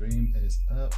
Stream is up.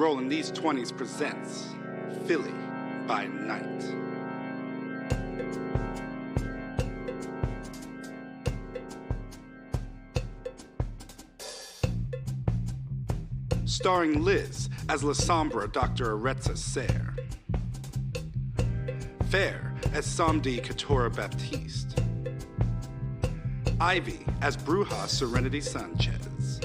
RollingDeez20's presents Philly by Night. Starring Liz as La Sombra Dr. Aretza Serre, Fair as Samdi Katora Baptiste, Ivy as Bruja Serenity Sanchez,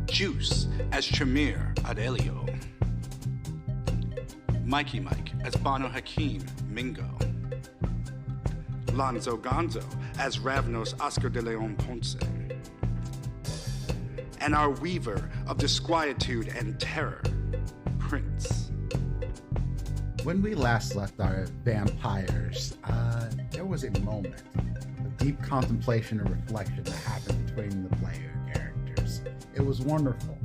Juice as Tremere Adelio, Mikey Mike as Bano Hakim Mingo, Lonzo Gonzo as Ravnos Oscar de Leon Ponce, and our weaver of disquietude and terror, Prince. When we last left our vampires, there was a moment of deep contemplation and reflection that happened between the player characters. It was wonderful.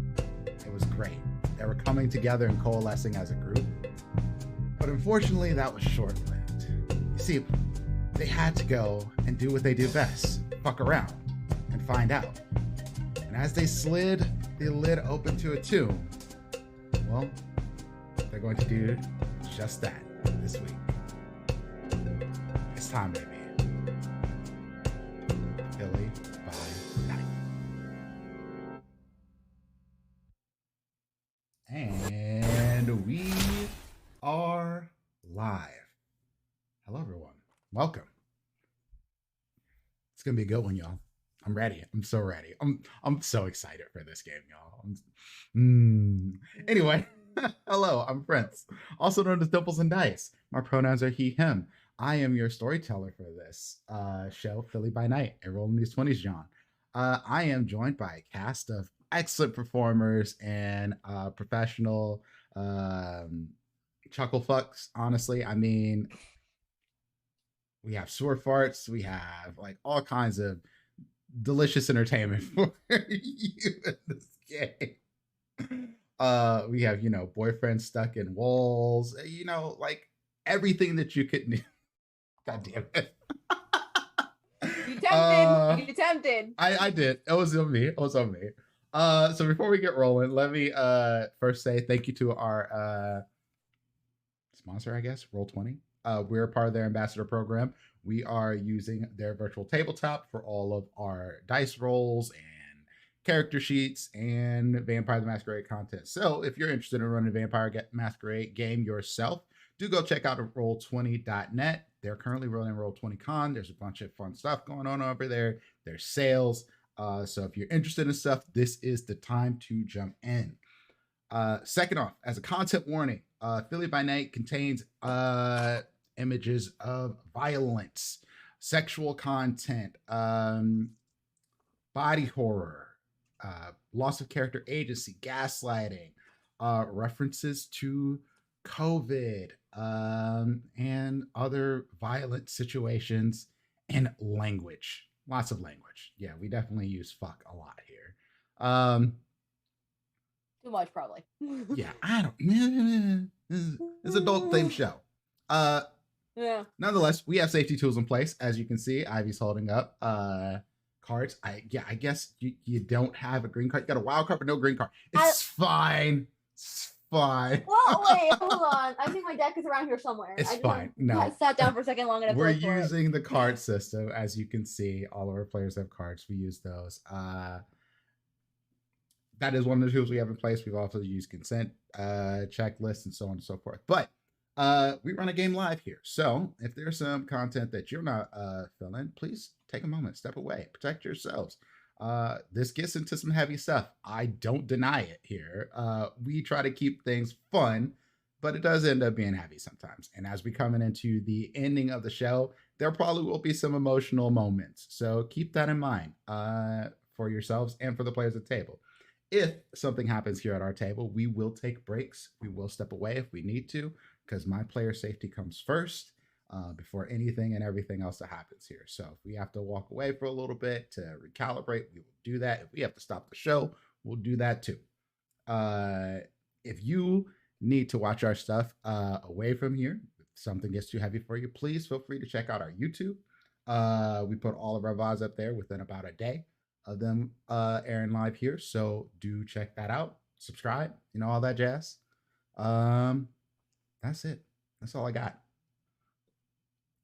It was great. They were coming together and coalescing as a group. But unfortunately, that was short-lived. You see, they had to go and do what they do best, fuck around and find out. And as they slid the lid open to a tomb, well, they're going to do just that this week. It's time, baby. Philly by Night. And we are live. Hello, everyone. Welcome. It's gonna be a good one, y'all. I'm ready. I'm so ready. I'm so excited for this game, y'all. Anyway, hello, I'm Prince, also known as Dimples and Dice. My pronouns are he, him. I am your storyteller for this show, Philly by Night, a RollingDeez20's John. I am joined by a cast of excellent performers and professional chuckle fucks, honestly. I mean, we have sewer farts, we have like all kinds of delicious entertainment for you in this game. We have, boyfriends stuck in walls, like everything that you could need. God damn it. You tempted. I did. It was on me. So before we get rolling, let me first say thank you to our sponsor, I guess, Roll20. We're a part of their ambassador program. We are using their virtual tabletop for all of our dice rolls and character sheets and Vampire the Masquerade content. So if you're interested in running a Vampire Masquerade game yourself, do go check out roll20.net. They're currently rolling Roll20Con. There's a bunch of fun stuff going on over there. There's sales. So if you're interested in stuff, this is the time to jump in. Second off, as a content warning, Philly by Night contains images of violence, sexual content, body horror, loss of character agency, gaslighting, references to COVID, and other violent situations, and language. Lots of language. Yeah, we definitely use fuck a lot here. Too much, probably. Yeah, I don't. It's an adult themed show. Yeah. Nonetheless, we have safety tools in place. As you can see, Ivy's holding up cards. I guess you don't have a green card. You got a wild card, but no green card. It's fine. It's fine. Well, wait, hold on. I think my deck is around here somewhere. It's fine. No. I sat down for a second long enough. We're using the card system. As you can see, all of our players have cards. We use those. That is one of the tools we have in place. We've also used consent checklists and so on and so forth. But we run a game live here. So if there's some content that you're not feeling, please take a moment, step away, protect yourselves. This gets into some heavy stuff. I don't deny it here. We try to keep things fun, but it does end up being heavy sometimes. And as we coming into the ending of the show, there probably will be some emotional moments. So keep that in mind for yourselves and for the players at the table. If something happens here at our table, we will take breaks. We will step away if we need to, because my player safety comes first before anything and everything else that happens here. So if we have to walk away for a little bit to recalibrate, we will do that. If we have to stop the show, we'll do that too. If you need to watch our stuff away from here, if something gets too heavy for you, please feel free to check out our YouTube. We put all of our VODs up there within about a day of them airing live here. So do check that out. subscribe, all that jazz. That's it. That's all I got.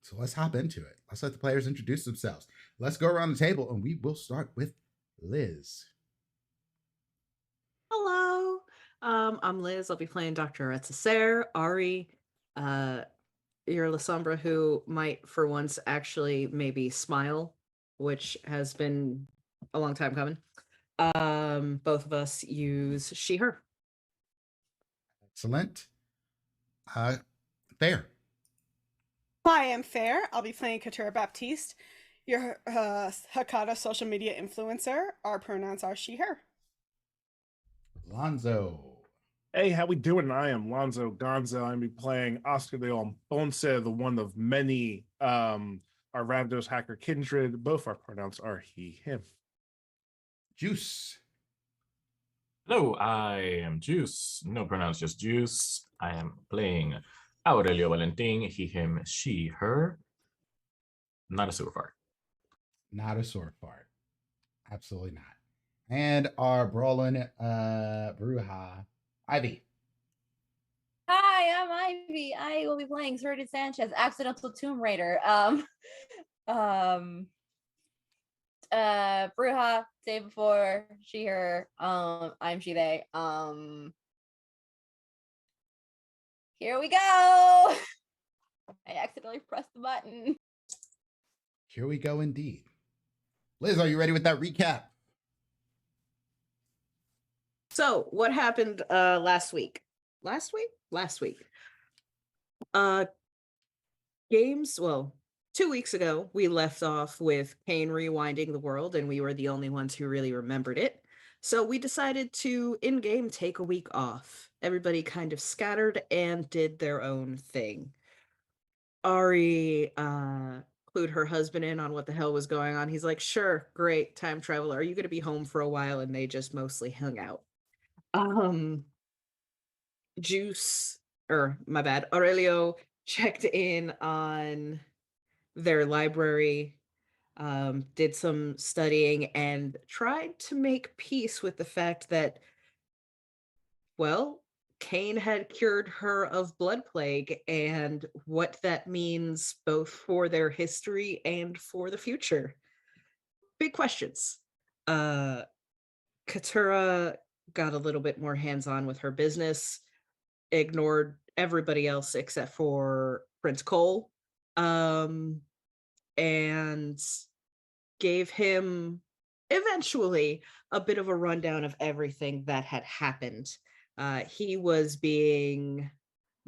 So let's hop into it. Let's let the players introduce themselves. Let's go around the table, and we will start with Liz. Hello, I'm Liz. I'll be playing Dr. Aretsaser. Ari, you're Lasombra, who might for once actually maybe smile, which has been a long time coming. Both of us use she, her. Excellent. Fair. Hi, I'm Fair. I'll be playing Katura Baptiste, your Hakata social media influencer. Our pronouns are she, her. Lonzo. Hey, how we doing? I am Lonzo Gonzo. I'm be playing Oscar Leon Ponce, the one of many our Ravdos hacker kindred. Both our pronouns are he, him. Juice. Hello, I am Juice. No pronouns, just Juice. I am playing Aurelio Valentin, he, him, she, her. Not a sewer fart. Not a sword fart. Absolutely not. And our brawling Bruja, Ivy. Hi, I'm Ivy. I will be playing Sorted Sanchez, Accidental Tomb Raider. Bruja, say before, she, her, I'm she, they. Here we go. I accidentally pressed the button. Here we go indeed. Liz, are you ready with that recap? So, what happened last week? Last week. Games, well, 2 weeks ago, we left off with Kane rewinding the world, and we were the only ones who really remembered it. So we decided to, in-game, take a week off. Everybody kind of scattered and did their own thing. Ari clued her husband in on what the hell was going on. He's like, sure, great, time travel. Are you going to be home for a while? And they just mostly hung out. Aurelio checked in on their library, did some studying, and tried to make peace with the fact that, well, Kane had cured her of blood plague, and what that means both for their history and for the future. Big questions. Katura got a little bit more hands-on with her business, ignored everybody else except for Prince Cole, and gave him eventually a bit of a rundown of everything that had happened. He was being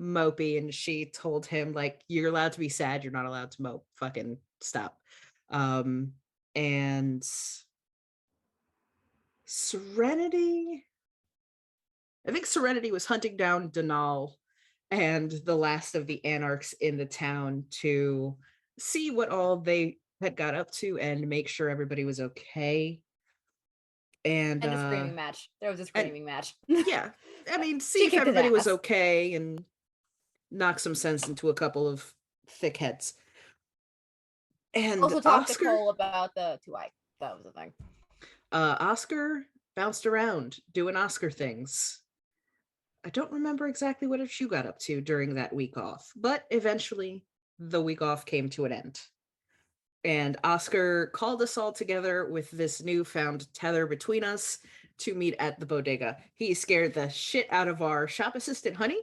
mopey, and she told him, like, you're allowed to be sad, you're not allowed to mope, fucking stop. And Serenity, I think Serenity was hunting down Denal and the last of the anarchs in the town to see what all they had got up to and make sure everybody was okay. And a screaming match. There was a screaming match. Yeah. I mean, see if everybody was okay and knock some sense into a couple of thick heads. And also talk to Cole about the 2i. That was the thing. Oscar bounced around doing Oscar things. I don't remember exactly what you got up to during that week off, but eventually the week off came to an end. And Oscar called us all together with this newfound tether between us to meet at the bodega. He scared the shit out of our shop assistant, Honey,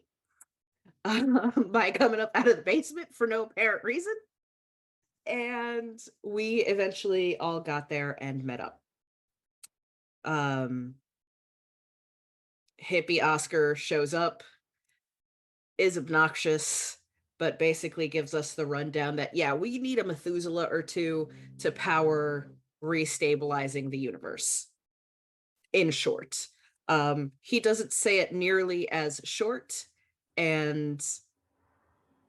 by coming up out of the basement for no apparent reason. And we eventually all got there and met up. Hippie Oscar shows up, is obnoxious, but basically gives us the rundown that, yeah, we need a Methuselah or two to power restabilizing the universe. In short, he doesn't say it nearly as short and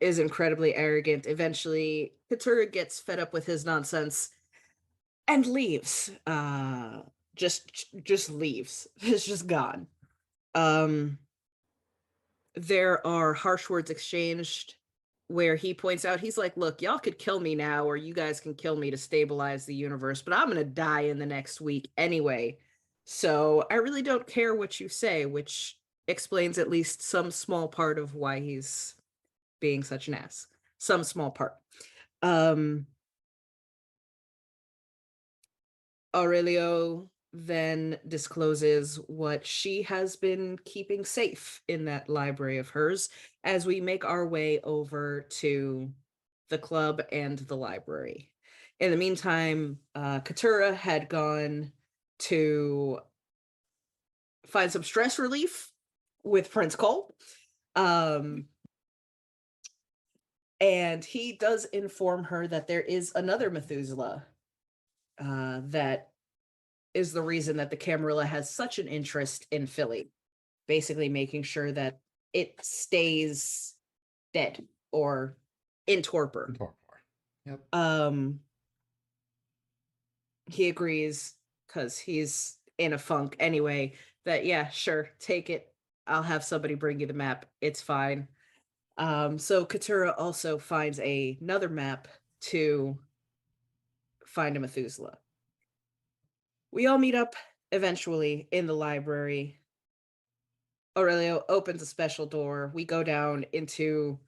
is incredibly arrogant. Eventually, Katura gets fed up with his nonsense and leaves. Just leaves. It's just gone. There are harsh words exchanged where he points out, he's like, look, y'all could kill me now, or you guys can kill me to stabilize the universe, but I'm gonna die in the next week anyway. So I really don't care what you say, which explains at least some small part of why he's being such an ass. Some small part. Aurelio then discloses what she has been keeping safe in that library of hers as we make our way over to the club and the library. In the meantime, Katura had gone to find some stress relief with Prince Cole. And he does inform her that there is another Methuselah that is the reason that the Camarilla has such an interest in Philly, basically making sure that it stays dead or in torpor. Yep. He agrees because he's in a funk anyway, that yeah, sure, take it. I'll have somebody bring you the map. It's fine. So Katura also finds another map to find a Methuselah. We all meet up eventually in the library. Aurelio opens a special door. We go down into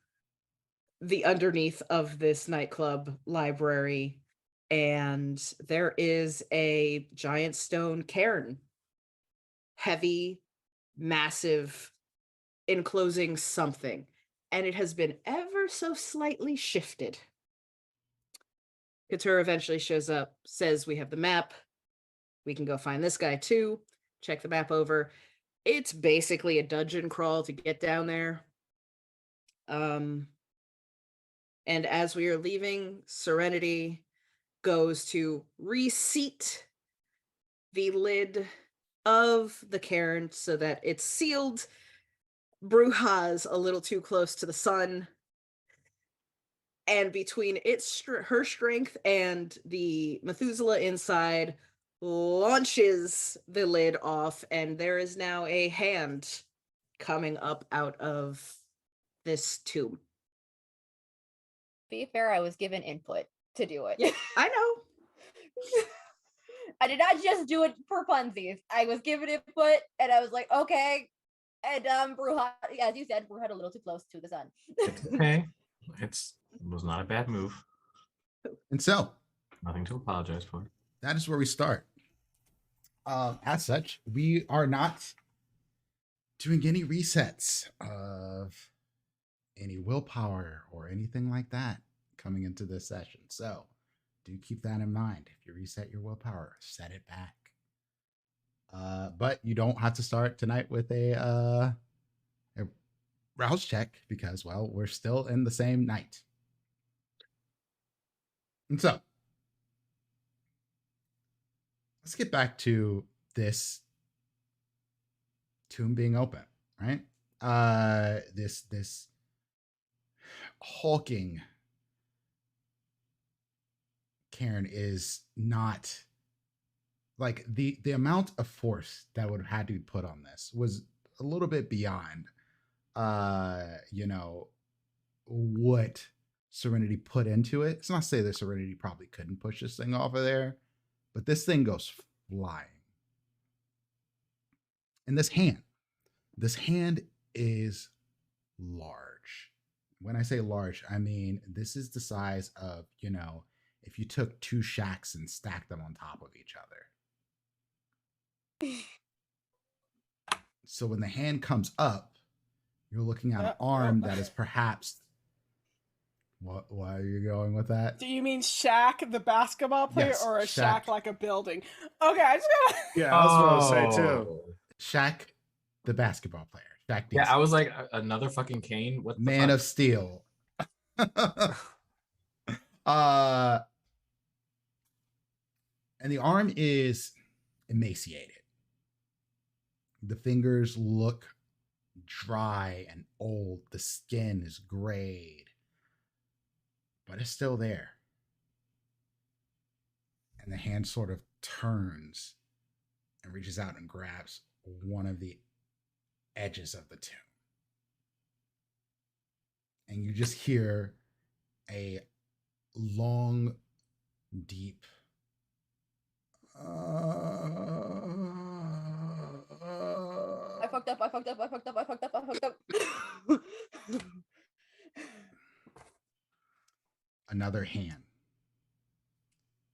the underneath of this nightclub library, and there is a giant stone cairn. Heavy, massive, enclosing something. And it has been ever so slightly shifted. Katura eventually shows up, says we have the map. We can go find this guy too. Check the map over. It's basically a dungeon crawl to get down there. And as we are leaving, Serenity goes to reseat the lid of the cairn so that it's sealed. Bruja's a little too close to the sun. And between her strength and the Methuselah inside, launches the lid off, and there is now a hand coming up out of this tomb. Be fair, I was given input to do it. Yeah, I know. I did not just do it for funsies. I was given input, and I was like, okay. And Bruja, as you said, Bruja a little too close to the sun. It's okay. It was not a bad move. And so, Nothing to apologize for. that is where we start. As such, we are not doing any resets of any willpower or anything like that coming into this session. So do keep that in mind. If you reset your willpower, set it back. But you don't have to start tonight with a rouse check because, well, we're still in the same night. And so let's get back to this tomb being open, right? This hulking cairn is not like the amount of force that would have had to be put on this was a little bit beyond what Serenity put into it. It's not to say that Serenity probably couldn't push this thing off of there, but this thing goes flying. And this hand is large. When I say large, I mean this is the size of, if you took two shacks and stacked them on top of each other. So when the hand comes up, you're looking at an arm that is perhaps... Why are you going with that? Do you mean Shaq, the basketball player, Yes, or a Shaq. Shaq like a building? Okay, I just gotta... Yeah, I was going to say too. Shaq, the basketball player. Shaq Yeah, Diesel. I was like, another fucking Kane? What the Man fuck? of Steel. And the arm is emaciated. The fingers look dry and old. The skin is grayed, but it's still there. And the hand sort of turns and reaches out and grabs one of the edges of the tomb. And you just hear a long, deep fucked up. Another hand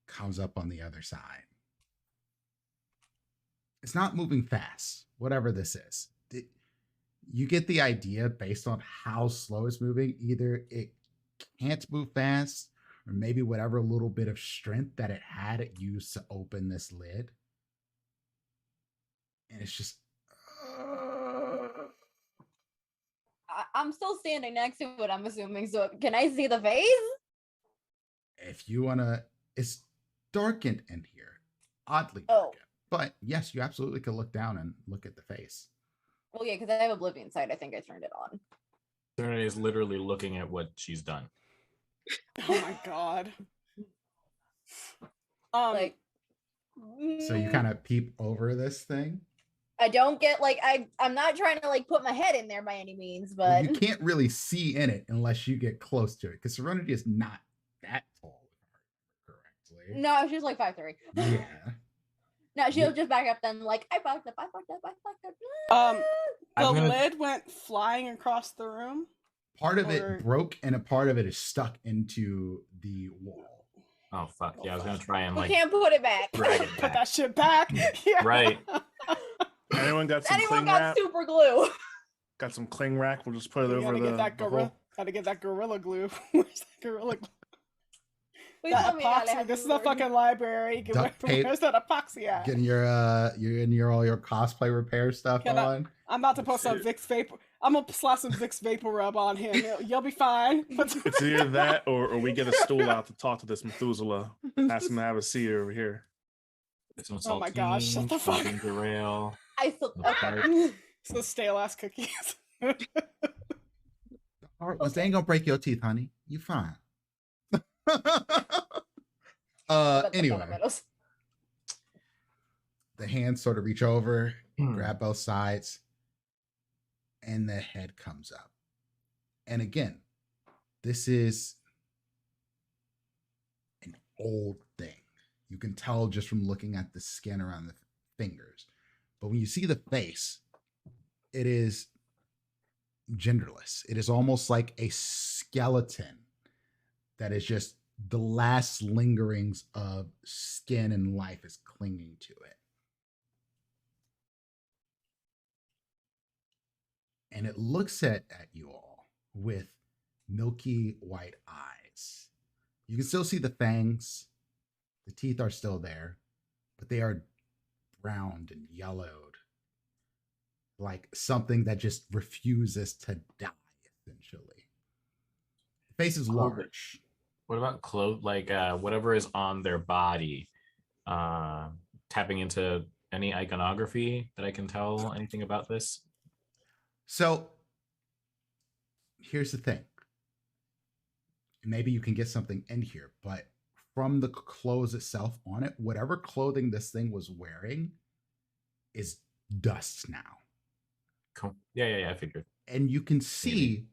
comes up on the other side. It's not moving fast, whatever this is. You get the idea based on how slow it's moving. Either it can't move fast, or maybe whatever little bit of strength that it had it used to open this lid. And it's just... I'm still standing next to it, I'm assuming. So can I see the face? If you want to... It's darkened in here. Oddly darkened. But yes, you absolutely could look down and look at the face. Well, yeah, because I have Oblivion Sight. I think I turned it on. Serenity is literally looking at what she's done. Oh my god. Like, so you kind of peep over this thing. I don't get like I'm not trying to like put my head in there by any means, but Well, you can't really see in it unless you get close to it, because Serenity is not that tall, correctly. No, she's like 5'3". Yeah. No, she'll just back up then like I fucked up. The lid went flying across the room. Part of it broke and a part of it is stuck into the wall. Oh fuck. Yeah, I was gonna try and We like can't put it back. drag it Put back. that shit back. Yeah. Right. Anyone got some Anyone cling got wrap? super glue? Got some cling wrap? We'll just put it We over gotta the. get that the gorilla. hole. Gotta get that gorilla glue. Where's that gorilla glue? Please That tell me I epoxy. have This is to a learn. fucking library. Duct tape. Where's that epoxy at? Getting your all your cosplay repair stuff Can I- on. I'm about to put some Vicks Vapor. I'm gonna slap some Vicks Vapor Rub on him. You'll be fine. It's either that or we get a stool out to talk to this Methuselah. Ask him to have a seat over here. Oh my gosh, shut the fuck up. Derail. I still okay. So stale ass cookies. All right, well, they ain't gonna break your teeth, honey. You fine. Anyway, the hands sort of reach over, grab both sides, and the head comes up. And again, this is an old thing. You can tell just from looking at the skin around the fingers. But when you see the face, it is genderless. It is almost like a skeleton that is just the last lingerings of skin and life is clinging to it. And it looks at you all with milky white eyes. You can still see the fangs. The teeth are still there, but they are browned and yellowed, like something that just refuses to die, essentially. The face is large. What about clothes? Like whatever is on their body, tapping into any iconography that I can tell anything about this? So here's the thing. Maybe you can get something in here, but from the clothes itself on it, whatever clothing this thing was wearing is dust now. Cool. Yeah, I figured. And you can see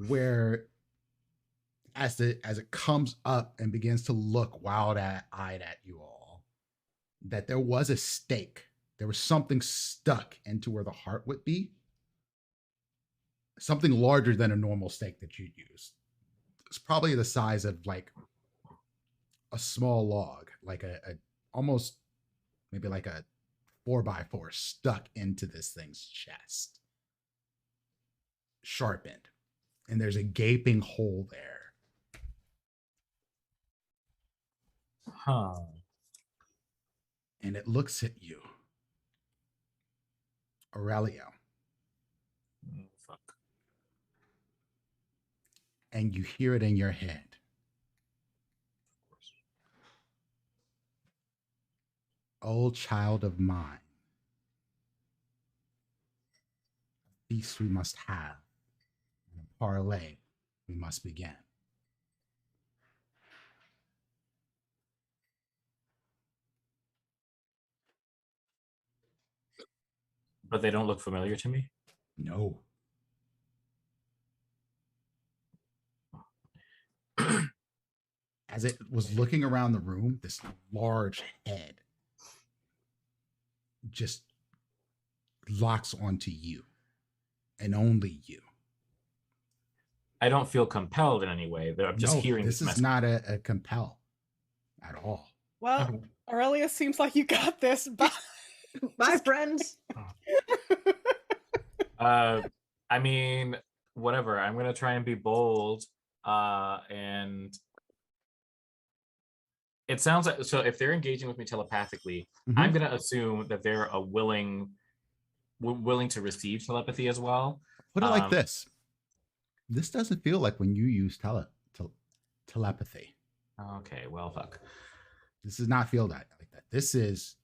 where as it comes up and begins to look wild-eyed at you all, that there was a stake. There was something stuck into where the heart would be. Something larger than a normal stake that you'd use. It's probably the size of like a small log, like a almost maybe like a 4x4 stuck into this thing's chest. Sharpened. And there's a gaping hole there. Huh. And it looks at you. Aurelio. Fuck. And you hear it in your head. O child of mine, a feast we must have, and a parlay we must begin. But they don't look familiar to me? No. As it was looking around the room, this large head just locks onto you and only you. I don't feel compelled in any way. I'm just hearing this is message. not a compel at all. Well, Okay. Aurelia seems like you got this. Bye. Bye, friends. I mean, whatever. I'm gonna try and be bold. And it sounds like, so if they're engaging with me telepathically, I'm gonna assume that they're willing to receive telepathy as well. Put it like this. This doesn't feel like when you use telepathy. Okay, well, fuck. This does not feel like that. This is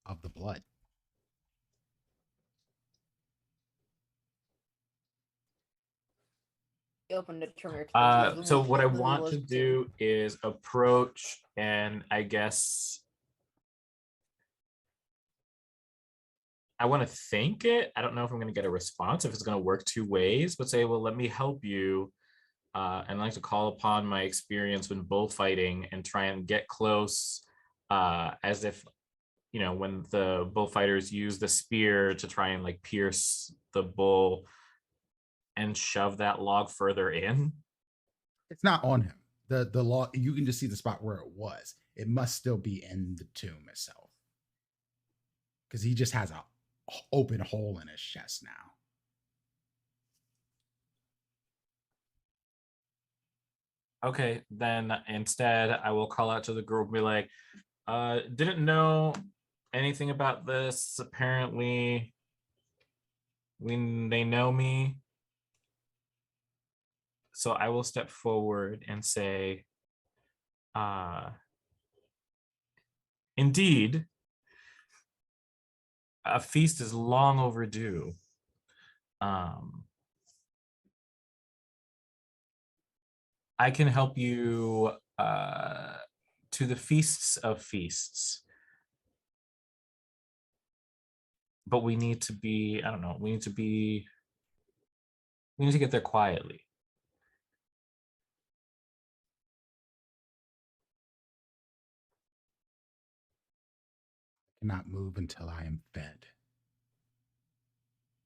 of the blood. Open to turn your so what I want to do is approach, and I guess I want to think it. I don't know if I'm going to get a response, if it's going to work two ways, but say, well, let me help you. And I like to call upon my experience when bullfighting and try and get close, as if, when the bullfighters use the spear to try and like pierce the bull and shove that log further in. It's not on him. The log, you can just see the spot where it was. It must still be in the tomb itself, because he just has a open hole in his chest now. Okay, then instead I will call out to the group and be like, didn't know anything about this. Apparently they know me. So I will step forward and say, indeed, a feast is long overdue. I can help you to the feasts of feasts. But we need to be, I don't know, we need to get there quietly. I cannot move until I am fed.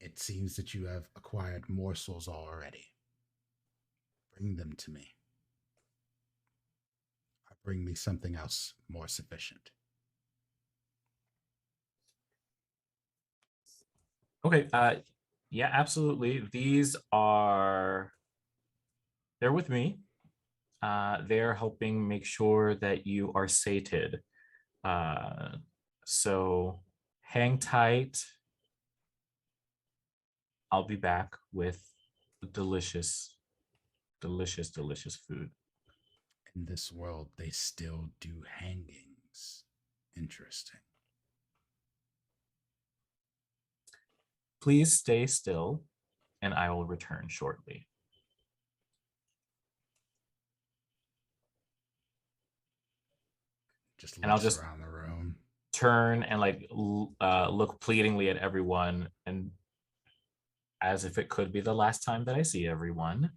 It seems that you have acquired morsels already. Bring them to me. Or bring me something else more sufficient. Okay, yeah, absolutely. They're with me. They're helping make sure that you are sated. So hang tight. I'll be back with delicious, delicious, delicious food. In this world, they still do hangings. Interesting. Please stay still, and I will return shortly. Just And I'll looks just around the room. Turn and like look pleadingly at everyone, and as if it could be the last time that I see everyone,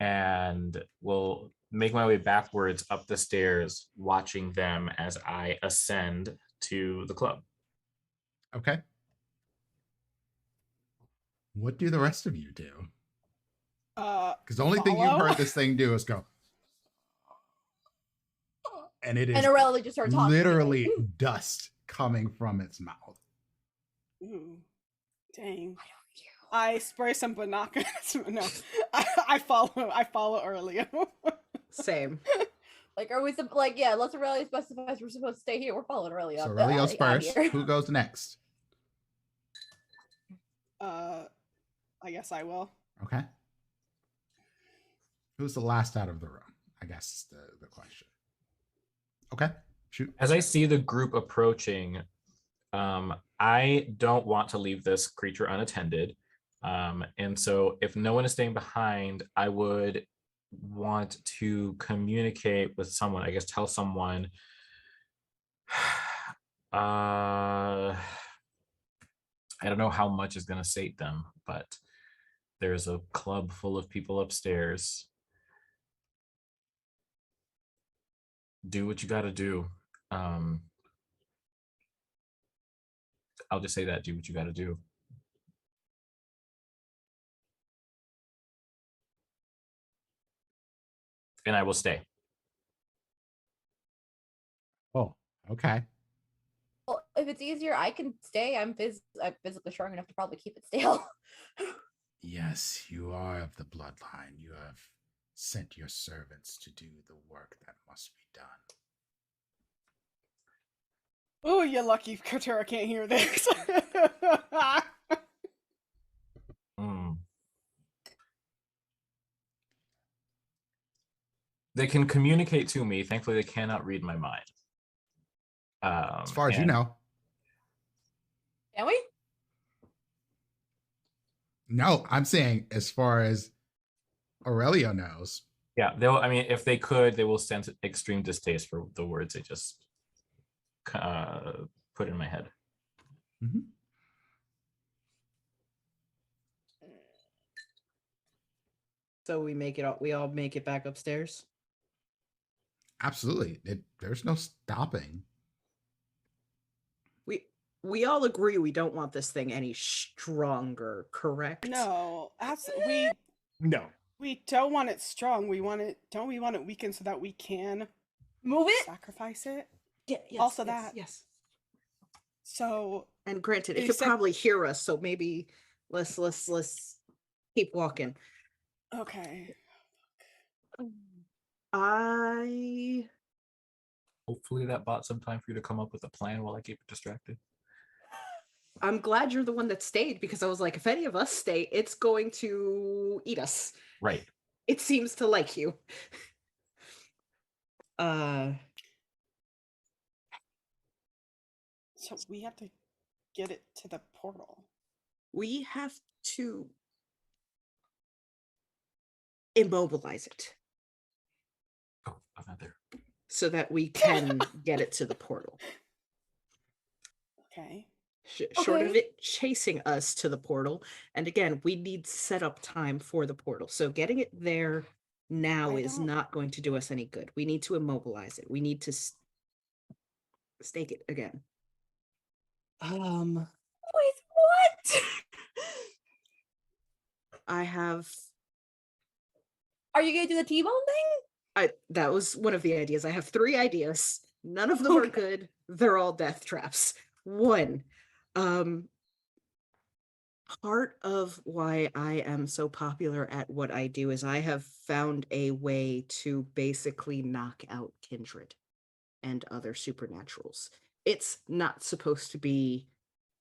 and will make my way backwards up the stairs, watching them as I ascend to the club. Okay. What do the rest of you do? Because the only thing you've heard this thing do is go. And it is and Aurelia just started talking literally dust coming from its mouth. Ooh, dang. I spray some binoculars. No, I follow Aurelia. Same. Like, are we like, yeah, let's Aurelia specifies we're supposed to stay here. We're following Aurelia. So Aurelia goes first. Who goes next? I guess I will. Okay. Who's the last out of the room? I guess is the question. Okay, shoot. As I see the group approaching, I don't want to leave this creature unattended. And so if no one is staying behind, I would want to communicate with someone, I guess tell someone, I don't know how much is going to sate them, but there's a club full of people upstairs. Do what you got to do. I'll just say that. Do what you got to do. And I will stay. Oh, okay. Well, if it's easier, I can stay. I'm physically strong enough to probably keep it still. Yes, you are of the bloodline. You have sent your servants to do the work that must be done. Oh, you're lucky Katura can't hear this. They can communicate to me. Thankfully, they cannot read my mind. As far as you know. Can we? No, I'm saying as far as Aurelio knows. Yeah, they'll. I mean, if they could, they will sense extreme distaste for the words they just put in my head. Mm-hmm. So we all make it back upstairs. Absolutely. There's no stopping. We all agree we don't want this thing any stronger, correct? No, absolutely. No. We don't want it strong. We want it. Don't we want it weakened so that we can move it, sacrifice it? Yeah. Yes, also, yes, that. Yes. So. And granted, it could probably hear us. So maybe let's keep walking. Okay. Hopefully that bought some time for you to come up with a plan while I keep it distracted. I'm glad you're the one that stayed, because I was like, if any of us stay, it's going to eat us. Right. It seems to like you. So we have to get it to the portal. We have to immobilize it. Oh, I'm not there. So that we can get it to the portal. Okay. Short of it chasing us to the portal. And again, we need setup time for the portal. So getting it there now is not going to do us any good. We need to immobilize it. We need to stake it again. Wait, what? I have... Are you gonna do the T-bone thing? That was one of the ideas. I have 3 ideas. None of them are good. They're all death traps. 1, part of why I am so popular at what I do is I have found a way to basically knock out kindred and other supernaturals. It's not supposed to be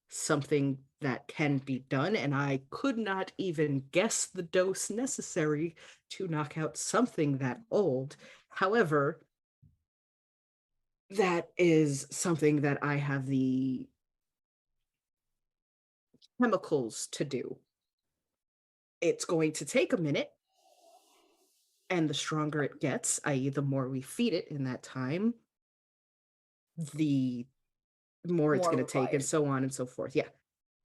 something that can be done, and I could not even guess the dose necessary to knock out something that old. However, that is something that I have the chemicals to do. It's going to take a minute, and the stronger it gets, i.e. the more we feed it in that time, the more it's going to take, and so on and so forth. Yeah.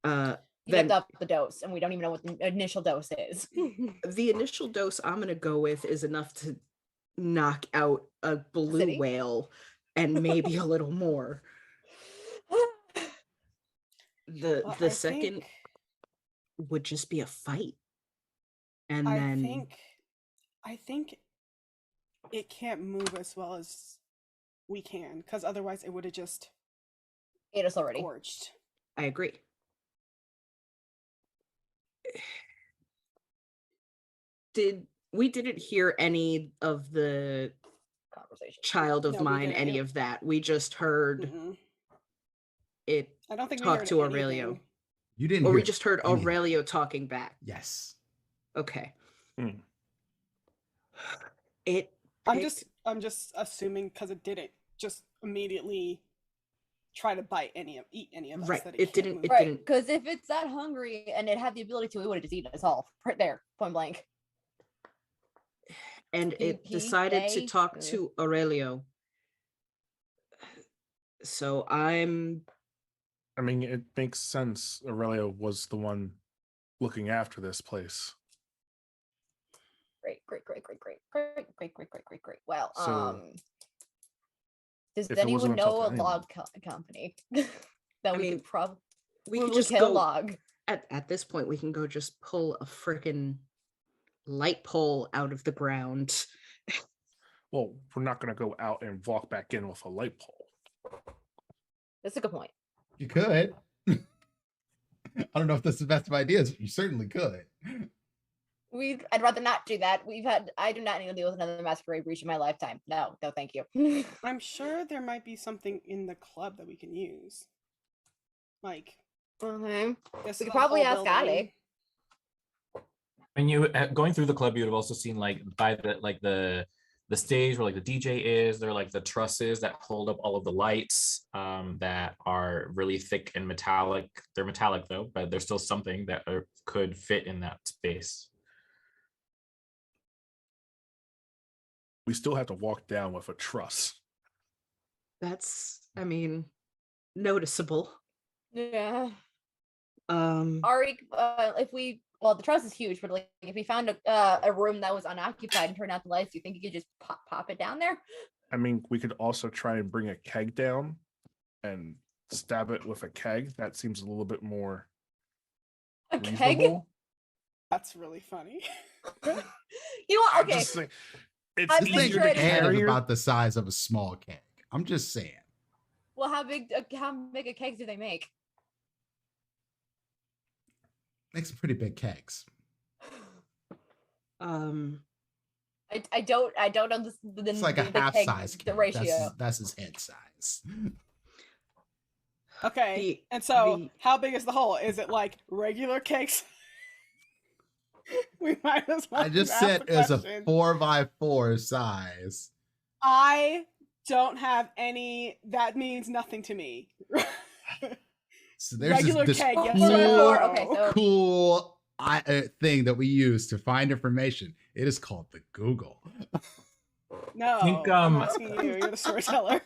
You have to up the dose, and we don't even know what the initial dose is. The initial dose I'm going to go with is enough to knock out a blue whale and maybe a little more. The second would just be a fight. And then I think it can't move as well as we can, because otherwise it would have just ate us already. Gorged. I agree. We didn't hear any of the conversation. Child of mine, any of that. We just heard it. I don't think talk we heard to Aurelio. Anything. You didn't, or hear we just heard anything. Aurelio talking back. Yes. Okay. I'm just assuming because it didn't just immediately try to eat any of us. Right. That It didn't. Right. Because if it's that hungry and it had the ability to, it would have just eaten us all right there, point blank. And it decided to talk to Aurelio. So I mean, it makes sense. Aurelio was the one looking after this place. Great. Well, So, does anyone know a log company that we could probably? We We could would just kill a go log. at this point. We can go just pull a frickin' light pole out of the ground. Well, we're not going to go out and walk back in with a light pole. That's a good point. You could. I don't know if that's the best of ideas, but you certainly could. I'd rather not do that. I do not need to deal with another masquerade breach in my lifetime. No, thank you. I'm sure there might be something in the club that we can use. Like, We this could whole probably ask building. Ali. And you going through the club, you would have also seen like by the stage where like the DJ is, there are like the trusses that hold up all of the lights that are really thick and metallic. They're metallic though, but there's still something that could fit in that space. We still have to walk down with a truss. That's, I mean, noticeable. Yeah. Ari, the truss is huge, but like if we found a room that was unoccupied and turned out the lights, do you think you could just pop it down there? I mean, we could also try and bring a keg down and stab it with a keg. That seems a little bit more A keg? reasonable. That's really funny. You want I'm okay? just saying, it's I'm This just thing easier trying to to- can carry. is about the size of a small keg. I'm just saying. Well, how big a kegs do they make? Make some pretty big kegs. I don't know It's like a the half keg, size the keg. ratio. That's his head size. Okay, and so how big is the hole? Is it like regular cakes? We might as well. I just ask said the it's a question. 4x4 size. I don't have any. That means nothing to me. So there's Regular this keg, yes cool, or no? Okay, so cool thing that we use to find information. It is called the Google. No, Think, I'm asking you. You're the storyteller.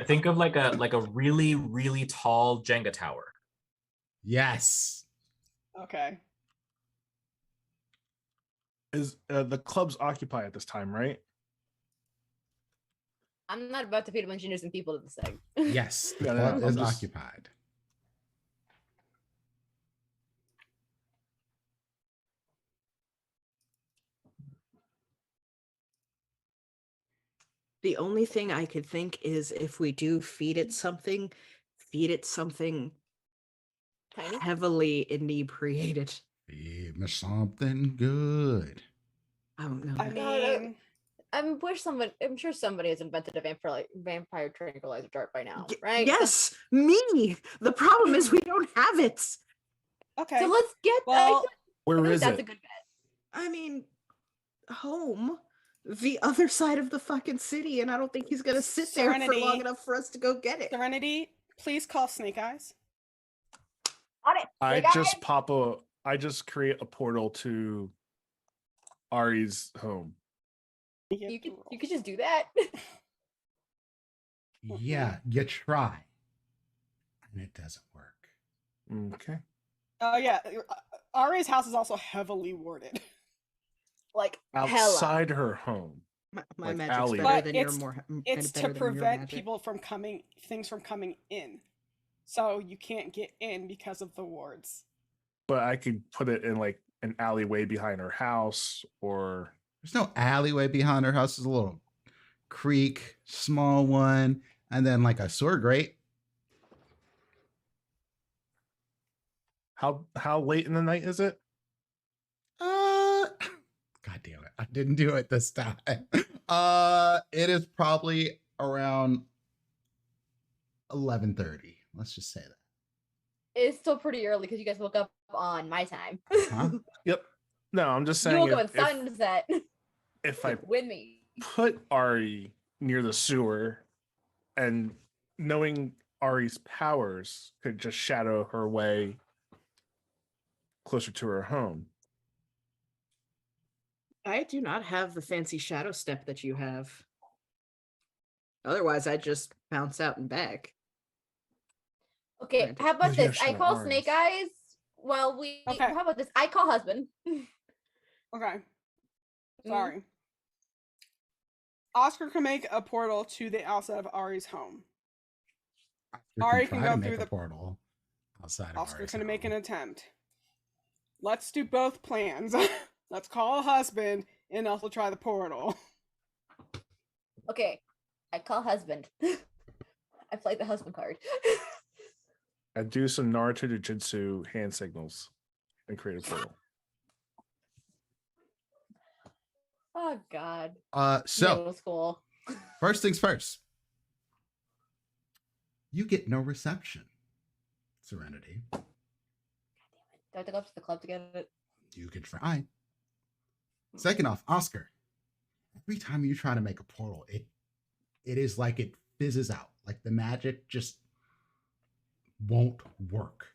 Think of like a really, really tall Jenga tower. Yes. Okay. Is the club's occupied at this time, right? I'm not about to feed a bunch of innocent people to this thing. Yes. The Yeah, club I'm is just- occupied. the only thing I could think is if we do feed it something Tiny. heavily inebriated. Feed me something good. I don't know. I God, mean, I'm sure somebody has invented a vampire tranquilizer dart by now, right? Yes, me. The problem is we don't have it. okay. So let's get. Well, Where is that's it? a good bet. I mean, home, the other side of the fucking city, and I don't think he's gonna sit there for Serenity. long enough for us to go get it. Serenity, please call Snake Eyes. On it. I Snake Eyes. just create a portal to Ari's home. You could just do that. Yeah, you try. And it doesn't work. Okay. Oh yeah, Ari's house is also heavily warded. Like hella. Outside her home. My Like magic's alley. better But than it's- your more. It's better to than your prevent magic. people from things from coming in. So you can't get in because of the wards. But I could put it in like an alleyway behind her house, or There's no alleyway behind her house. There's a little creek, small one, and then like a sewer grate. how late in the night is it? God damn it. I didn't do it this time. It is probably around 11:30. Let's just say that. It's still pretty early because you guys woke up on my time. Huh? Yep. No, I'm just You saying woke up if, when sunset. if I With me. put Ari near the sewer and knowing Ari's powers could just shadow her way closer to her home. I do not have the fancy shadow step that you have. Otherwise, I'd just bounce out and back. Okay, Right. how about Because you have this? I short call arms. Snake Eyes. Well, Okay. how about this? I call husband. Okay. Mm. Sorry. Oscar can make a portal to the outside of Ari's home. You Ari can try go to make through a the- portal. outside of Oscar's our gonna make an zone. attempt. Let's do both plans. Let's call a husband and also try the portal. Okay, I call husband. I played the husband card. I do some Naruto Jujutsu hand signals and create a portal. Oh God. So Middle school. first things first. You get no reception, Serenity. Do I have to go up to the club to get it? You can try. Second off, Oscar. Every time you try to make a portal, it is like it fizzes out. Like the magic just won't work.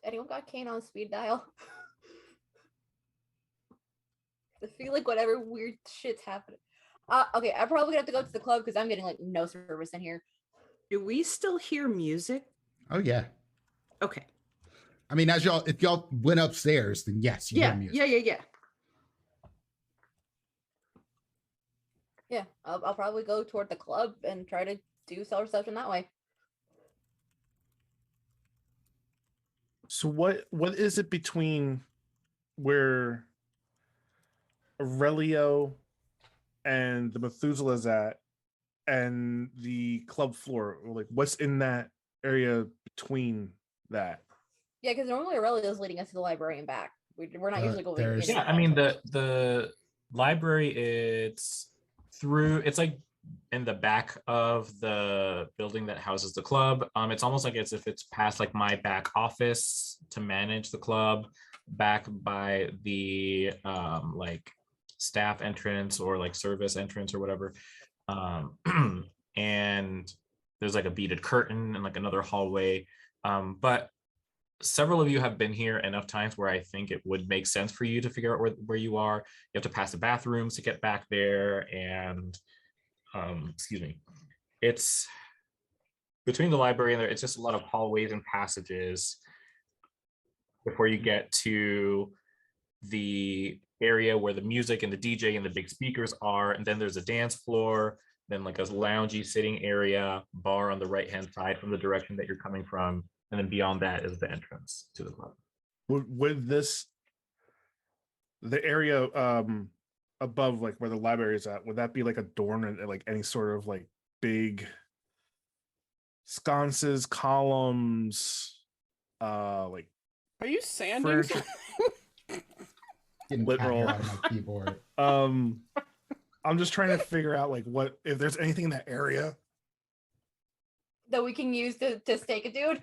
Anyone got Kane on speed dial? I feel like whatever weird shit's happening. Okay, I'm probably gonna have to go to the club because I'm getting like no service in here. Do we still hear music? Oh yeah. Okay. I mean, if y'all went upstairs, then yes, you hear Yeah, music. yeah. Yeah, I'll probably go toward the club and try to do cell reception that way. So what is it between where Aurelio and the Methuselah's at and the club floor? Like, what's in that area between that? Yeah, because normally Aurelio's leading us to the library and back. We're not usually going there's- in. Yeah, I mean the library, it's like in the back of the building that houses the club. It's almost like as if it's past like my back office to manage the club, back by the like staff entrance or like service entrance or whatever. And there's like a beaded curtain and like another hallway. But several of you have been here enough times where I think it would make sense for you to figure out where you are. You have to pass the bathrooms to get back there, and excuse me, it's between the library and there, it's just a lot of hallways and passages before you get to the area where the music and the DJ and the big speakers are. And then there's a dance floor, then like a loungy sitting area, bar on the right hand side from the direction that you're coming from. And then beyond that is the entrance to the club. Would the area above like where the library is at, would that be like adorned and like any sort of like big sconces, columns, like Are you sanding? furniture? Getting Literal. cat hair out of my keyboard. I'm just trying to figure out like what if there's anything in that area. That we can use to stake a dude.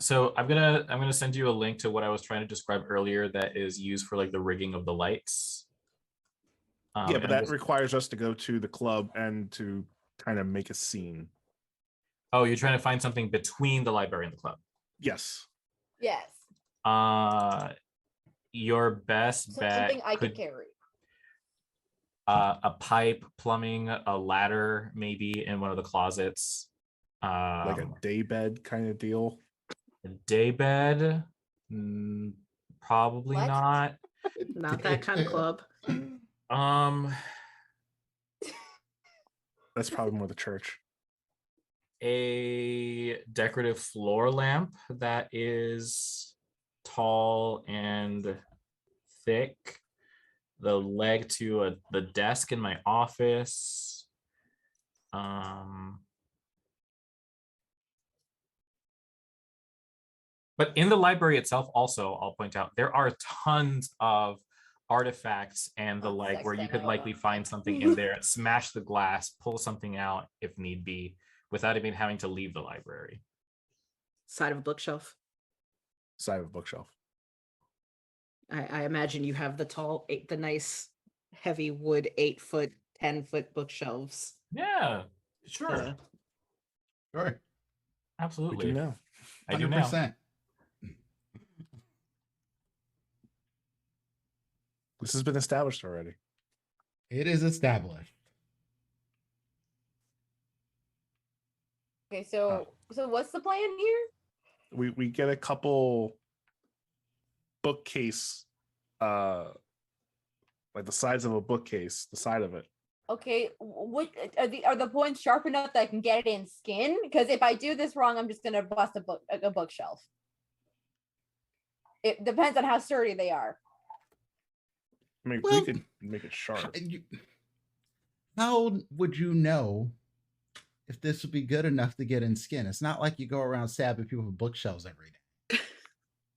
So I'm gonna send you a link to what I was trying to describe earlier that is used for like the rigging of the lights. Yeah, but that requires us to go to the club and to kind of make a scene. Oh, you're trying to find something between the library and the club. Yes. Yes. Your best bet Something I could carry. A pipe, plumbing, a ladder, maybe in one of the closets. Like a day bed kind of deal. A day bed, probably What? not. Not that kind of club. That's probably more the church. A decorative floor lamp that is tall and thick. The leg to the desk in my office. But in the library itself, also, I'll point out, there are tons of artifacts and the like, where you could likely find something in there, smash the glass, pull something out if need be, without even having to leave the library. Side of a bookshelf. Side of a bookshelf. I imagine you have the nice heavy wood 8-foot, 10-foot bookshelves. Yeah, sure. Sure. Absolutely. We do now. I do now. 100%. This has been established already. It is established. Okay, so what's the plan here? We get a couple bookcase, like the sides of a bookcase, the side of it, Okay, what are the points sharp enough that I can get it in skin? Because if I do this wrong, I'm just gonna bust a bookshelf. It depends on how sturdy they are. I mean, Well, we could make it sharp. How would you know if this would be good enough to get in skin? It's not like you go around stabbing people with bookshelves every day.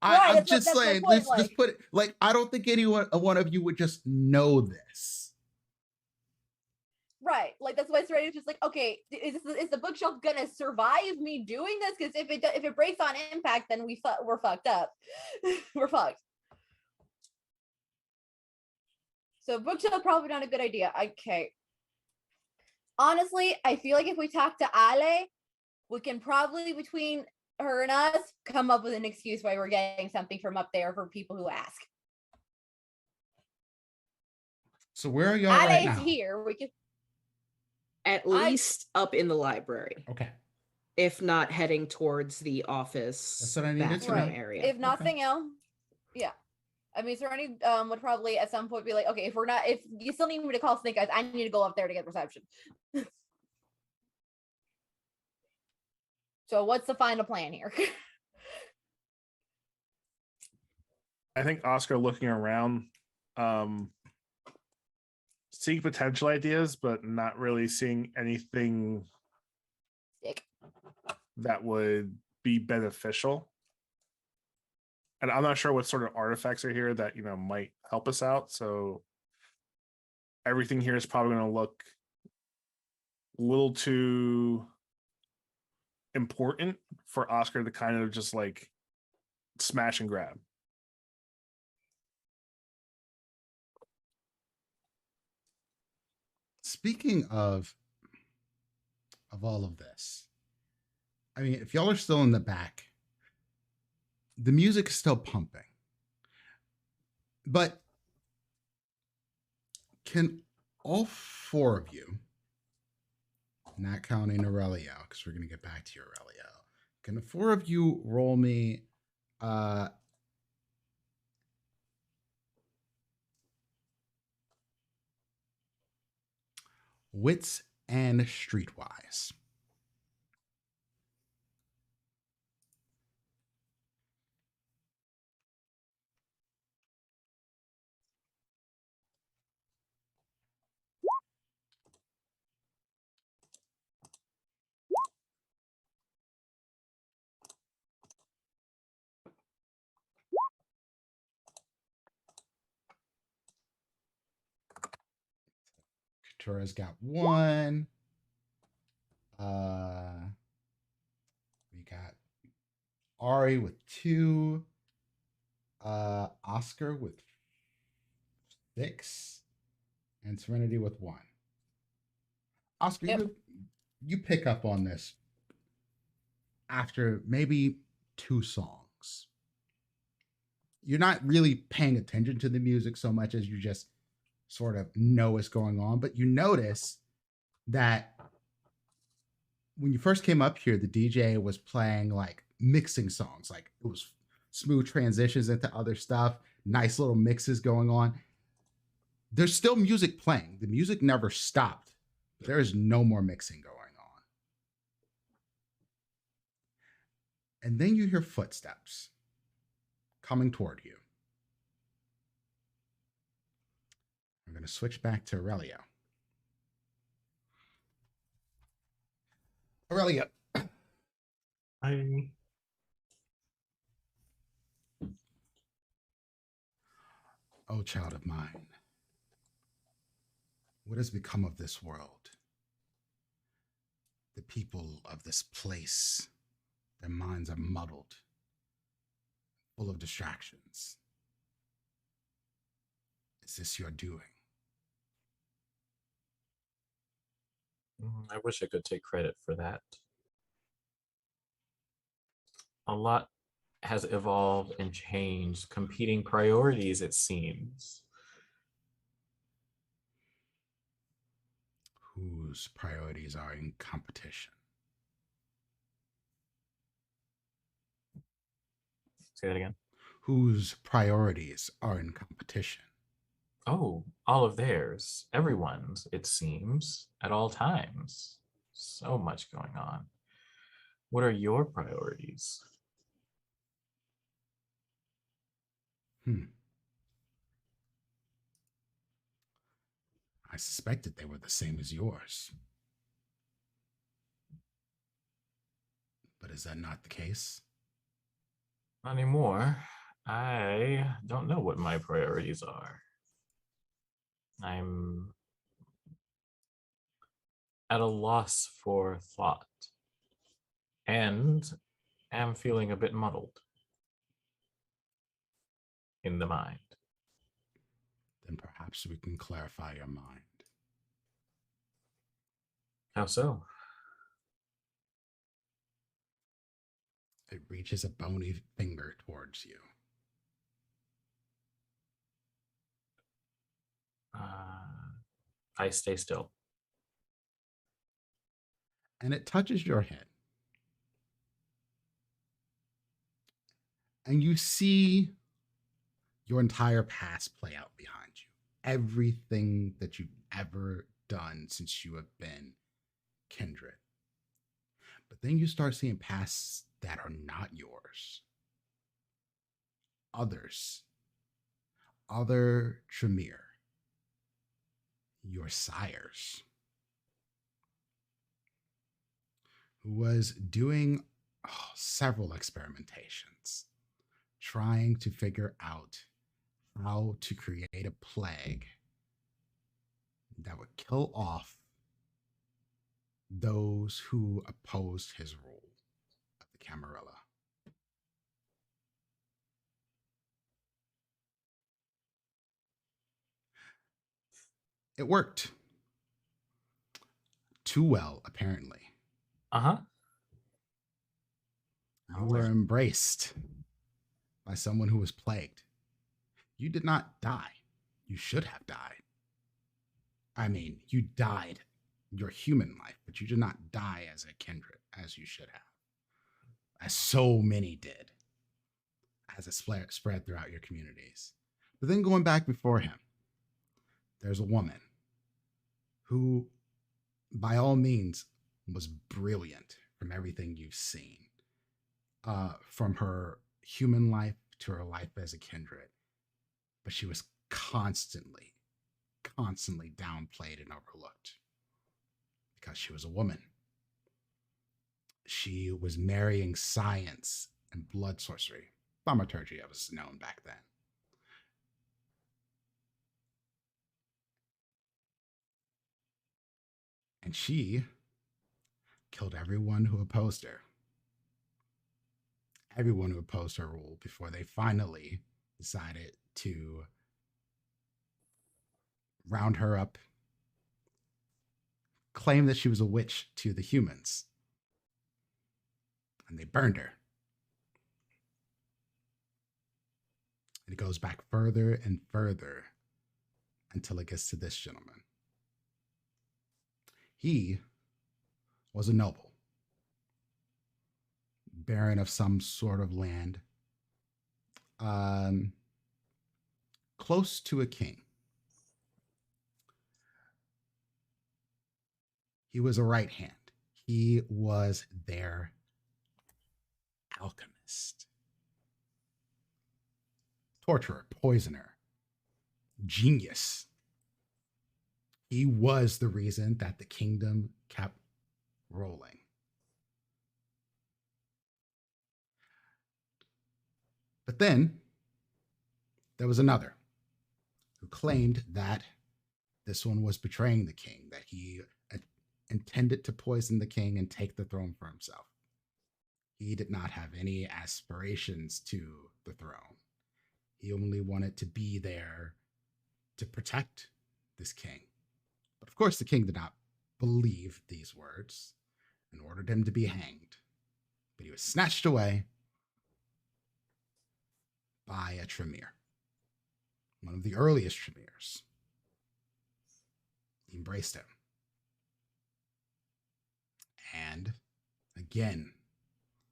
Right, I'm just that's my saying, point, let's put it like, I don't think one of you would just know this. Right, like that's why it's ready. Just like, okay, is the bookshelf gonna survive me doing this? Because if it breaks on impact, then we're fucked up. We're fucked. So bookshelf probably not a good idea. Okay. Honestly, I feel like if we talk to Ale, we can probably between her and us come up with an excuse why we're getting something from up there for people who ask. So where are y'all right now? Ale's here. We can. At least up in the library, Okay. if not heading towards the office That's what I needed to bathroom know. area. If nothing else, yeah. I mean, Serenity would probably at some point be like, okay, if you still need me to call Snake Eyes, I need to go up there to get reception. So what's the final plan here? I think Oscar looking around, seeing potential ideas, but not really seeing anything Stick. that would be beneficial. And I'm not sure what sort of artifacts are here that might help us out. So everything here is probably going to look a little too important for Oscar to kind of just like smash and grab. Speaking of all of this, I mean, if y'all are still in the back, the music is still pumping. But can all four of you, not counting Aurelio, because we're going to get back to you, Aurelio, can the four of you roll me wits and streetwise? Katura's got 1. We got Ari with 2. Oscar with 6. And Serenity with 1. Oscar, Yep. you pick up on this after maybe 2 songs. You're not really paying attention to the music so much as you just sort of know what's going on, but you notice that when you first came up here, the DJ was playing like mixing songs, like it was smooth transitions into other stuff, nice little mixes going on. There's still music playing. The music never stopped. There is no more mixing going on. And then you hear footsteps coming toward you. I'm going to switch back to Aurelio. Aurelio. Oh, child of mine, what has become of this world? The people of this place, their minds are muddled, full of distractions. Is this your doing? I wish I could take credit for that. A lot has evolved and changed, competing priorities, it seems. Whose priorities are in competition? Say that again. Whose priorities are in competition? Oh, all of theirs, everyone's, it seems, at all times. So much going on. What are your priorities? I suspected they were the same as yours. But is that not the case? Not anymore. I don't know what my priorities are. I'm at a loss for thought and am feeling a bit muddled in the mind. Then perhaps we can clarify your mind. How so? It reaches a bony finger towards you. I stay still. And it touches your head. And you see your entire past play out behind you. Everything that you've ever done since you have been kindred. But then you start seeing pasts that are not yours. Others. Other Tremere. Your sires. Who was doing several experimentations, trying to figure out how to create a plague that would kill off those who opposed his rule of the Camarilla. It worked. Too well, apparently. Uh-huh. You were embraced by someone who was plagued. You did not die. You should have died. I mean, you died your human life, but you did not die as a kindred, as you should have, as so many did, as it spread throughout your communities. But then going back before him, there's a woman who, by all means, was brilliant from everything you've seen, from her human life to her life as a kindred. But she was constantly downplayed and overlooked because she was a woman. She was marrying science and blood sorcery. Thaumaturgy was known back then. And she killed everyone who opposed her. Everyone who opposed her rule before they finally decided to round her up, claim that she was a witch to the humans. And they burned her. And it goes back further and further until it gets to this gentleman. He was a noble, baron of some sort of land, close to a king. He was a right hand. He was their alchemist, torturer, poisoner, genius. He was the reason that the kingdom kept rolling. But then there was another who claimed that this one was betraying the king, that he intended to poison the king and take the throne for himself. He did not have any aspirations to the throne. He only wanted to be there to protect this king. But of course, the king did not believe these words and ordered him to be hanged. But he was snatched away by a Tremere, one of the earliest Tremeres. He embraced him. And again,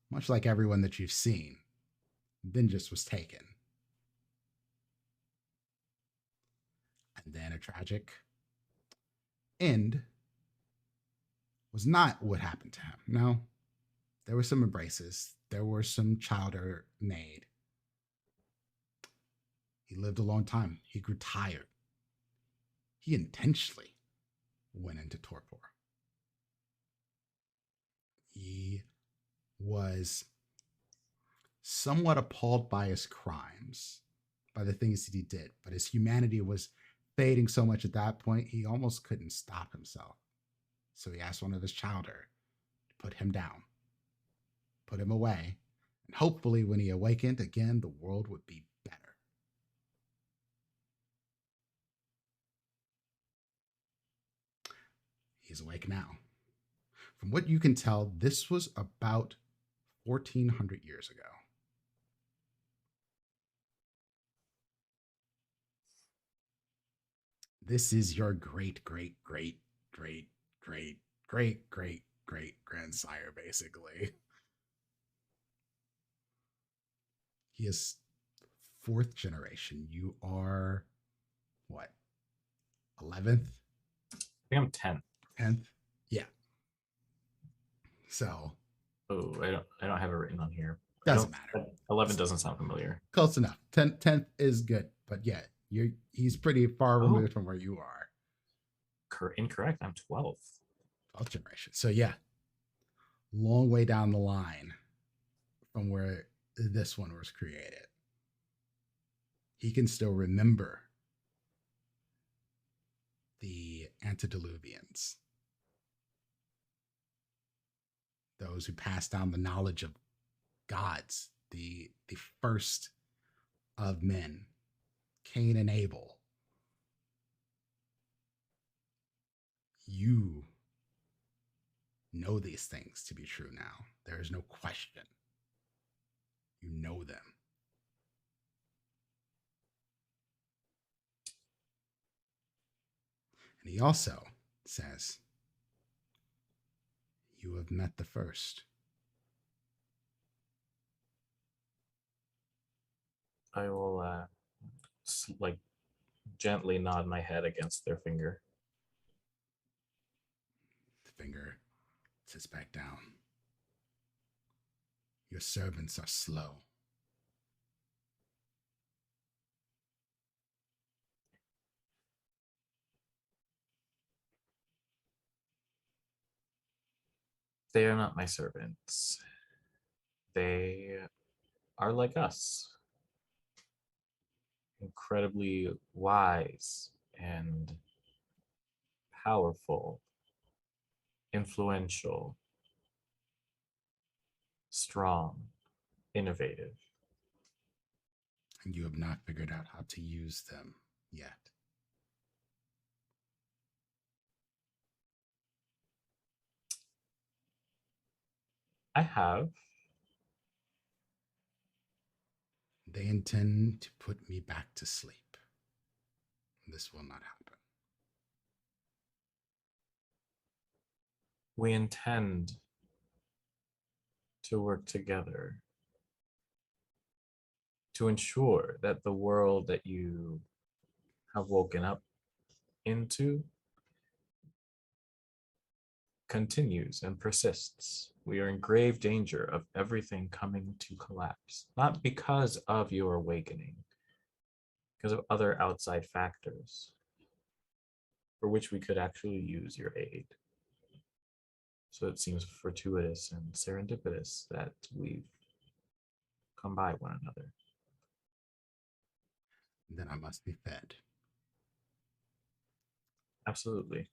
much like everyone that you've seen, vengeance was taken. And then a tragic end was not what happened to him. No, there were some embraces. There were some childer made. He lived a long time. He grew tired. He intentionally went into torpor. He was somewhat appalled by his crimes, by the things that he did, but his humanity was fading so much at that point, he almost couldn't stop himself. So he asked one of his childer to put him down, put him away, and hopefully when he awakened again, the world would be better. He's awake now. From what you can tell, this was about 1400 years ago. This is your great, great, great, great, great, great, great, great grandsire, basically. He is 4th generation. You are what? 11th? I think I'm 10th. 10th? Yeah. So. Oh, I don't have it written on here. Doesn't matter. 11 doesn't sound familiar. Close enough. 10th is good, but yeah, he's pretty far removed from where you are. Incorrect. I'm 12th. 12th generation. So yeah, long way down the line from where this one was created. He can still remember the antediluvians, those who passed down the knowledge of gods, the first of men, Cain and Abel. You know these things to be true now. There is no question. You know them. And he also says, you have met the first. I will like gently nod my head against their finger. The finger sits back down. Your servants are slow. They are not my servants. They are like us. Incredibly wise and powerful, influential, strong, innovative. And you have not figured out how to use them yet. I have. They intend to put me back to sleep. This will not happen. We intend to work together to ensure that the world that you have woken up into continues and persists. We are in grave danger of everything coming to collapse, not because of your awakening, because of other outside factors for which we could actually use your aid. So it seems fortuitous and serendipitous that we've come by one another. Then I must be fed. Absolutely.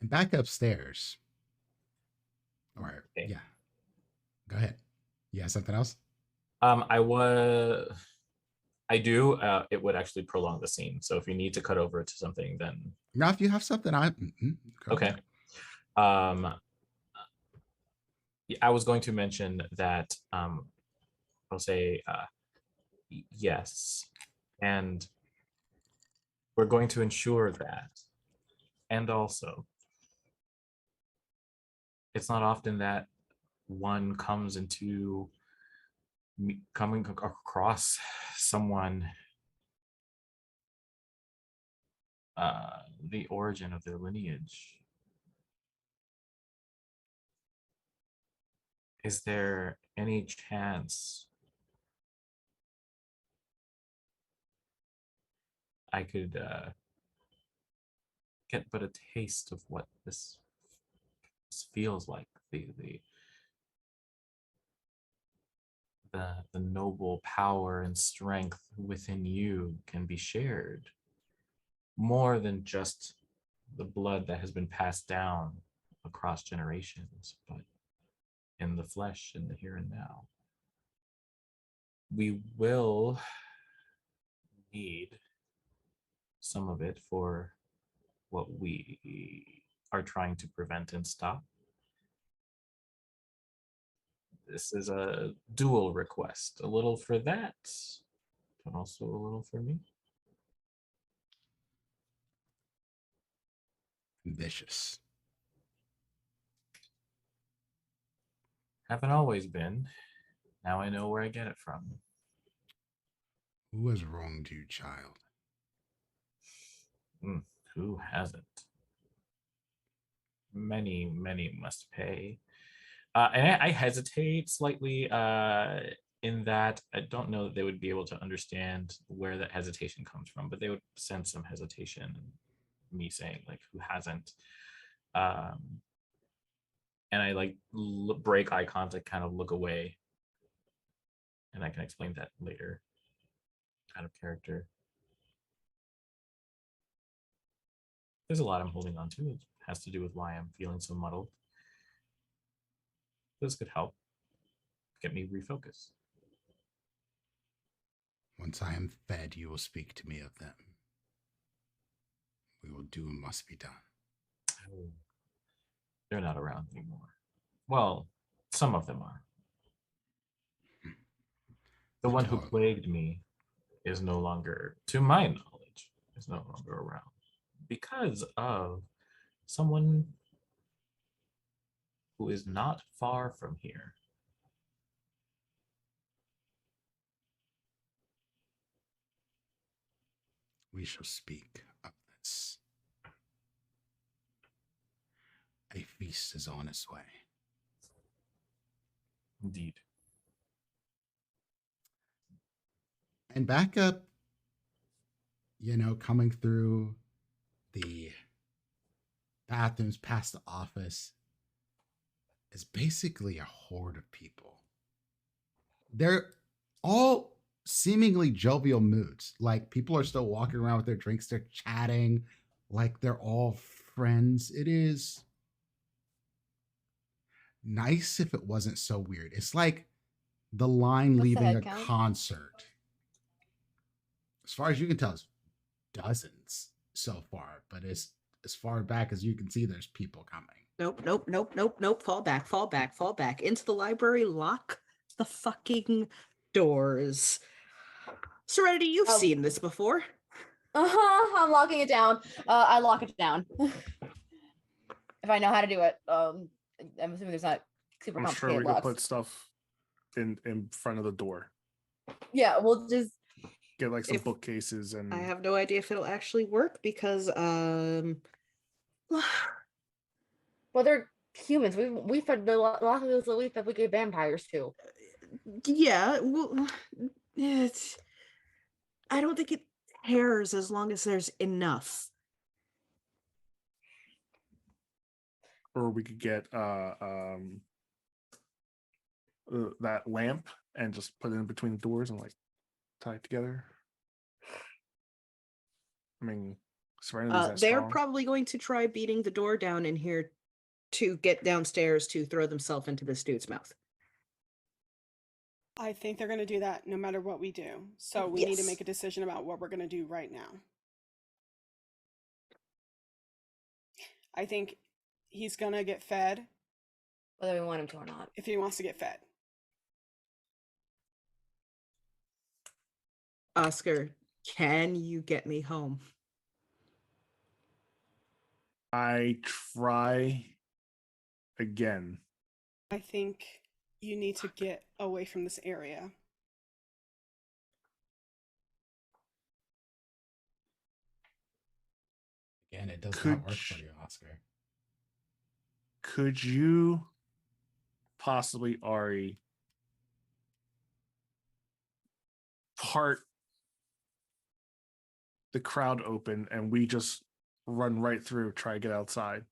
And back upstairs. Or Okay. yeah. Go ahead. You have something else? I do. It would actually prolong the scene. So if you need to cut over to something, then Now, if you have something, okay. I was going to mention that I'll say yes, and we're going to ensure that. And also, it's not often that one comes into coming across someone the origin of their lineage. Is there any chance I could get but a taste of what this feels like? The noble power and strength within you can be shared more than just the blood that has been passed down across generations, but in the flesh, in the here and now. We will need some of it for what we are trying to prevent and stop. This is a dual request, a little for that, but also a little for me. Vicious. Haven't always been. Now I know where I get it from. Who has wronged you, child? Who hasn't? Many, many must pay. And I hesitate slightly in that I don't know that they would be able to understand where that hesitation comes from, but they would sense some hesitation in me saying, like, who hasn't? And I like break eye contact, kind of look away. And I can explain that later, out of character. There's a lot I'm holding on to. It has to do with why I'm feeling so muddled. This could help get me refocused. Once I am fed, you will speak to me of them. We will do what must be done. Oh, they're not around anymore. Well, some of them are. The one who plagued me is no longer, to my knowledge, is no longer around because of someone who is not far from here. We shall speak of this. A feast is on its way. Indeed. And back up, coming through the bathrooms past the office is basically a horde of people. They're all seemingly jovial moods. Like, people are still walking around with their drinks, they're chatting, like they're all friends. It is nice if it wasn't so weird. It's like the line What's the leaving head a count? concert. As far as you can tell, it's dozens so far, but it's as far back as you can see, there's people coming. Nope. Fall back. Into the library, lock the fucking doors. Serenity, you've seen this before. I'm locking it down. I lock it down. If I know how to do it. I'm assuming there's not super I'm complicated sure we locks. could put stuff in front of the door. Yeah, we'll just get like some bookcases and I have no idea if it'll actually work because well, they're humans. We fed a lot of those that we fed we gave vampires too. Yeah, well, I don't think it cares as long as there's enough. or we could get that lamp and just put it in between the doors and like tie it together. I mean, Serenity's that They're strong. probably going to try beating the door down in here to get downstairs to throw themselves into this dude's mouth. I think they're going to do that no matter what we do. So we need to make a decision about what we're going to do right now. I think he's going to get fed. Whether we want him to or not. If he wants to get fed. Oscar, can you get me home? I try again. I think you need to get away from this area. Again, it does Could not work for you, Oscar. Could you possibly, Ari, part the crowd open and we just run right through, try to get outside?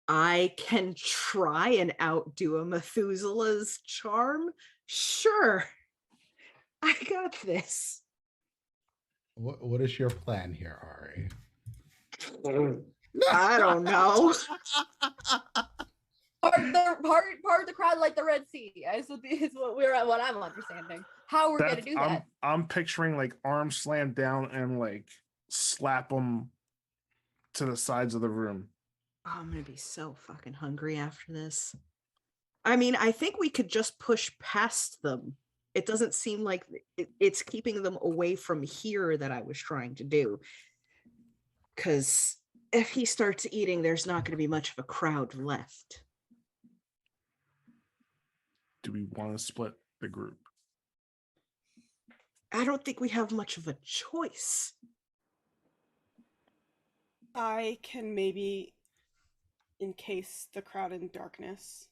I can try and outdo a Methuselah's charm. Sure. I got this. What is your plan here, Ari? I don't know. Part the crowd like the Red Sea. Is what I'm understanding. How we're gonna do that? I'm picturing like arms slammed down and like slap them to the sides of the room. Oh, I'm gonna be so fucking hungry after this. I mean, I think we could just push past them. It doesn't seem like it's keeping them away from here that I was trying to do. Because if he starts eating, there's not going to be much of a crowd left. Do we want to split the group? I don't think we have much of a choice. I can maybe encase the crowd in darkness.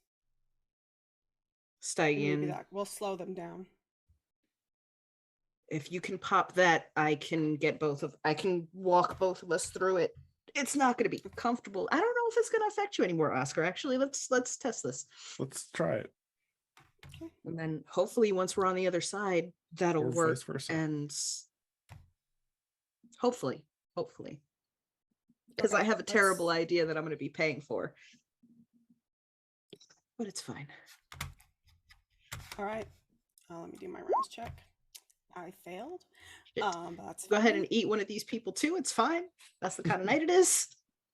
And maybe Steigen, that will slow them down. if you can pop that, I can walk both of us through it. It's not going to be comfortable. I don't know if it's going to affect you anymore, Oscar. Actually, let's test this. Let's try it. And then hopefully once we're on the other side, that'll Or work. vice versa. And hopefully, because Okay, I have a terrible idea that I'm going to be paying for. But it's fine. All right. Let me do my rouse check. I failed. Shit. That's Go ahead fine. and eat one of these people too. It's fine. That's the kind of night it is.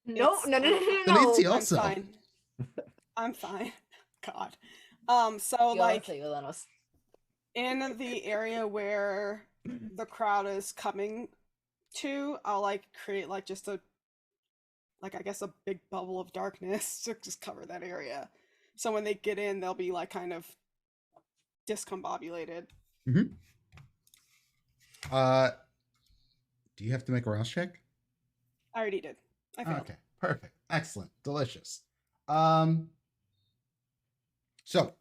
No. Benizzi I'm also. fine. I'm fine. God. So Yo, like say Lenos. in the area where the crowd is coming to, I'll like create like just a like I guess a big bubble of darkness to just cover that area. So when they get in, they'll be like kind of discombobulated. Mm-hmm. Do you have to make a rouse check? I already did. I failed. Okay, perfect, excellent, delicious. So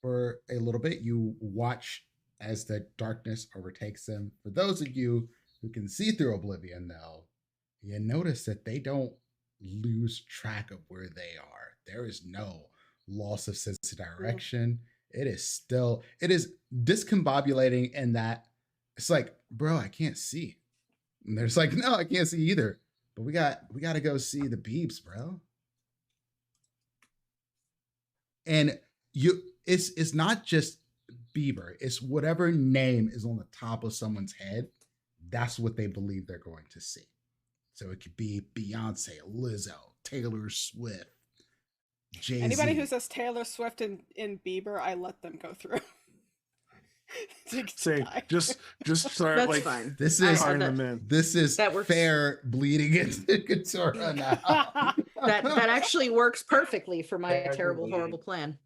for a little bit, you watch as the darkness overtakes them. For those of you who can see through oblivion, though, you notice that they don't lose track of where they are. There is no loss of sense of direction. It is discombobulating in that it's like, bro, I can't see. And there's like, no, I can't see either. But we got to go see the Beebs, bro. And it's not just Bieber. It's whatever name is on the top of someone's head. That's what they believe they're going to see. So it could be Beyonce, Lizzo, Taylor Swift, Jay-Z. Anybody who says Taylor Swift and Bieber, I let them go through. Say just start That's like fine. This I- is firing that- them in. this is That works. fair bleeding into Katura now. That actually works perfectly for my Fair terrible, bleeding. horrible plan.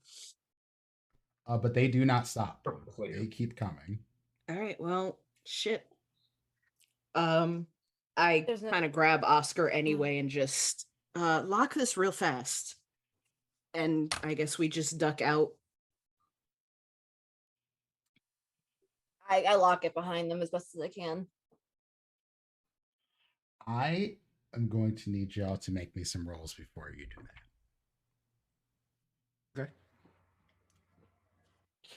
But they do not stop. They keep coming. All right, well, shit. I There's no- kind of grab Oscar anyway and just lock this real fast. And I guess we just duck out. I lock it behind them as best as I can. I am going to need y'all to make me some rolls before you do that. Okay.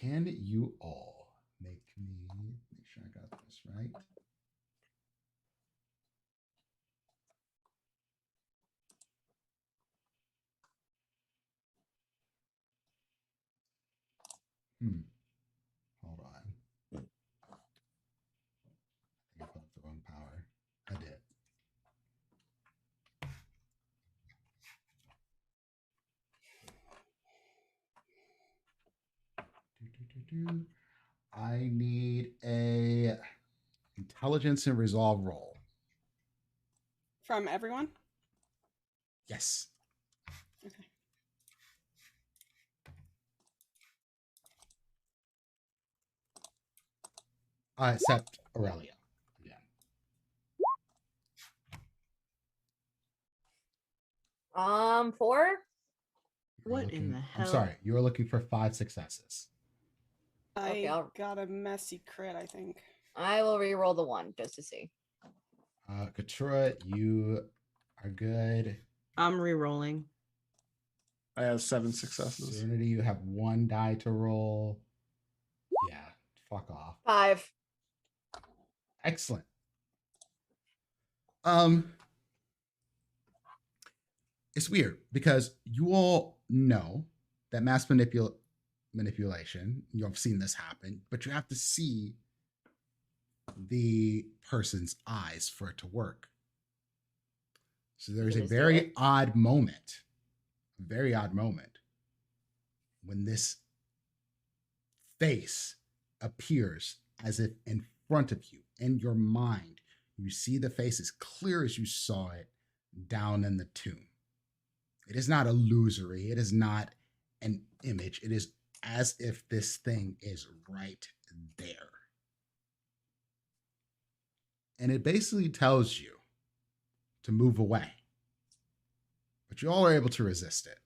Can you all make sure I got this right? Hold on. I think I put up the wrong power. I did. I need a intelligence and resolve roll. From everyone? Yes. Okay. Except Aurelia. Yeah. 4. You're What in the I'm hell? sorry. You were looking for 5 successes. Okay, I got a messy crit, I think. I will re-roll the 1 just to see. Katura, you are good. I'm re-rolling. I have 7 successes. Serenity, you have 1 die to roll. Yeah, fuck off. 5. Excellent. It's weird because you all know that mass manipulation, you've seen this happen, but you have to see the person's eyes for it to work. So there's a very odd moment, when this face appears as if in front of you, in your mind. You see the face as clear as you saw it down in the tomb. It is not illusory. It is not an image. It is as if this thing is right there. And it basically tells you to move away. But you all are able to resist it.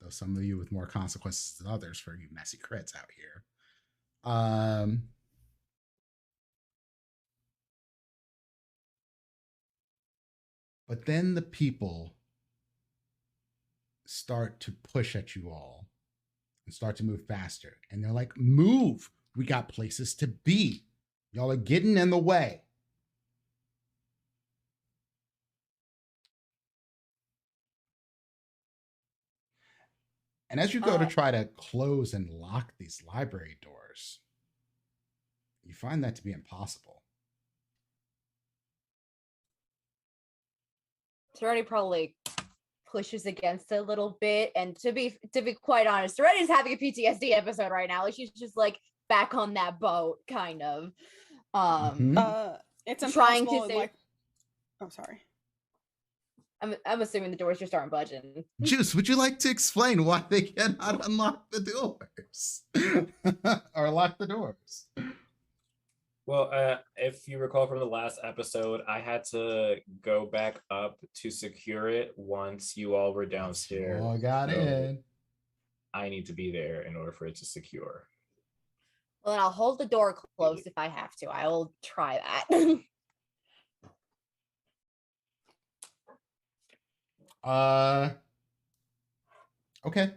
Though some of you with more consequences than others for you messy crits out here. But then the people start to push at you all and start to move faster. And they're like, move. We got places to be. Y'all are getting in the way. And as you go to try to close and lock these library doors, you find that to be impossible. Serenity probably pushes against it a little bit, and to be quite honest, Serenity's having a PTSD episode right now. Like she's just like back on that boat, kind of. It's trying to impossible. say. Like, oh, sorry. I'm assuming the doors just aren't budging. Juice, would you like to explain why they cannot unlock the doors or lock the doors? Well, if you recall from the last episode, I had to go back up to secure it once you all were downstairs. Oh, I got in. I need to be there in order for it to secure. Well, then I'll hold the door closed if I have to. I will try that. Okay.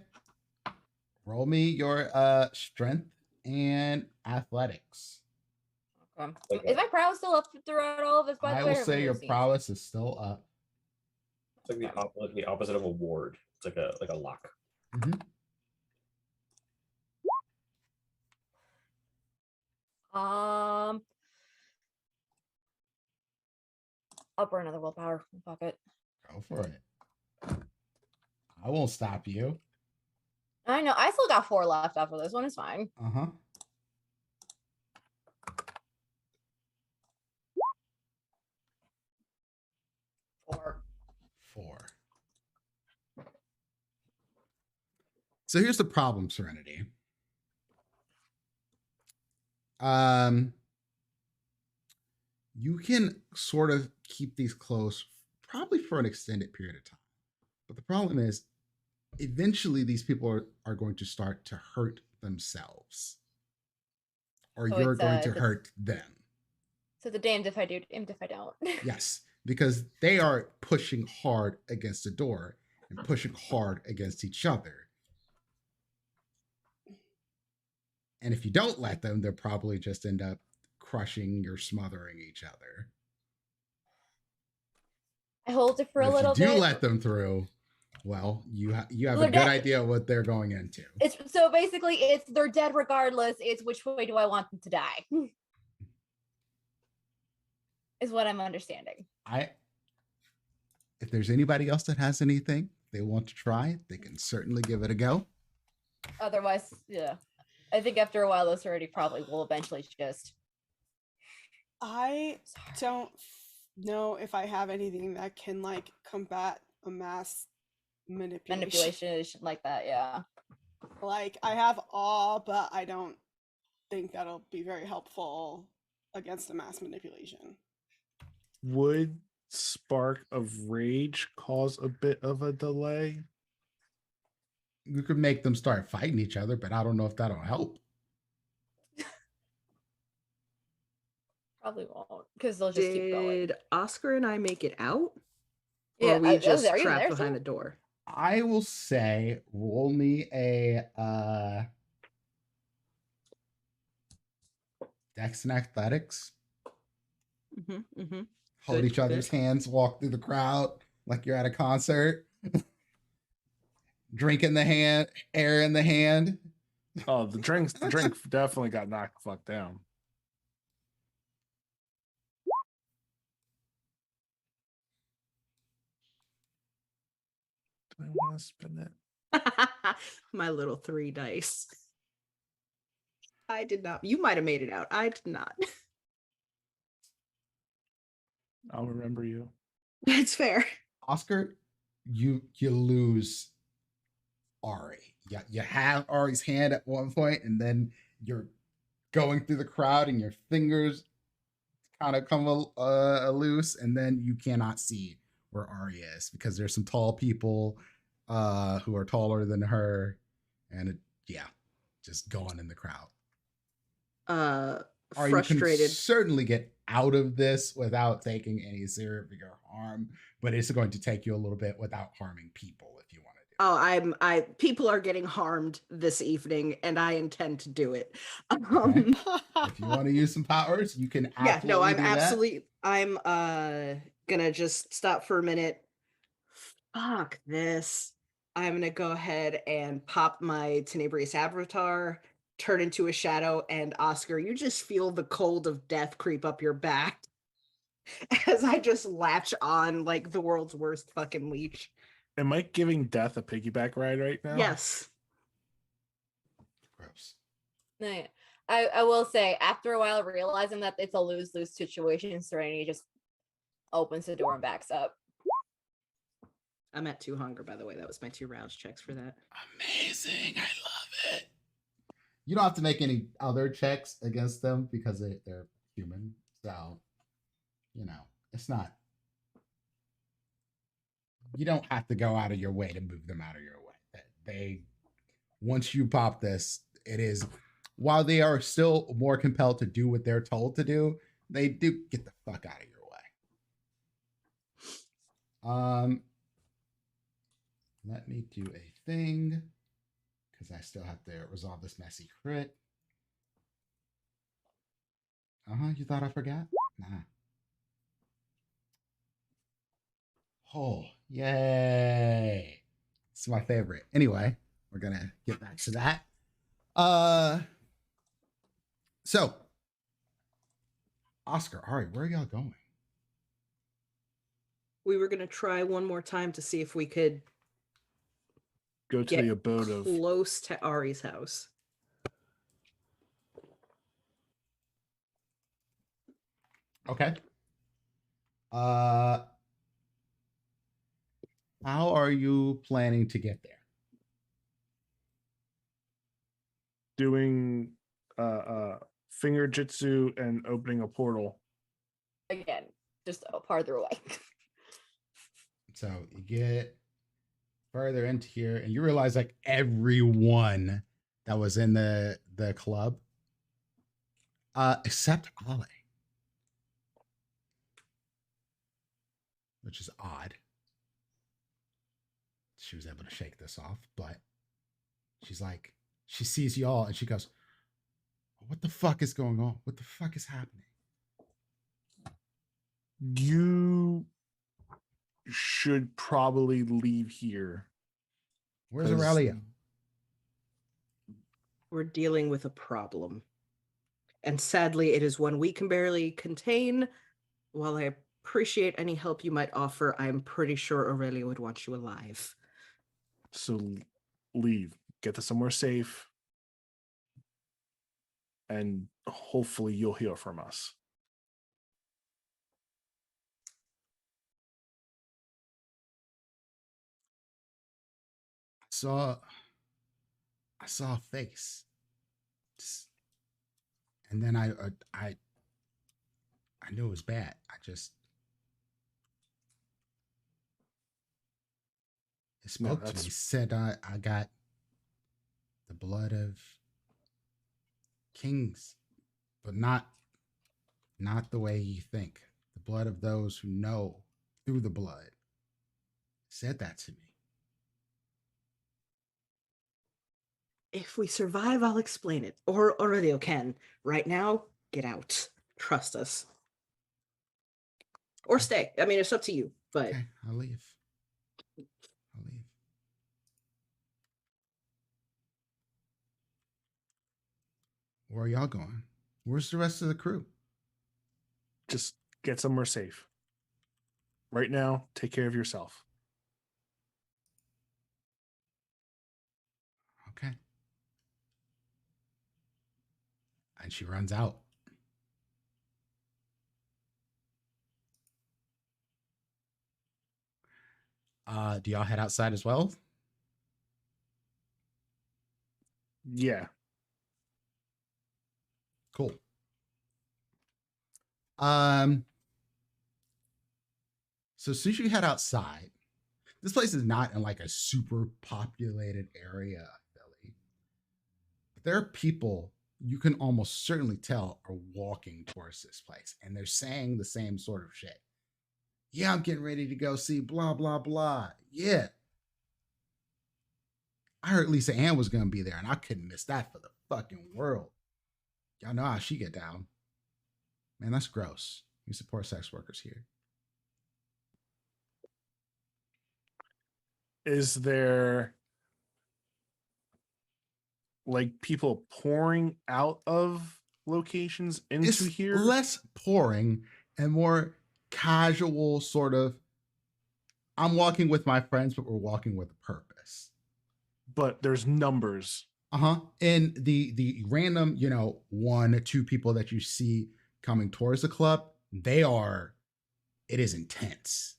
Roll me your strength and athletics. Okay. Is my prowess still up throughout all of this? By the way, I will say your prowess is still up. It's like the opposite of a ward. It's like a lock. Mm-hmm. Up or another willpower. Fuck it. Go for it. I won't stop you. I know. I still got 4 left after this one. It's fine. Uh-huh. Four. So here's the problem, Serenity. You can sort of keep these close probably for an extended period of time. But the problem is, eventually these people are going to start to hurt themselves. Or So you're going to hurt them. So the damned if I do, damned if I don't. Yes, because they are pushing hard against the door and pushing hard against each other. And if you don't let them, they'll probably just end up crushing or smothering each other. I hold it for a little bit. If you do bit. let them through, well, you have a good idea what they're going into. It's so basically they're dead regardless. It's which way do I want them to die? Is what I'm understanding. If there's anybody else that has anything they want to try, they can certainly give it a go. Otherwise, yeah. I think after a while, this already probably will eventually just. I don't know if I have anything that can like combat a mass manipulation like that. Yeah. Like I have awe, but I don't think that'll be very helpful against a mass manipulation. Would spark of rage cause a bit of a delay? You could make them start fighting each other, but I don't know if that'll help. Probably won't, because they'll just keep going. Did Oscar and I make it out? Or Yeah, are we just are you trapped there behind still? the door? I will say, roll me a Dex and Athletics. Mm-hmm, mm-hmm. Hold Good, each other's good. hands, walk through the crowd like you're at a concert. Drink in the hand, air in the hand. Oh, the drink definitely got knocked the fuck down. Do I want to spin it? My little 3 dice. I did not. You might have made it out. I did not. I'll remember you. That's fair. Oscar, you lose Ari. Yeah, you have Ari's hand at one point, and then you're going through the crowd, and your fingers kind of come loose, and then you cannot see where Ari is because there's some tall people who are taller than her, and just going in the crowd. Ari, you can Frustrated. certainly get out of this without taking any severe harm, but it's going to take you a little bit without harming people if you want to do it. Oh, people are getting harmed this evening, and I intend to do it. Okay. If you want to use some powers, you can Yeah, no, I'm do that. absolutely. I'm gonna just stop for a minute. Fuck this. I'm gonna go ahead and pop my Tenebrious Avatar, turn into a shadow, and Oscar, you just feel the cold of death creep up your back as I just latch on like the world's worst fucking leech. Am I giving death a piggyback ride right now? Yes. Gross. No, yeah. I will say, after a while, realizing that it's a lose-lose situation, Serenity just opens the door and backs up. I'm at 2 hunger, by the way. That was my 2 rounds checks for that. Amazing. I love it. You don't have to make any other checks against them because they're human. So, it's not. You don't have to go out of your way to move them out of your way. Once you pop this, it is, while they are still more compelled to do what they're told to do, they do get the fuck out of your way. Let me do a thing because I still have to resolve this messy crit. You thought I forgot? Nah. Oh, yay. It's my favorite. Anyway, we're going to get back to that. So, Oscar, Ari, where are y'all going? We were gonna try one more time to see if we could Go to get the abode of. close to Ari's house. Okay. How are you planning to get there? Doing finger jitsu and opening a portal. Again, just farther away. So you get further into here, and you realize like everyone that was in the club, except Ale, which is odd. She was able to shake this off, but she's like, she sees y'all and she goes, "What the fuck is going on? What the fuck is happening?" You should probably leave here. Where's Aurelia? We're dealing with a problem. And sadly, it is one we can barely contain. While I appreciate any help you might offer, I'm pretty sure Aurelia would want you alive. So leave. Get to somewhere safe. And hopefully you'll hear from us. I saw a face, and then I knew it was bad. spoke to me. that's- Said I got the blood of kings, but not the way you think. The blood of those who know through the blood. Said that to me. If we survive, I'll explain it. Or Aurelio can. Right now, get out. Trust us. Or stay. I mean, it's up to you. But Okay, I'll leave. I'll leave. Where are y'all going? Where's the rest of the crew? Just get somewhere safe. Right now, take care of yourself. Okay. And she runs out. Do y'all head outside as well? Yeah. Cool. So as soon as you head outside, this place is not in like a super populated area of Philly. But there are people you can almost certainly tell are walking towards this place, and they're saying the same sort of shit. Yeah, I'm getting ready to go see blah blah blah. Yeah. I heard Lisa Ann was gonna be there, and I couldn't miss that for the fucking world. Y'all know how she get down. Man, that's gross. We support sex workers here. Is there like people pouring out of locations into It's here? less pouring and more casual sort of, I'm walking with my friends, but we're walking with a purpose. But there's numbers. And the random, 1 or 2 people that you see coming towards the club, it is intense.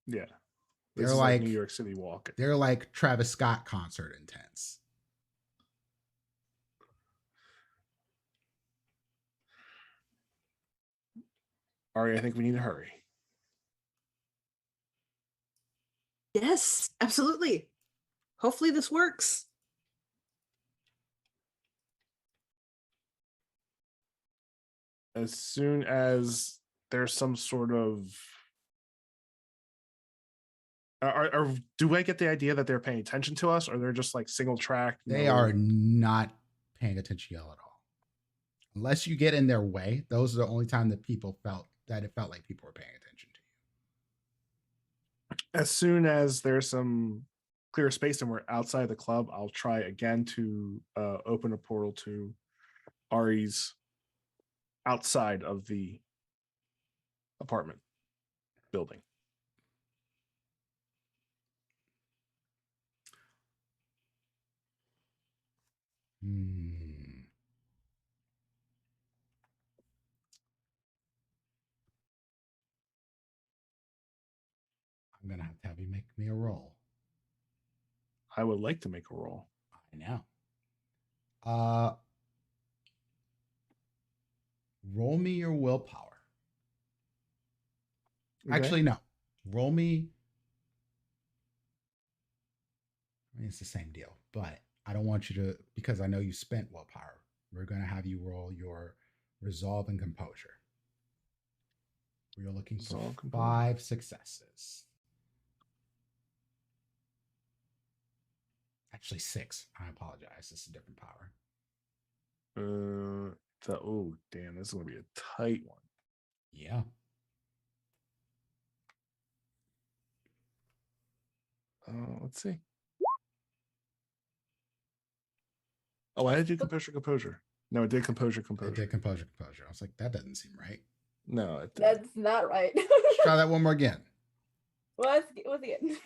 Yeah. They're This is like New York City walking. They're like Travis Scott concert intense. Ari, I think we need to hurry. yes, absolutely. Hopefully this works. As soon as there's some sort of do I get the idea that they're paying attention to us, or they're just like single track? They are not paying attention to y'all at all. Unless you get in their way, those are the only time that it felt like people were paying attention to you. As soon as there's some clear space and we're outside the club, I'll try again to open a portal to Ari's outside of the apartment building. I'm gonna have you make me a roll. I would like to make a roll. I know. Roll me your willpower. Okay. Actually, no. Roll me. I mean, it's the same deal, but I don't want you to, because I know you spent willpower. We're going to have you roll your resolve and composure. We are looking for Resolve, composure. 5 successes. Actually, 6. I apologize. This is a different power. Oh damn, this is gonna be a tight one. Yeah. Let's see. Oh, I had to do composure. No, it did composure. It did composure. I was like, that doesn't seem right. No, it did. That's not right. Let's try that one more again. What's again?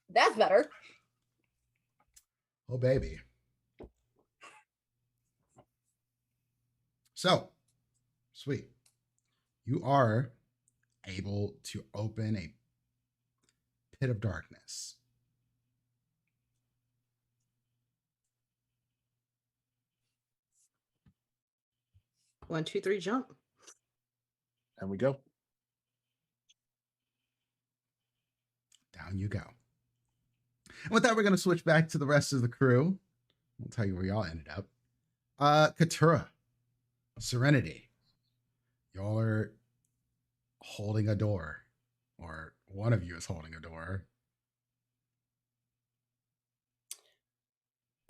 That's better. Oh, baby. So, sweet. You are able to open a pit of darkness. One, two, three, jump. And we go. Down you go. And with that, we're going to switch back to the rest of the crew. I'll tell you where y'all ended up. Katura, Serenity, y'all are holding a door, or one of you is holding a door.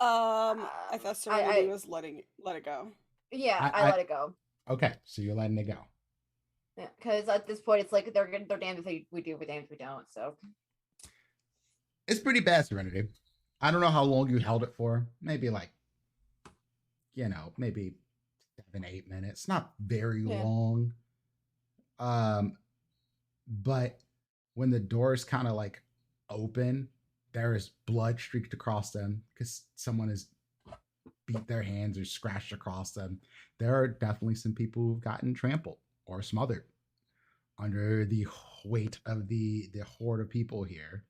I thought Serenity was let it go. Yeah, I let it go. Okay, so you're letting it go. Yeah, because at this point, it's like they're damned if we do, we're damned if we don't. So it's pretty bad, Serenity. I don't know how long you held it for. Maybe like, maybe 7-8 minutes. Not very long. But when the doors kind of like open, there is blood streaked across them because someone has beat their hands or scratched across them. There are definitely some people who've gotten trampled or smothered under the weight of the horde of people here.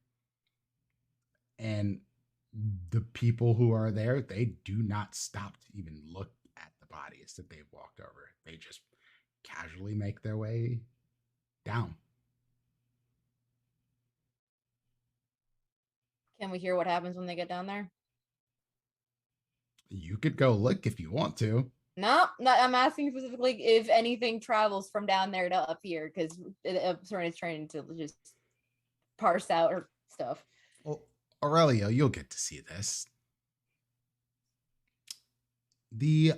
And the people who are there, they do not stop to even look at the bodies that they've walked over. They just casually make their way down. can we hear what happens when they get down there? You could go look if you want to. No, I'm asking specifically if anything travels from down there to up here, because Serenity's trying to just parse out her stuff. Well, Aurelio, you'll get to see this. The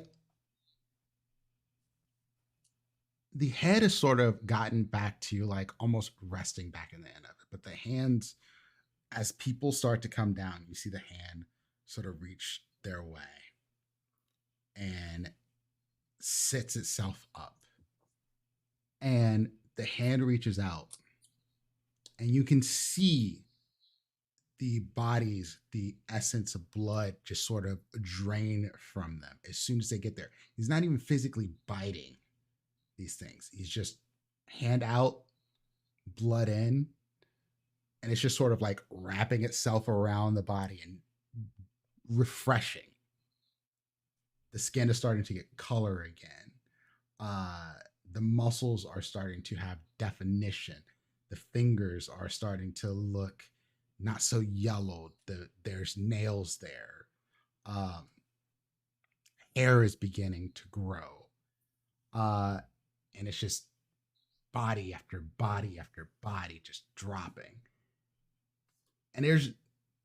head has sort of gotten back to like almost resting back in the end of it, but the hands, as people start to come down, you see the hand sort of reach their way and sits itself up. And the hand reaches out, and you can see the bodies, the essence of blood just sort of drain from them as soon as they get there. He's not even physically biting these things. He's just hand out, blood in, and it's just sort of like wrapping itself around the body and refreshing. The skin is starting to get color again. The muscles are starting to have definition. The fingers are starting to look not so yellowed. There's nails there. Hair is beginning to grow. And it's just body after body after body just dropping. And there's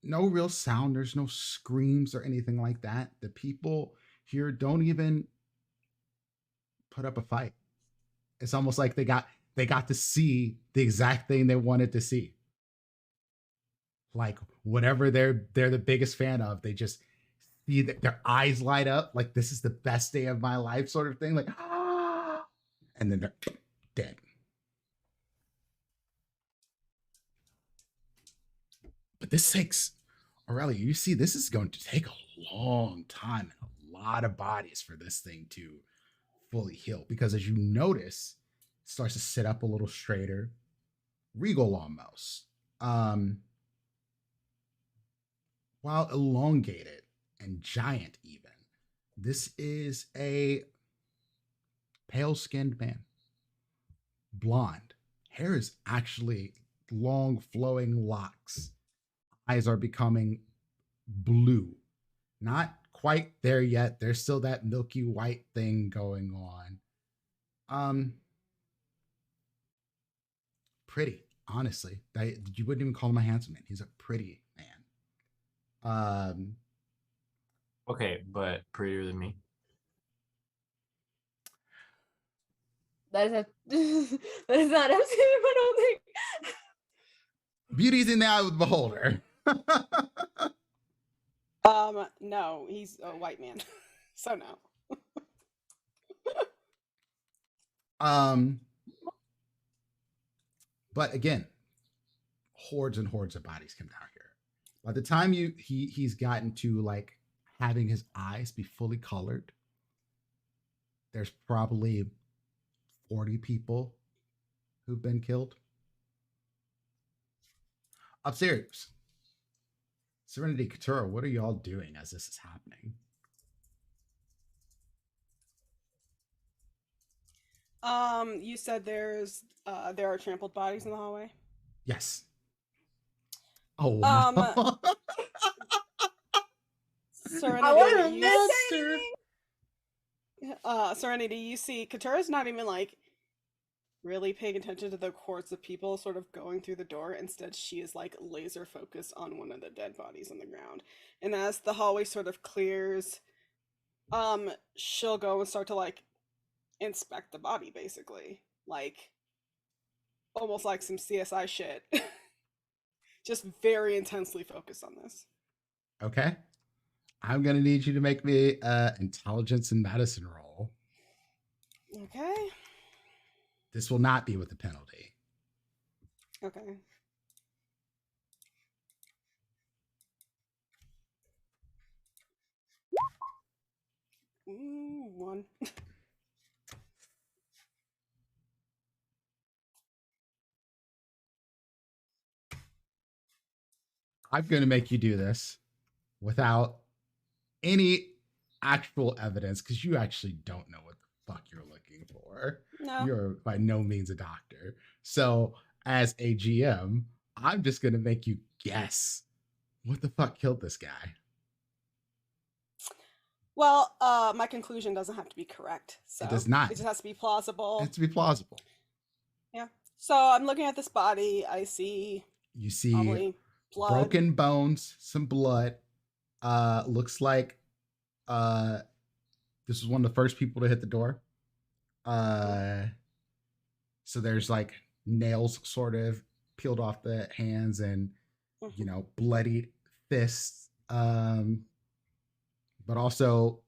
no real sound. There's no screams or anything like that. The people here don't even put up a fight. It's almost like they got to see the exact thing they wanted to see. Like whatever they're the biggest fan of, they just see that their eyes light up like this is the best day of my life sort of thing. Like, ah, and then they're dead. But this takes, Aurelia, you see, this is going to take a long time and a lot of bodies for this thing to fully heal. Because as you notice, it starts to sit up a little straighter, regal almost. While elongated and giant even, this is a pale-skinned man. Blonde. Hair is actually long, flowing locks. Eyes are becoming blue. Not quite there yet. There's still that milky white thing going on. Pretty, honestly. You wouldn't even call him a handsome man. He's a pretty man. Okay, but prettier than me. That is not up to him, I don't think. Beauty's in the eye of the beholder. No, he's a white man. So no. But again, hordes and hordes of bodies come down here. By the time he's gotten to like having his eyes be fully colored, there's probably 40 people who've been killed. Upstairs, Serenity, Katura, what are y'all doing as this is happening? You said there are trampled bodies in the hallway? Yes. Oh wow. I wasn't Serenity, missing Monster. anything. Serenity, you see Katura's not even like really paying attention to the hordes of people sort of going through the door. Instead, she is like laser focused on one of the dead bodies on the ground. And as the hallway sort of clears, she'll go and start to like inspect the body, basically. Like almost like some CSI shit. Just very intensely focused on this. Okay. I'm gonna need you to make me intelligence and medicine roll. Okay. This will not be with the penalty. Okay. One. I'm gonna make you do this without any actual evidence because you actually don't know what the fuck you're looking for. No. You're by no means a doctor. So as a GM, I'm just gonna make you guess what the fuck killed this guy. Well, my conclusion doesn't have to be correct. So It does not. It just has to be plausible. It has to be plausible. Yeah. So I'm looking at this body. I see You see probably blood. broken bones, some blood. Looks like this was one of the first people to hit the door. So there's like nails sort of peeled off the hands and you know, bloodied fists. But also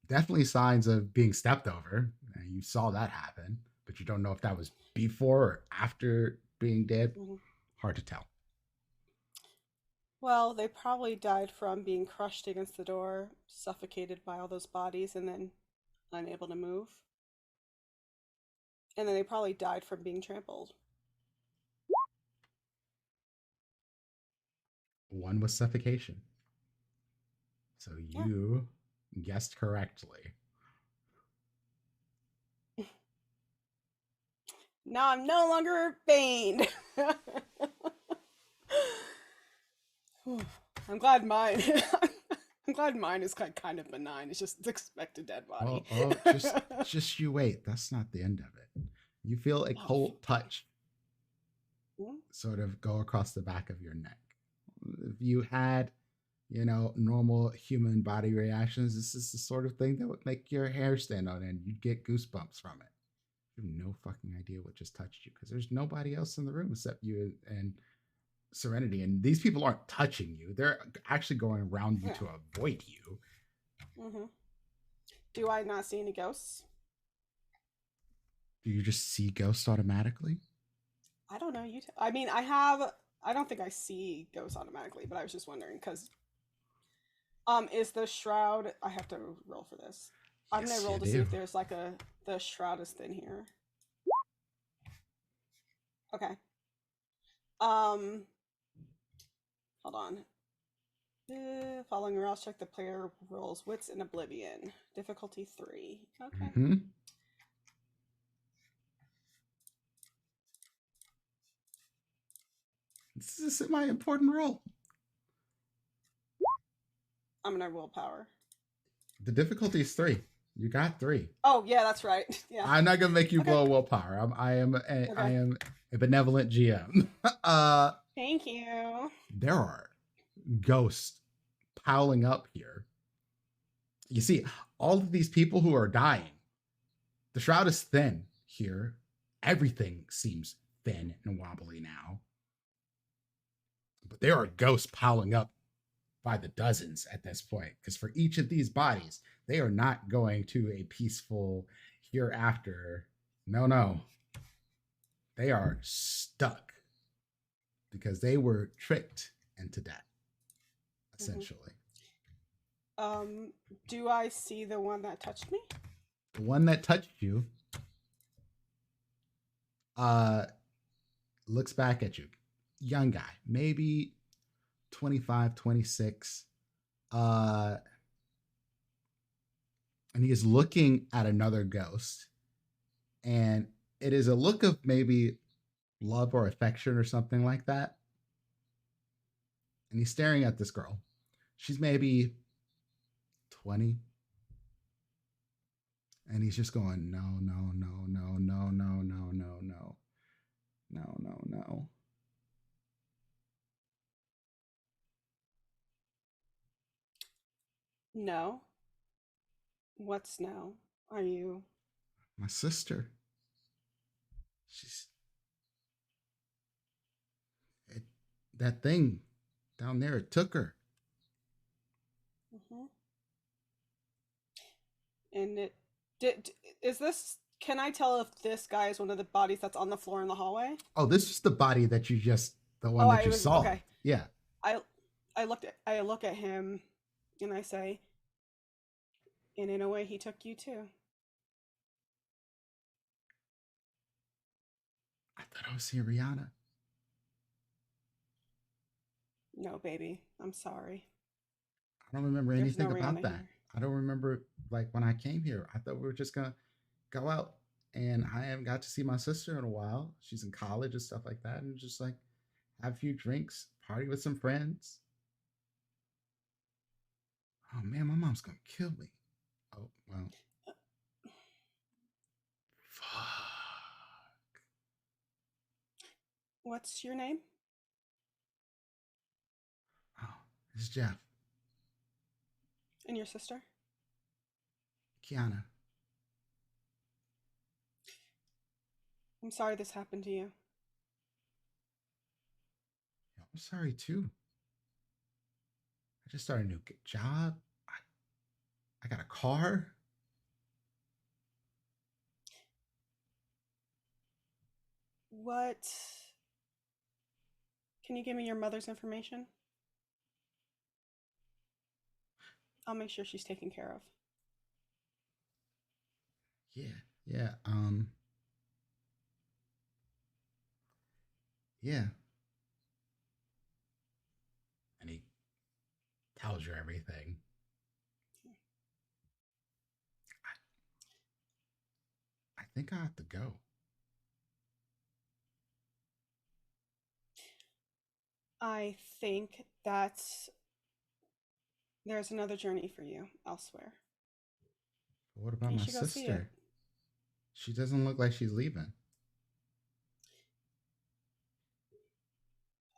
definitely signs of being stepped over. You saw that happen, but you don't know if that was before or after being dead. Hard to tell. Well, they probably died from being crushed against the door, suffocated by all those bodies, and then unable to move. And then they probably died from being trampled. One was suffocation. So you guessed correctly. Now I'm no longer pained. I'm glad mine. I'm glad mine is kind of benign. It's just expected dead body. Just you wait. That's not the end of it. You feel a cold touch sort of go across the back of your neck. If you had, you know, normal human body reactions, this is the sort of thing that would make your hair stand on end. You'd get goosebumps from it. You have no fucking idea what just touched you because there's nobody else in the room except you and Serenity. And these people aren't touching you. They're actually going around you to avoid you. Do I not see any ghosts? Do you just see ghosts automatically? I don't know. I mean, I don't think I see ghosts automatically, but I was just wondering because is the shroud, I have to roll for this. I'm gonna roll to see if there's like the shroud is thin here. Okay. Hold on. Following rules, check the player rolls wits in oblivion. Difficulty 3. Okay. This is a semi-important role. I'm gonna willpower. The difficulty is 3. You got 3. Oh yeah, that's right. Yeah. I'm not gonna make you blow willpower. I am a benevolent GM. Thank you. There are ghosts piling up here. You see, all of these people who are dying, the shroud is thin here. Everything seems thin and wobbly now. But there are ghosts piling up by the dozens at this point, because for each of these bodies, they are not going to a peaceful hereafter. No. They are stuck because they were tricked into death, essentially. Do I see the one that touched me? The one that touched you looks back at you. Young guy, maybe 25, 26. And he is looking at another ghost. And it is a look of maybe love or affection or something like that. and he's staring at this girl. She's maybe 20. And he's just going, no, no, no, no, no, no, no, no, no, no, no, no. No. What's no? Are you? My sister. That thing down there, it took her. Mm-hmm. And is this? Can I tell if this guy is one of the bodies that's on the floor in the hallway? Oh, this is the body that you the one that you saw. Okay. Yeah. I look at him, and I say, and in a way, he took you too. I thought I was seeing Rihanna. No, baby, I'm sorry. I don't remember There's anything no about Rihanna that. here. I don't remember, like, when I came here. I thought we were just gonna go out, and I haven't got to see my sister in a while. She's in college and stuff like that, and just like have a few drinks, party with some friends. Oh man, my mom's gonna kill me. Oh well. Fuck. What's your name? Oh, it's Jeff. And your sister? Kiana. I'm sorry this happened to you. I'm sorry too. I just started a new job. I got a car. What? Can you give me your mother's information? I'll make sure she's taken care of. Yeah. Yeah. Yeah. And he tells you everything. I think I have to go. I think that there's another journey for you elsewhere. But what about You my should go see it. sister? She doesn't look like she's leaving.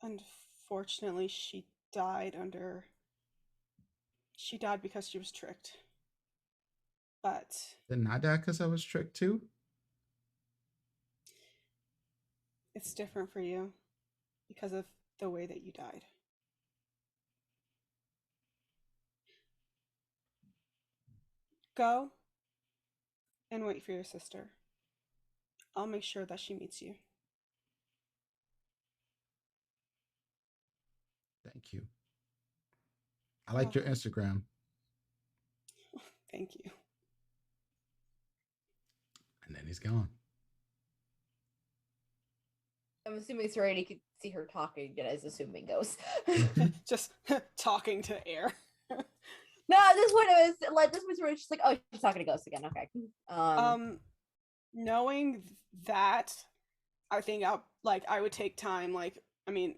Unfortunately, she died because she was tricked. But Didn't I die because I was tricked too? it's different for you because of the way that you died. Go and wait for your sister. I'll make sure that she meets you. Thank you. I liked your Instagram. Thank you. And then he's gone. I'm assuming Serenity could see her talking again, as assuming goes. Just talking to air. No, this one it was like this was where it's just like, oh, she's talking to ghosts again. Okay. Knowing that, I think I would take time. Like, I mean,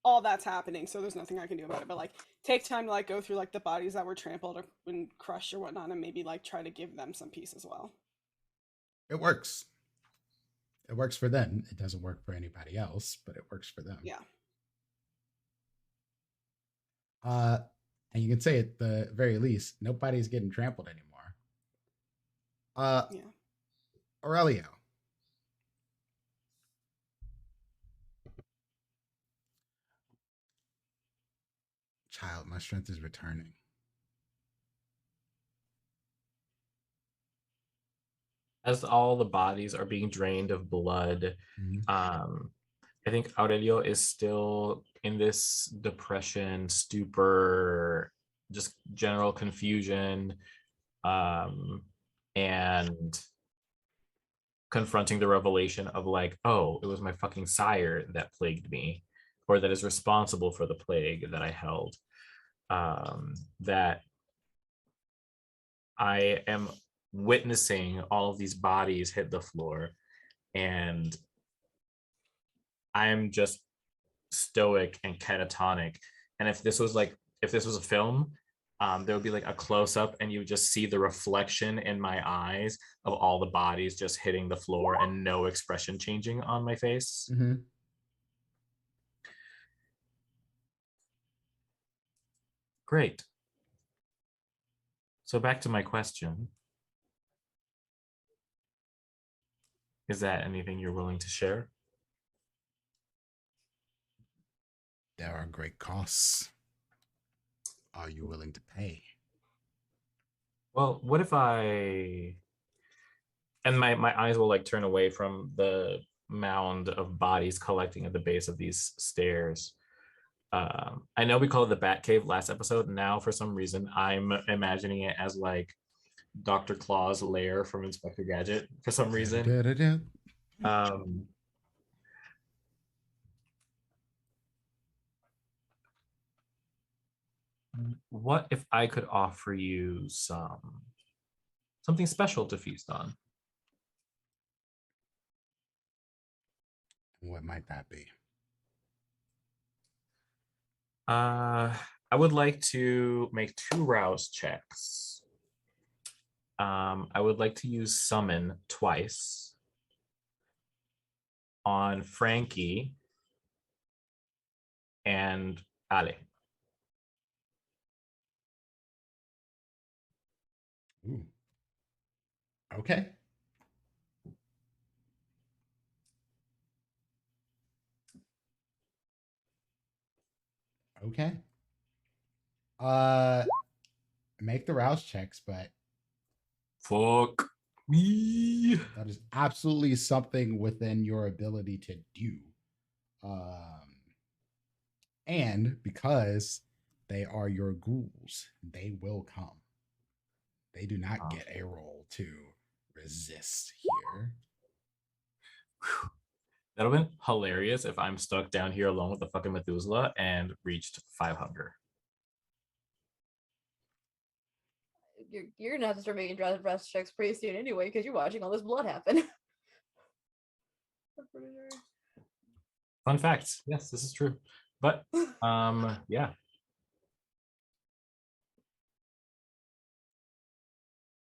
all that's happening, so there's nothing I can do about it. But like, take time to like go through like the bodies that were trampled or and crushed or whatnot, and maybe like try to give them some peace as well. It works. It works for them. It doesn't work for anybody else, but it works for them. Yeah. And you can say at the very least, nobody's getting trampled anymore. Yeah. Aurelio. Child, my strength is returning. As all the bodies are being drained of blood, I think Aurelio is still in this depression, stupor, just general confusion, and confronting the revelation of like, oh, it was my fucking sire that plagued me, or that is responsible for the plague that I held. That I am witnessing all of these bodies hit the floor, and I am just stoic and catatonic And if this was a film, there would be like a close up, and you would just see the reflection in my eyes of all the bodies just hitting the floor and no expression changing on my face. Mm-hmm. Great. So back to my question. Is that anything you're willing to share? There are great costs. Are you willing to pay? Well, what if and my eyes will like turn away from the mound of bodies collecting at the base of these stairs. I know we called it the Bat Cave last episode. Now, for some reason, I'm imagining it as like Dr. Claw's lair from Inspector Gadget for some reason. What if I could offer you something special to feast on? What might that be? I would like to make 2 rouse checks. I would like to use summon twice on Frankie and Ale. Ooh. Okay. Okay. Make the rouse checks, but fuck me. That is absolutely something within your ability to do. And because they are your ghouls, they will come. They do not get a roll to resist here. That would have been hilarious if I'm stuck down here alone with the fucking Methuselah and reached 5 hunger. You're gonna have to start making breast checks pretty soon anyway, because you're watching all this blood happen. Fun fact. Yes, this is true. But yeah.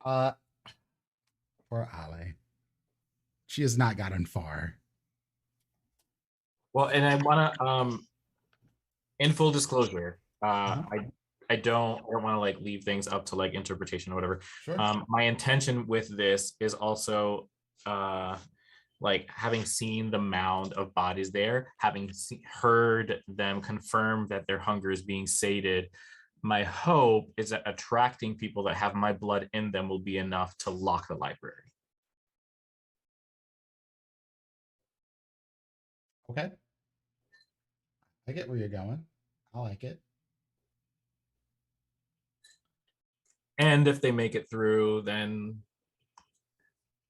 For Ale. She has not gotten far. Well, and I wanna in full disclosure, I don't want to like leave things up to like interpretation or whatever. Sure. My intention with this is also like having seen the mound of bodies there, having heard them confirm that their hunger is being sated. My hope is that attracting people that have my blood in them will be enough to lock the library. Okay. I get where you're going. I like it. And if they make it through, then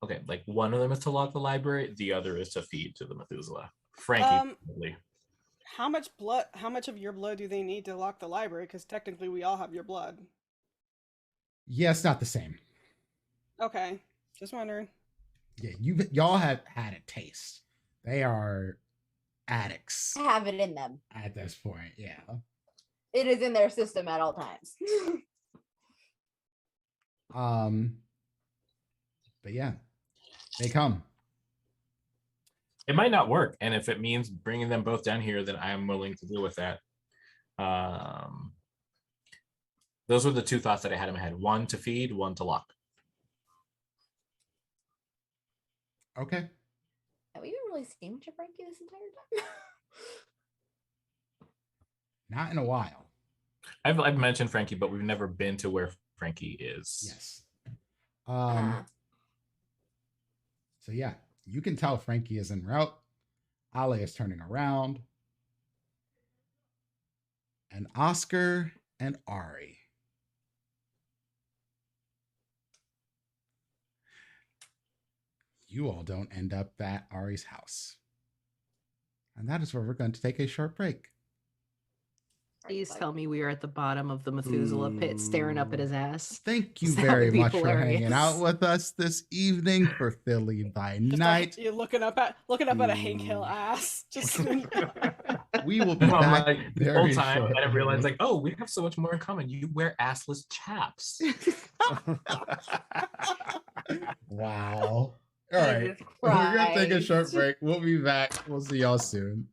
okay, like one of them is to lock the library, the other is to feed to the Methuselah. Frankie, probably. How much of your blood do they need to lock the library? Because technically we all have your blood. Yeah, it's not the same. Okay. Just wondering. Yeah, y'all have had a taste. They are addicts. I have it in them. At this point, yeah. It is in their system at all times. But yeah, they come. It might not work, and if it means bringing them both down here, then I am willing to deal with that. Those were the 2 thoughts that I had in my head: 1 to feed, 1 to lock. Okay. Have we even really seen much of Frankie this entire time? Not in a while. I've mentioned Frankie, but we've never been to where Frankie is. Yes. So yeah, you can tell Frankie is en route. Ale is turning around. And Oscar and Ari. You all don't end up at Ari's house. And that is where we're going to take a short break. Please tell me we are at the bottom of the Methuselah pit staring up at his ass. Thank you very much for hanging out with us this evening for Philly by Night. You're looking up at a Hank Hill ass. Just We will be I'm back like, the very whole time I didn't realize, shortly. like, oh, we have so much more in common. You wear assless chaps. Wow. All right. Jesus We're going to take a short Christ. break. We'll be back. We'll see y'all soon.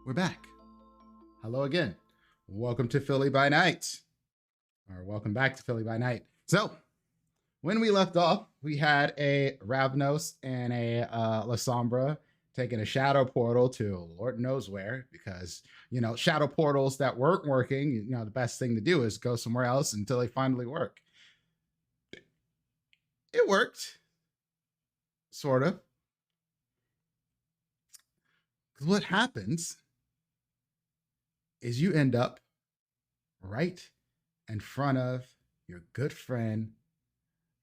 We're back. Hello again. Welcome to Philly by Night. Or welcome back to Philly by Night. So, when we left off, we had a Ravnos and a La Sombra taking a shadow portal to Lord knows where, because, you know, shadow portals that weren't working, you know, the best thing to do is go somewhere else until they finally work. It worked. Sort of. 'Cause what happens is you end up right in front of your good friend,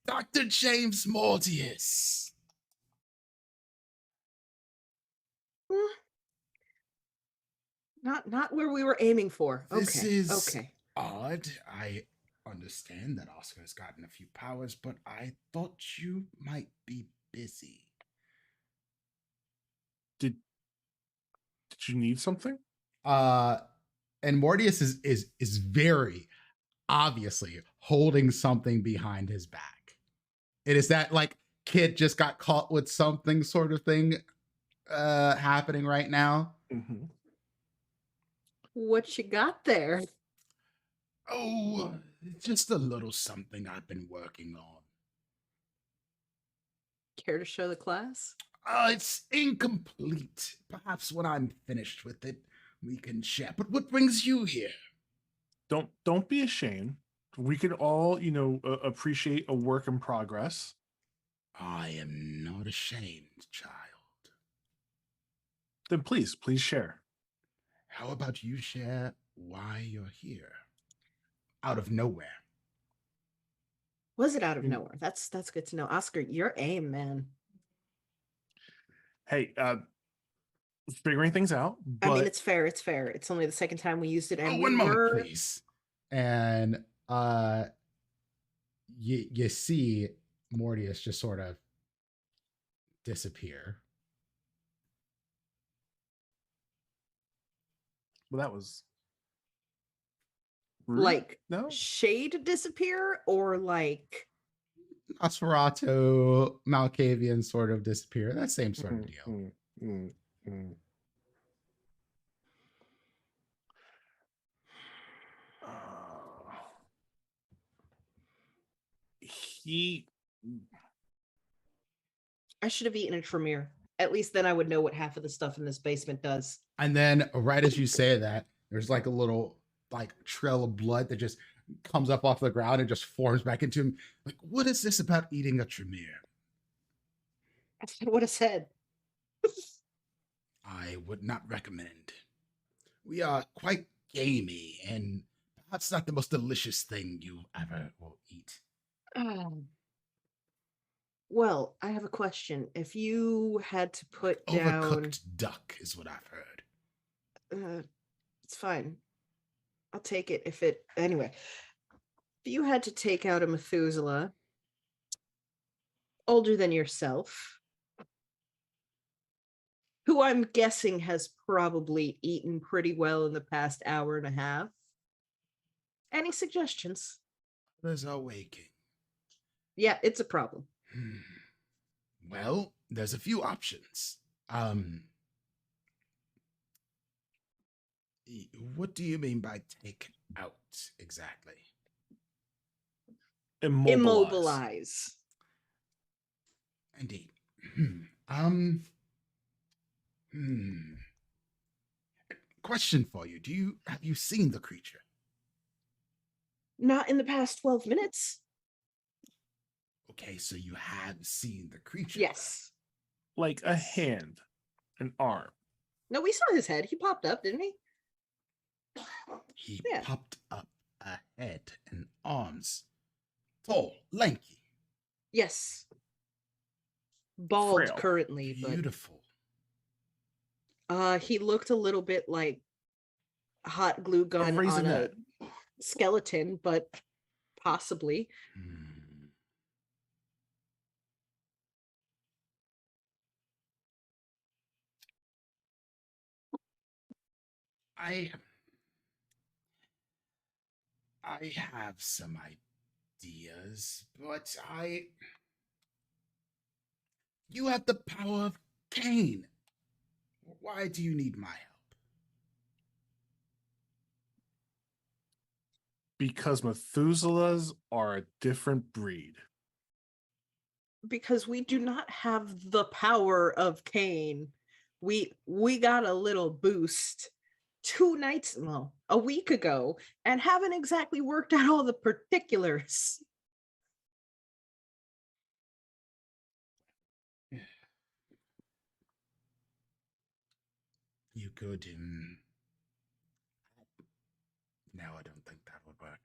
Dr. James Mortius. Not where we were aiming for. This Okay. is Okay. odd. I understand that Oscar has gotten a few powers, but I thought you might be busy. Did you need something? And Mortius is very obviously holding something behind his back. It is that like kid just got caught with something sort of thing happening right now. Mm-hmm. What you got there? Oh, just a little something I've been working on. Care to show the class? It's incomplete. Perhaps when I'm finished with it, we can share. But what brings you here? Don't be ashamed. We could all, appreciate a work in progress. I am not ashamed, child. Then please share. How about you share why you're here? Out of nowhere. Was it out of Mm. nowhere? That's good to know. Oscar, your aim, man. Hey, figuring things out. But I mean, it's fair. It's fair. It's only the second time we used it, and one moment, were... please. And you see Mortius just sort of disappear. well, that was rude. like No. shade disappear, or like Nosferatu, Malkavian sort of disappear. That same sort of deal. He I should have eaten a Tremere. At least then I would know what half of the stuff in this basement does. And then right as you say that, there's like a little like trail of blood that just comes up off the ground and just forms back into him. Like, what is this about eating a Tremere? I said what I said. I would not recommend. We are quite gamey, and perhaps not the most delicious thing you ever will eat. Well, I have a question. If you had to put down... Overcooked duck is what I've heard. It's fine. I'll take it if it... Anyway, if you had to take out a Methuselah older than yourself, who I'm guessing has probably eaten pretty well in the past hour and a half, any suggestions? Others are waking. Yeah, it's a problem. Well, there's a few options. What do you mean by take out exactly? Immobilize. Indeed. Question for you. Have you seen the creature? Not in the past 12 minutes. Okay, so you have seen the creature. Yes. like a hand, an arm. No, we saw his head. He popped up, didn't he? He Yeah. popped up a head and arms. Tall, lanky, Yes. Bald Frail. currently, beautiful. but he looked a little bit like hot glue gun on a raisinette. skeleton, but possibly. Hmm. I have some ideas, but you have the power of Cain. Why do you need my help? Because Methuselahs are a different breed. Because we do not have the power of Cain. We got a little boost a week ago, and haven't exactly worked out all the particulars. You could. No, I don't think that would work.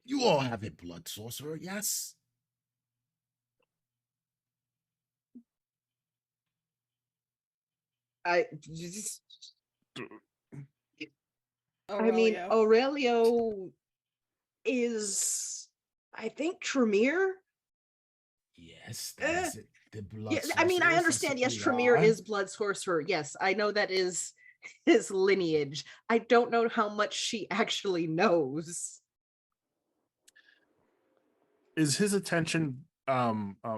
You all have a blood sorcerer, yes? I just, I mean, Aurelio. Aurelio is, I think, Tremere. Yes, Eh, that is it. The blood Yeah, I mean, I sorcerers, understand. that's Yes, what we Tremere are. is blood sorcerer. Yes, I know that is his lineage. I don't know how much she actually knows. Is his attention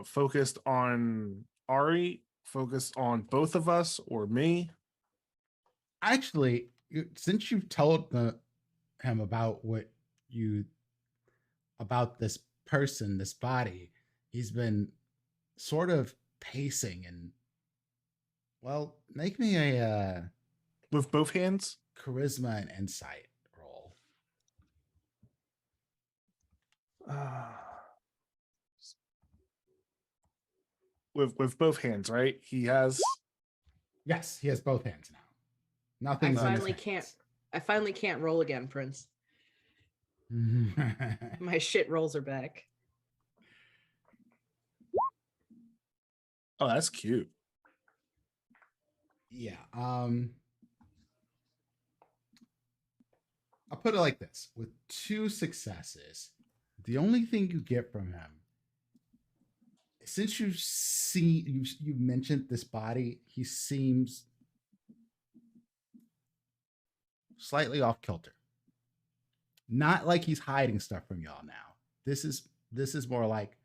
focused on Ari, focused on both of us, or me? Actually, since you've told him about what you about this person, this body, he's been sort of pacing and well, make me a With both hands? charisma and insight roll. With both hands, right? He has. Yes, he has both hands now. I Nothing's in his finally can't. hands. I finally can't roll again, Prince. My shit rolls are back. Oh, that's cute. Yeah. I'll put it like this: with 2 successes, the only thing you get from him, since you mentioned this body, he seems slightly off kilter. Not like he's hiding stuff from y'all now. This is more like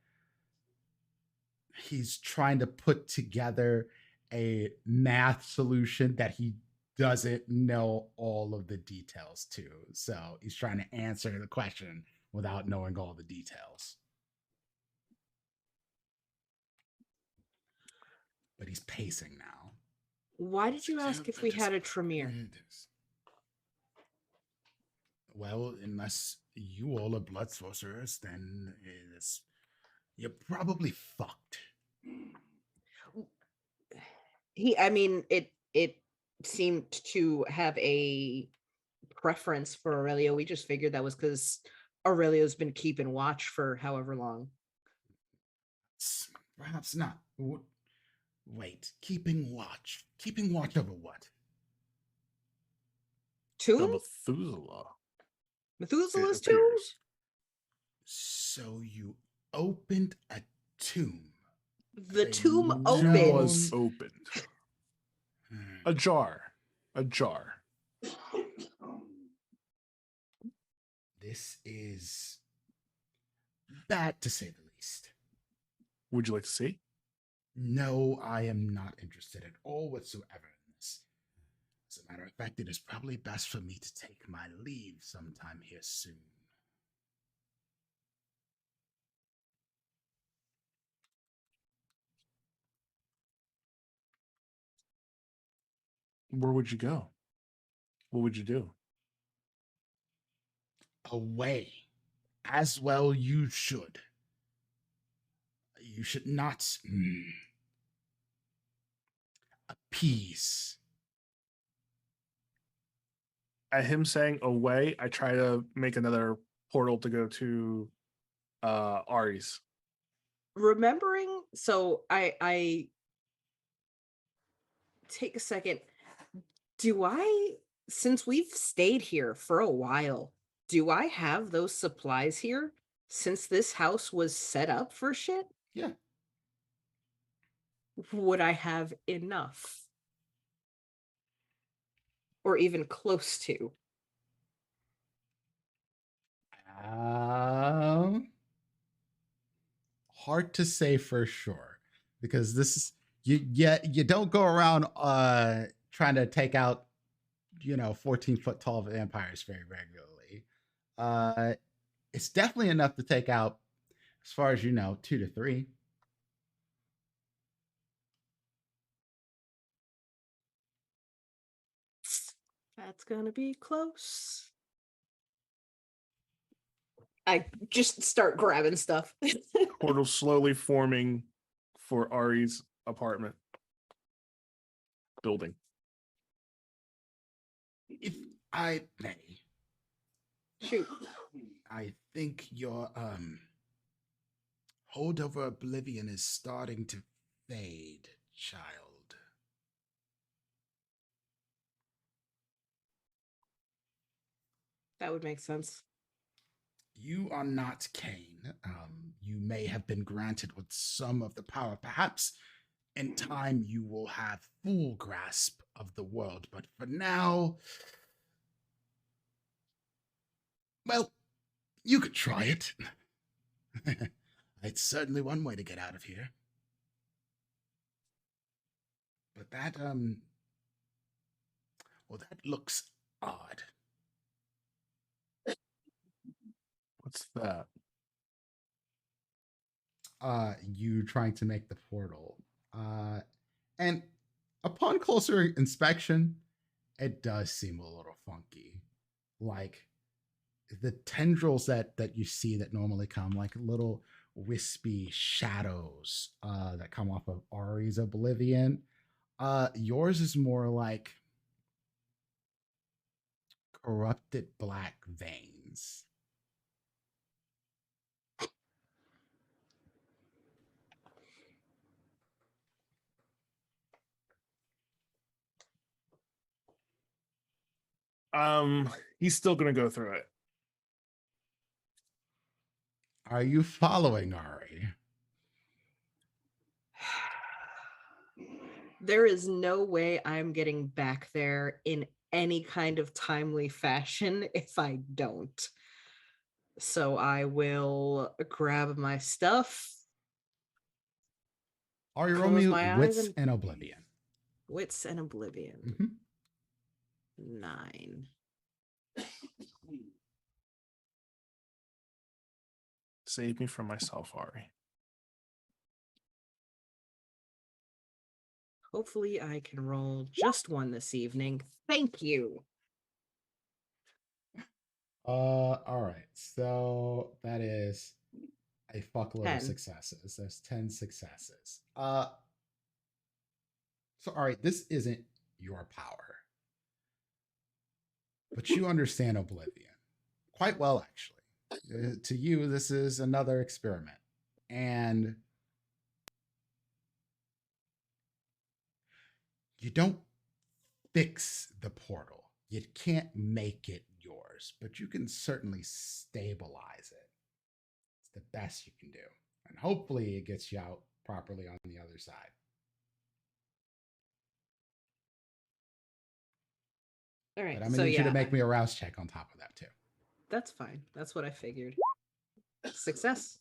he's trying to put together a math solution that he doesn't know all of the details to. So he's trying to answer the question without knowing all the details. But he's pacing now. Why did you ask if we had a Tremere? Well, unless you all are blood sorcerers, then you're probably fucked. I mean, it seemed to have a preference for Aurelio. We just figured that was because Aurelio's been keeping watch for however long. Perhaps not. Wait, keeping watch. Keeping watch over what? Tomb? Methuselah. Methuselah's It tomb? appears. So you opened a tomb. The tomb No. opens. Was opened. Ajar. This is bad to say the least. Would you like to see? No, I am not interested at all whatsoever in this. As a matter of fact, it is probably best for me to take my leave sometime here soon. Where would you go? What would you do? Away. As well you should. You should not appease. At him saying away, I try to make another portal to go to Ari's. Remembering, so I take a second. Since we've stayed here for a while, do I have those supplies here since this house was set up for shit? Yeah. Would I have enough? Or even close to? Hard to say for sure, because this is you don't go around trying to take out 14-foot tall vampires very regularly. It's definitely enough to take out, as far as 2 to 3. That's gonna be close. I just start grabbing stuff. Portal slowly forming for Ari's apartment building. If I may, Shoot. I think your hold over oblivion is starting to fade, child. That would make sense. You are not Cain. You may have been granted with some of the power. Perhaps in time you will have full grasp of the world, but for now, well, you could try it. It's certainly one way to get out of here. But that, well, that looks odd. What's that? You trying to make the portal. And upon closer inspection, it does seem a little funky. Like the tendrils that you see that normally come like little wispy shadows that come off of Ari's oblivion. Yours is more like corrupted black veins. He's still gonna go through it. Are you following Ari? There is no way I'm getting back there in any kind of timely fashion if I don't. So I will grab my stuff. Ari, roll Close me my eyes wits and- and oblivion. Wits and Oblivion. Mhm. 9. Save me from myself, Ari. Hopefully I can roll just one this evening. Thank you. All right. So that is a fuckload 10. of successes. There's 10 successes. So all right, this isn't your power. But you understand oblivion quite well, actually. To you, this is another experiment. And you don't fix the portal. You can't make it yours, but you can certainly stabilize it. It's the best you can do. And hopefully it gets you out properly on the other side. All right. But I'm So gonna need you to yeah, make me a rouse check on top of that too. that's fine. That's what I figured. Success.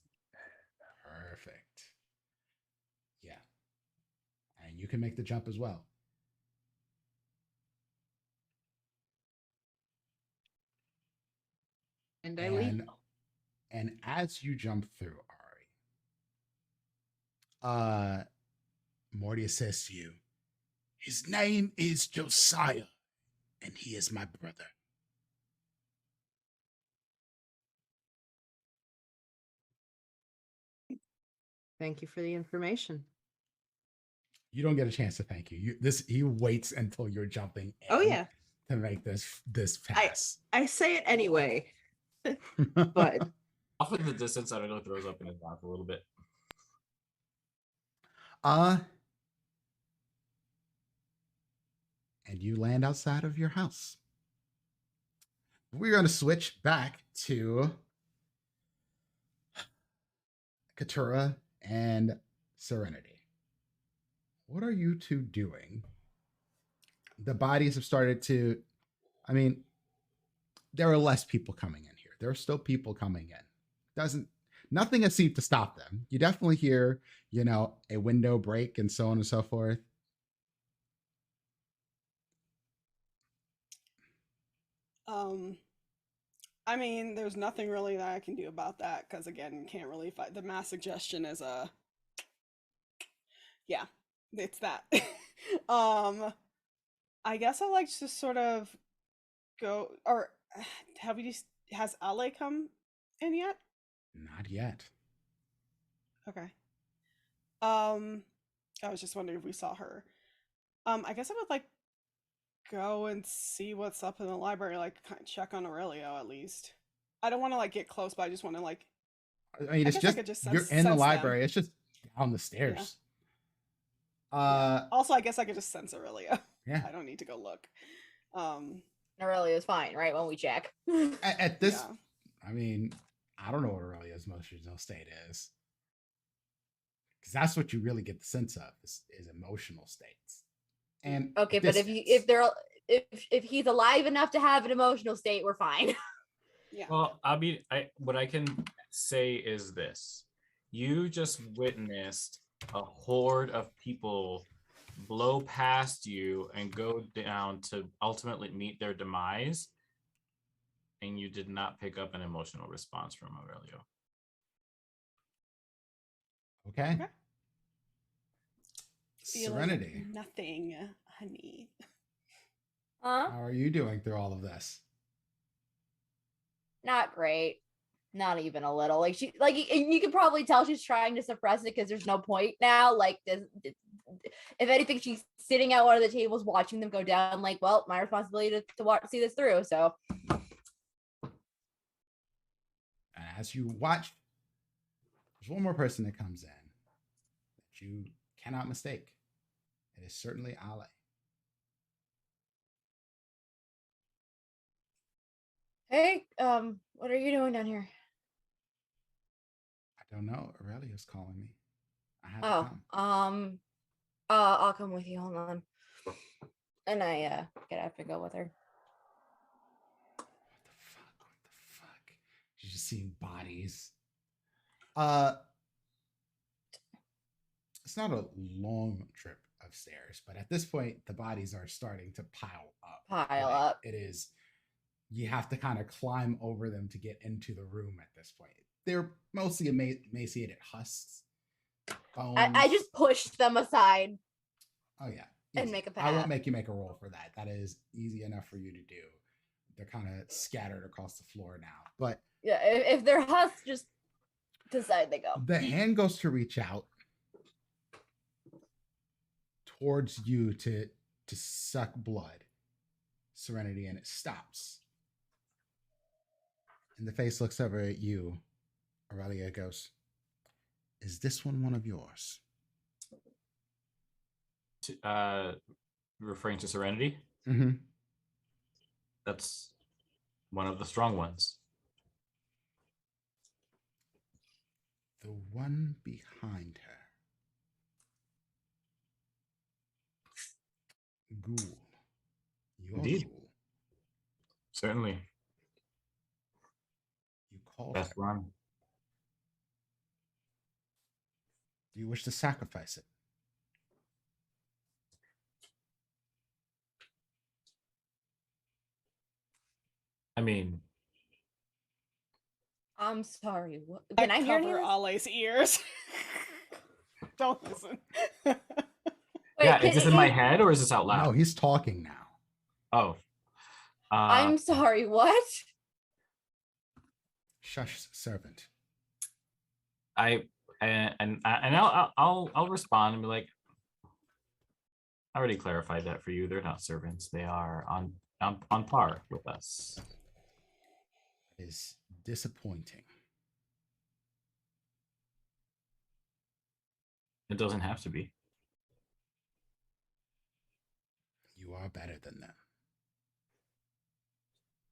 Perfect. Yeah. And you can make the jump as well. And I leave. And as you jump through, Ari, Mordia says to you, his name is Josiah, and he is my brother. Thank you for the information. You don't get a chance to thank you. He waits until you're jumping in Oh yeah. to make this pass. I say it anyway. But Off in the distance, I don't know, throws up in his mouth a little bit. And you land outside of your house. We're going to switch back to Katura and Serenity. What are you two doing? The bodies have started to, I mean, there are less people coming in here. There are still people coming in. Nothing has seemed to stop them. You definitely hear, a window break and so on and so forth. I mean, there's nothing really that I can do about that because again, can't really fight. The mass suggestion is yeah, it's that. I guess I like to sort of go, or have you? Has Ale come in yet? Not yet. Okay. I was just wondering if we saw her. I guess I would like go and see what's up in the library, like kind of check on Aurelio at least. I don't want to like get close, but I just want to like. I mean, I it's guess I just, could just you're sense in the them. library. It's just down the stairs. Also, I guess I could just sense Aurelio. Yeah. I don't need to go look. Aurelio's fine, right? When we check. At this, Yeah. I mean, I don't know what Aurelio's emotional state is. Because that's what you really get the sense of is emotional states. And Okay, but if he's alive enough to have an emotional state, we're fine. Yeah. Well, I mean, what I can say is this: you just witnessed a horde of people blow past you and go down to ultimately meet their demise, and you did not pick up an emotional response from Aurelio. Okay. Feeling Serenity. nothing, honey. Huh? How are you doing through all of this? Not great. Not even a little. Like you can probably tell she's trying to suppress it because there's no point now. Like this, if anything, she's sitting at one of the tables watching them go down. Like, well, my responsibility to watch, see this through. So, And as you watch, there's one more person that comes in that you cannot mistake. It is certainly Ale. hey, what are you doing down here? I don't know. Aurelio's calling me. I have Oh, to come. I'll come with you. Hold on. And I get up and go with her. What the fuck? She's just seeing bodies. It's not a long trip of stairs, but at this point, the bodies are starting to pile up. Pile up. It is. You have to kind of climb over them to get into the room at this point. They're mostly emaciated husks. Bones. I just pushed them aside. Oh yeah. And Easy. make a I won't path. make you make a roll for that. That is easy enough for you to do. They're kind of scattered across the floor now. But Yeah, if they're husks, just decide they go. the hand goes to reach out towards you to suck blood, Serenity, and it stops. And the face looks over at you. Aurelia goes, "Is this one of yours?" Referring to Serenity, Mm-hmm. that's one of the strong ones. The one behind her. Ghoul. Your Indeed. ghoul. Certainly. You called Best her. one. Do you wish to sacrifice it? I mean, I'm sorry. What? Can I hear any cover of this? Ale's ears. Don't listen. Wait, yeah, is this in my head or is this out loud? No, he's talking now. Oh. I'm sorry. What? Shush, servant. I'll respond and be like, I already clarified that for you. They're not servants. They are on par with us. It is disappointing. It doesn't have to be. You are better than them.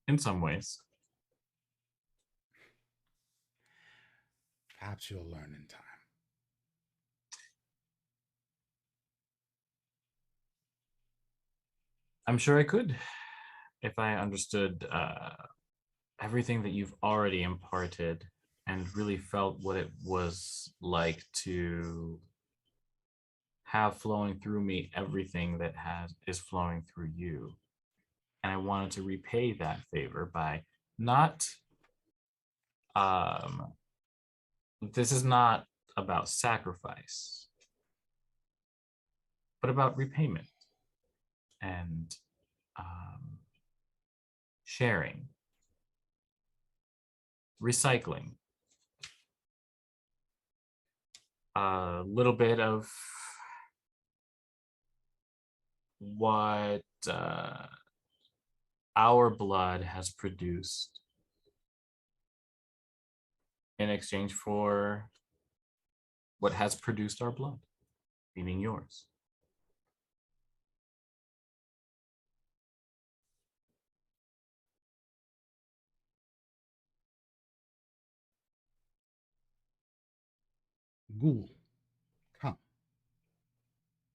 In some ways. Perhaps you'll learn in time. I'm sure I could if I understood everything that you've already imparted and really felt what it was like to have flowing through me everything that is flowing through you. And I wanted to repay that favor by not this is not about sacrifice, but about repayment and sharing, recycling, a little bit of what our blood has produced in exchange for what has produced our blood, meaning yours. Ghoul, come.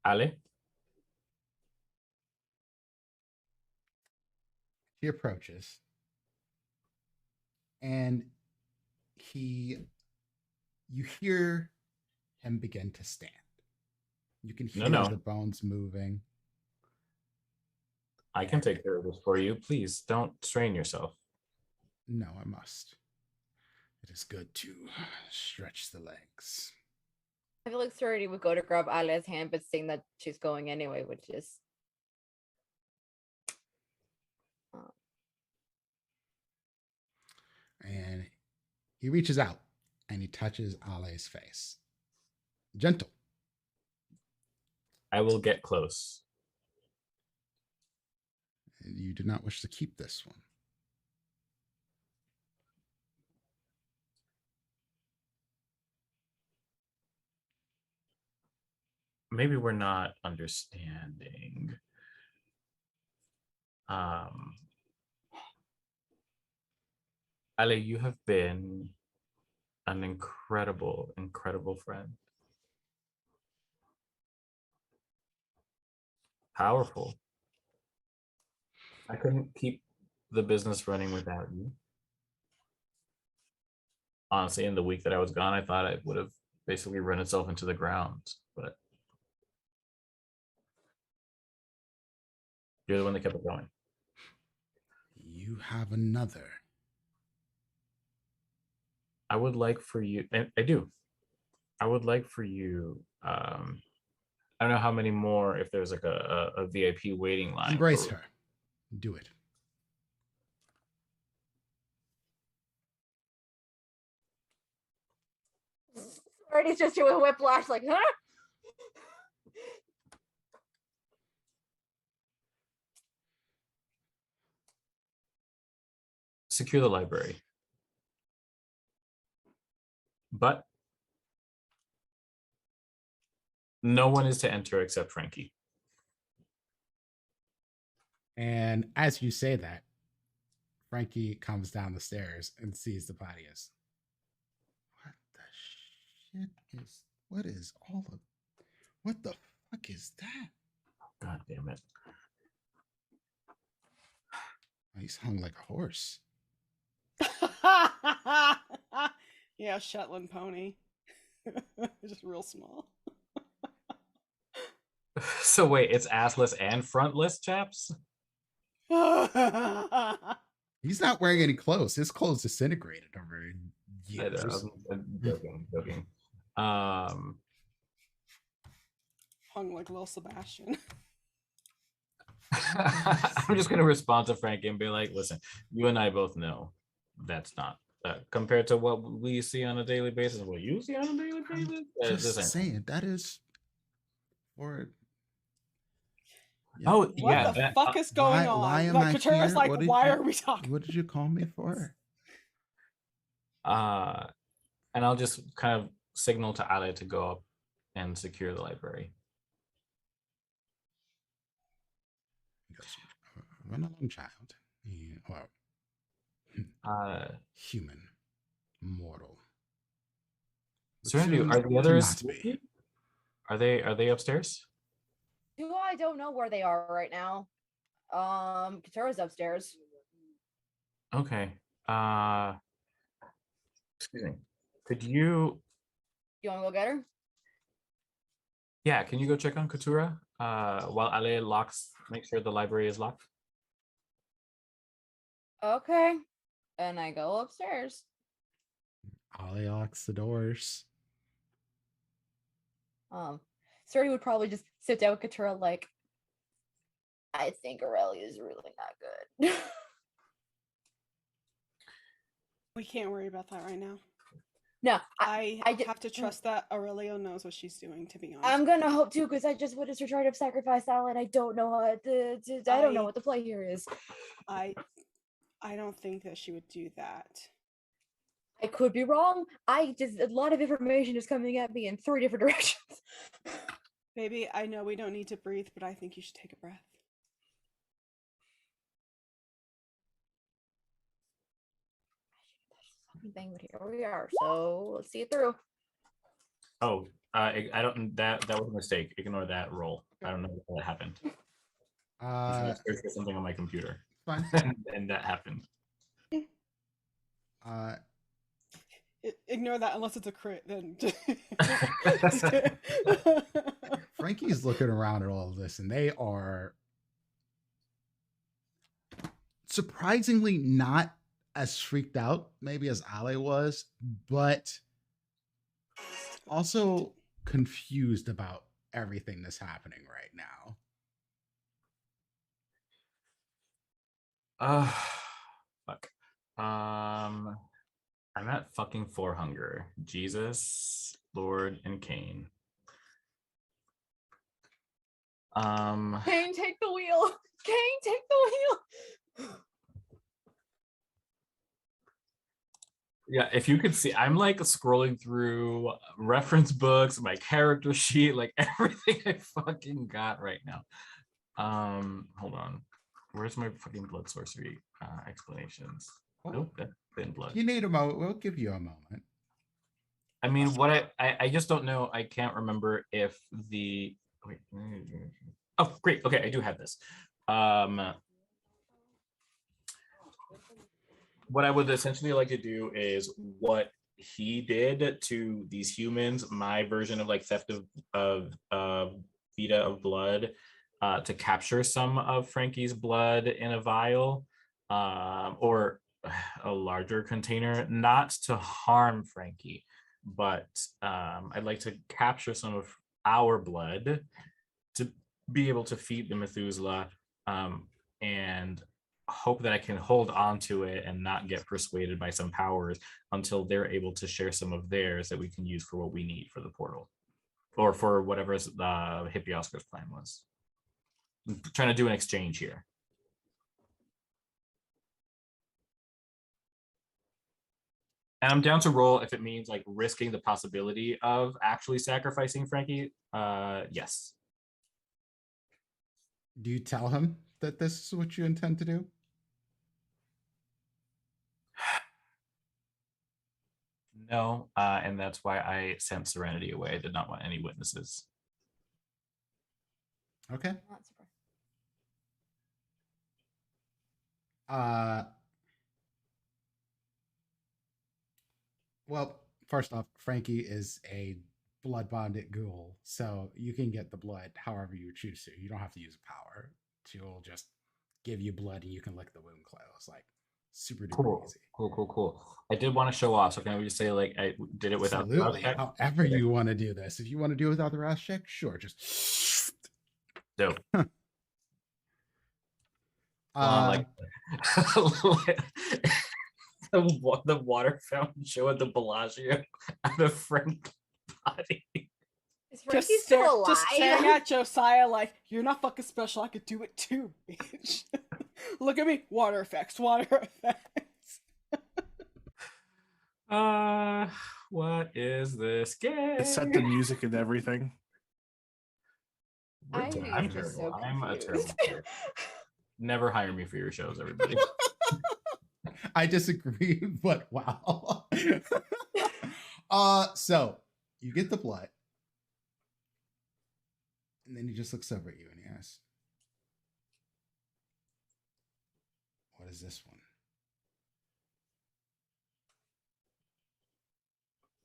Ale? He approaches, and you hear him begin to stand. You can hear No. the bones moving. I can take care of this for you. Please don't strain yourself. No, I must. It is good to stretch the legs. I feel like Surrey would go to grab Ale's hand, but seeing that she's going anyway, which is. And he reaches out and he touches Ale's face. Gentle. I will get close. You do not wish to keep this one. Maybe we're not understanding. Ale, you have been an incredible, incredible friend. Powerful. I couldn't keep the business running without you. Honestly, in the week that I was gone, I thought it would have basically run itself into the ground, but you're the one that kept it going. You have another. I would like for you, and I do. I would like for you. I don't know how many more. If there's like a VIP waiting line. Embrace her. Do it. Surrey's just doing whiplash, like, huh? Secure the library. But no one is to enter except Frankie. And as you say that, Frankie comes down the stairs and sees the Padias. What the fuck is that? God damn it. He's hung like a horse. Yeah, Shetland pony. Just real small. So wait, it's assless and frontless, chaps? He's not wearing any clothes. His clothes disintegrated over years. I'm joking. Hung like Lil Sebastian. I'm just gonna respond to Frankie and be like, listen, you and I both know that's not compared to what we see on a daily basis, what you see on a daily basis. Just saying that is for. Oh What yeah, the fuck is going on? Why am like I Katura's here? like, why are we talking? What did you call me for? And I'll just kind of signal to Ale to go up and secure the library. Run along, child. Human, mortal. Serenity, are the others? Are they upstairs? I don't know where they are right now. Katura's upstairs. Okay. Excuse me. Could you? You want to go get her? Yeah. Can you go check on Katura? While Ale make sure the library is locked. Okay. And I go upstairs. Ale locks the doors. Surrey would probably just sit down with Katura like, I think Aurelia is really not good. We can't worry about that right now. No, I I have to trust that Aurelio knows what she's doing, to be honest. I'm gonna hope too, because I just witnessed her try to sacrifice Al, and I don't know how I don't know what the play here is. I don't think that she would do that. I could be wrong. A lot of information is coming at me in 3 different directions. Baby, I know we don't need to breathe, but I think you should take a breath. Thing, but here we are. So let's see it through. Oh, I don't. That was a mistake. Ignore that roll. I don't know what that happened. I searched for something on my computer. Fine. and that happened. Ignore that unless it's a crit. Then Frankie's looking around at all of this, and they are surprisingly not as freaked out, maybe as Ale was, but also confused about everything that's happening right now. Fuck. I'm at fucking 4 hunger. Jesus, Lord, and Cain. Cain, take the wheel. Cain, take the wheel. Yeah, if you could see, I'm like scrolling through reference books, my character sheet, like everything I fucking got right now. Hold on. Where's my fucking blood sorcery explanations? Nope, that's thin blood. You need a moment. We'll give you a moment. I mean, what I just don't know. I can't remember if the wait. Oh, great. Okay, I do have this. What I would essentially like to do is what he did to these humans, my version of like theft of Vita of blood, to capture some of Frankie's blood in a vial, or a larger container, not to harm Frankie, but I'd like to capture some of our blood to be able to feed the Methuselah, and hope that I can hold on to it and not get persuaded by some powers until they're able to share some of theirs that we can use for what we need for the portal, or for whatever the Hippie Oscar's plan was. I'm trying to do an exchange here. And I'm down to roll if it means like risking the possibility of actually sacrificing Frankie. Yes. Do you tell him that this is what you intend to do? No, and that's why I sent Serenity away. I did not want any witnesses. Okay. Well, first off, Frankie is a blood bonded ghoul, so you can get the blood however you choose to. You don't have to use power. She'll just give you blood and you can lick the wound close. Like super duper easy. Cool. I did want to show off, so can we just say like I did it without the Absolutely. However you want to do this. If you want to do it without the RAS check, sure. Just dope. Like the water fountain show at the Bellagio out of Frank's body. Is Frankie still alive? Just staring at Josiah like, you're not fucking special, I could do it too, bitch. Look at me. Water effects. What is this game? It set the music and everything. I'm terrible. so I'm a terrible confused. player. Never hire me for your shows, everybody. I disagree, but wow. So you get the blood, and then he just looks over at you and he asks, "What is this one?"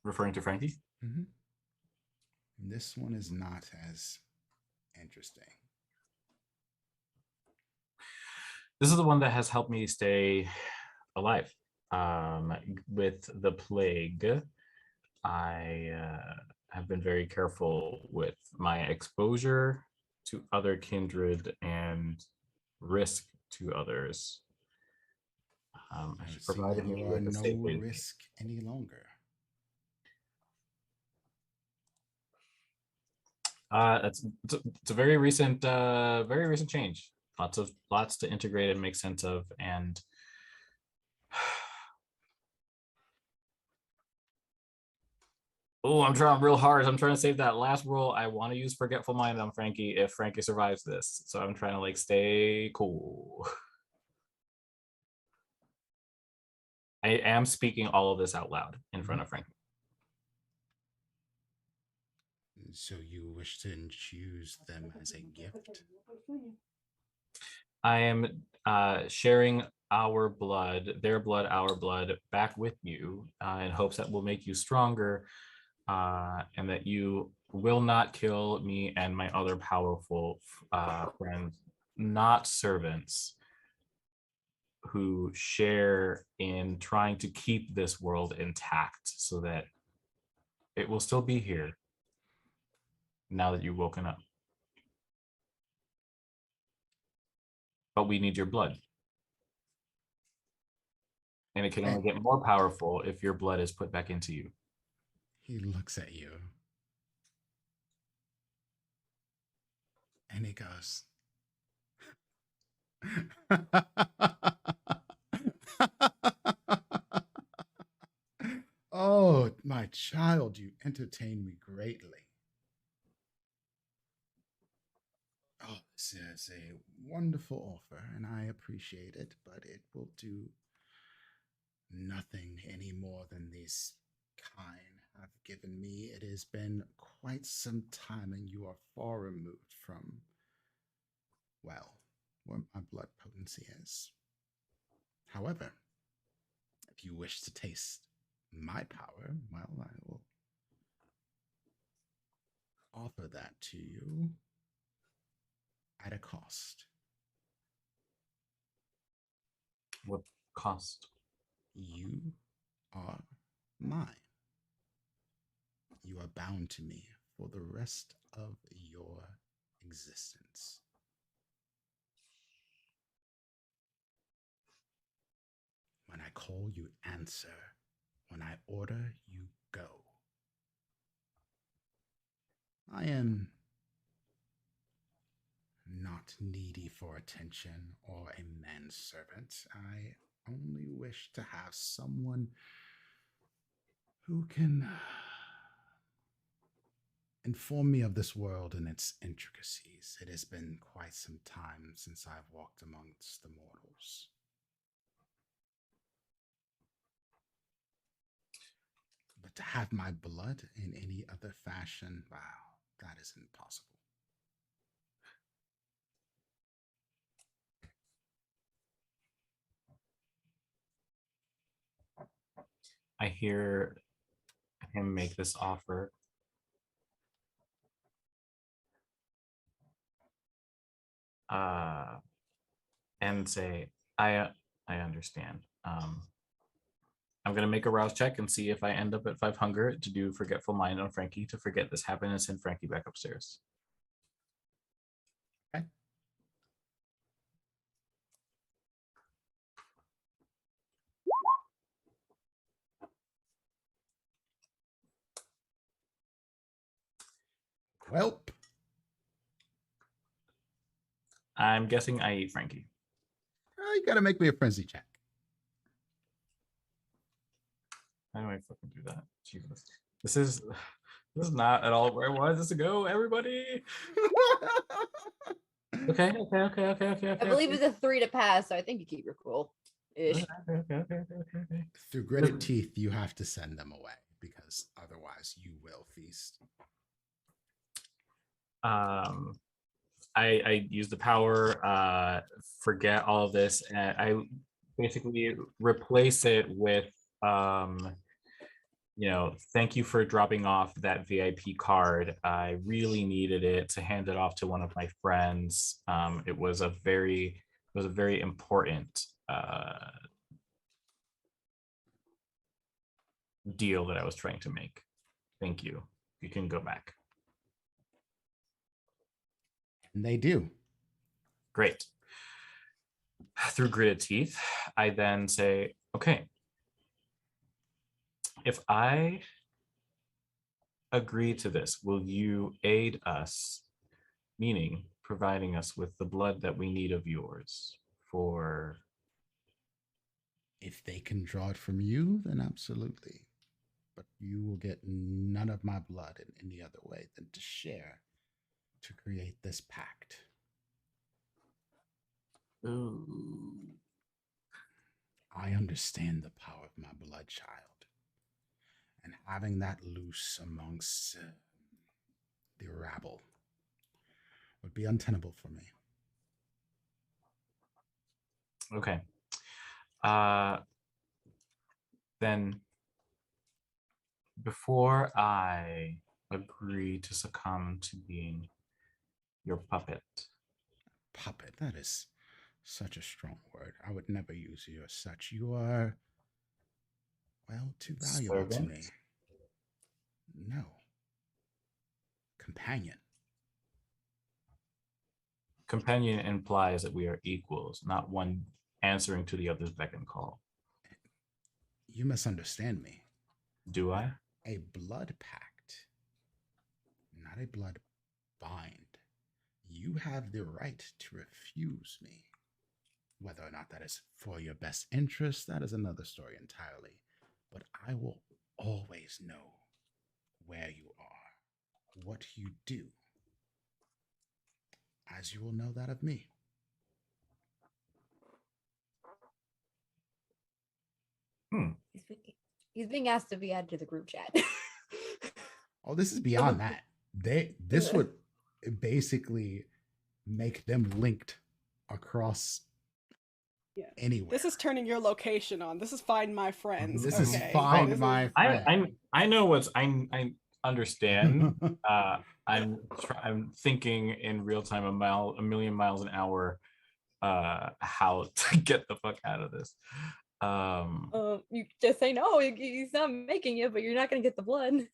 Referring to Frankie? Mm-hmm. This one is not as interesting. This is the one that has helped me stay alive. With the plague, I have been very careful with my exposure to other kindred and risk to others. She provided me with a safe way. Risk any longer. It's a very recent change. Lots to integrate and make sense of, and oh, I'm trying real hard. I'm trying to save that last roll. I want to use Forgetful Mind on Frankie if Frankie survives this. So I'm trying to like stay cool. I am speaking all of this out loud in front of Frankie. So you wish to choose them as a gift? I am sharing our blood, their blood, our blood, back with you in hopes that will make you stronger and that you will not kill me and my other powerful friends, not servants, who share in trying to keep this world intact so that it will still be here now that you've woken up. But we need your blood. And it can only get more powerful if your blood is put back into you. He looks at you. And he goes, oh, my child, you entertain me greatly. Oh, this is a wonderful offer, and I appreciate it, but it will do nothing any more than these kind have given me. It has been quite some time, and you are far removed from, well, what my blood potency is. However, if you wish to taste my power, well, I will offer that to you at a cost. What cost? You are mine. You are bound to me for the rest of your existence. When I call, you answer. When I order, you go. I am not needy for attention or a manservant. I only wish to have someone who can inform me of this world and its intricacies. It has been quite some time since I've walked amongst the mortals. But to have my blood in any other fashion, wow, that is impossible. I hear him make this offer. And say, I understand. I'm gonna make a rouse check and see if I end up at 5 hunger to do Forgetful Mind on Frankie to forget this happened and send Frankie back upstairs. Okay. Welp. I'm guessing I eat Frankie. You gotta make me a frenzy check. How do I fucking do that? Jesus. This is not at all where I wanted this to go, everybody. Okay. I believe it's a 3 to pass, so I think you keep your cool. Ish. Okay. Through gritted teeth, you have to send them away because otherwise you will feast. I use the power, forget all of this, and I basically replace it with thank you for dropping off that VIP card. I really needed it to hand it off to one of my friends. It was a very important deal that I was trying to make. Thank you. You can go back. And they do. Great. Through gritted teeth, I then say, okay, if I agree to this, will you aid us, meaning providing us with the blood that we need of yours for... If they can draw it from you, then absolutely. But you will get none of my blood in any other way than to share to create this pact. Ooh. I understand the power of my blood child, and having that loose amongst the rabble would be untenable for me. Okay. Then before I agree to succumb to being your puppet. Puppet, that is such a strong word. I would never use you as such. You are, well, too valuable to Servant? me. No. Companion. Companion implies that we are equals, not one answering to the other's beck and call. You misunderstand me. Do I? A blood pact, not a blood bind. You have the right to refuse me. Whether or not that is for your best interest, that is another story entirely. But I will always know where you are, what you do, as you will know that of me. He's being asked to be added to the group chat. Oh, this is beyond that. This would basically make them linked across anywhere. This is turning your location on. This is Find My Friends. This okay? is Find My Friend. I know what's I understand. I'm thinking in real time a million miles an hour how to get the fuck out of this. You just say no. He's not making it, but you're not gonna get the blood.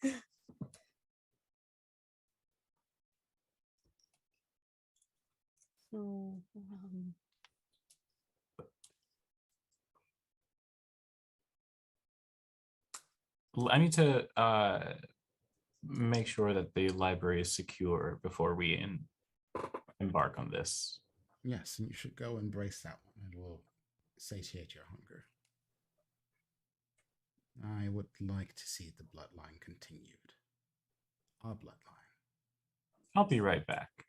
So, I need to make sure that the library is secure before we embark on this. Yes, and you should go embrace that one. It will satiate your hunger. I would like to see the bloodline continued. Our bloodline. I'll be right back.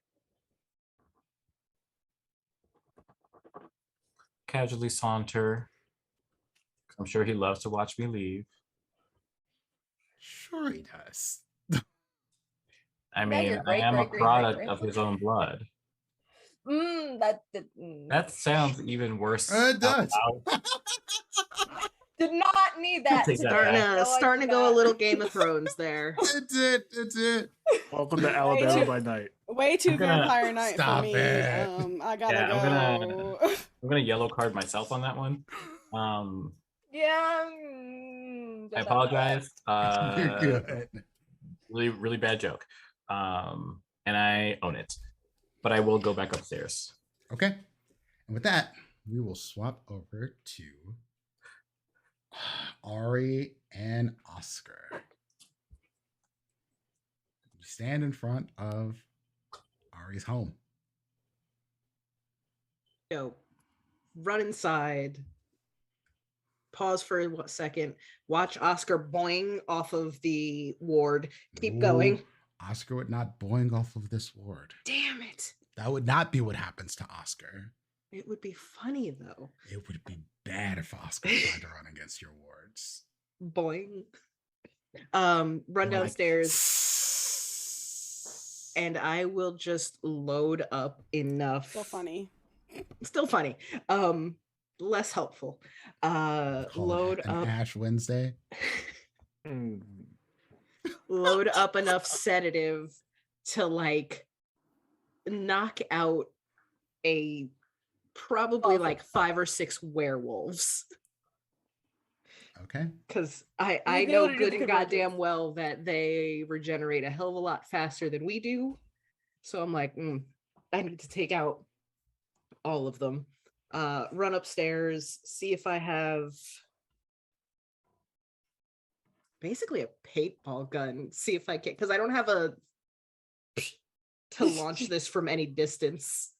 Casually saunter. I'm sure he loves to watch me leave. Sure he does. I mean, I am a product of his own blood. That sounds even worse. It does. Did not need that. Starting to go a little Game of Thrones there. It's it. Welcome to Alabama by night. Way too vampire night for me. It. I gotta go. I'm gonna yellow card myself on that one. Yeah. I apologize. You're good. Really bad joke. And I own it. But I will go back upstairs. Okay. And with that, we will swap over to Ari and Oscar. You stand in front of Ari's home. Run inside. Pause for a second. Watch Oscar boing off of the ward. Keep going. Oscar would not boing off of this ward. Damn it. That would not be what happens to Oscar. It would be funny though. It would be bad if Oscar tried to run against your wards. Boing. Run downstairs. And I will just load up enough. Still funny. Less helpful. Load up Ash Wednesday. Load up enough sedative to like knock out probably 5 or 6 werewolves. Okay. Because I know good and goddamn well that they regenerate a hell of a lot faster than we do. So I'm like, I need to take out all of them. Run upstairs, see if I have basically a paintball gun. See if I can, because I don't have a to launch this from any distance.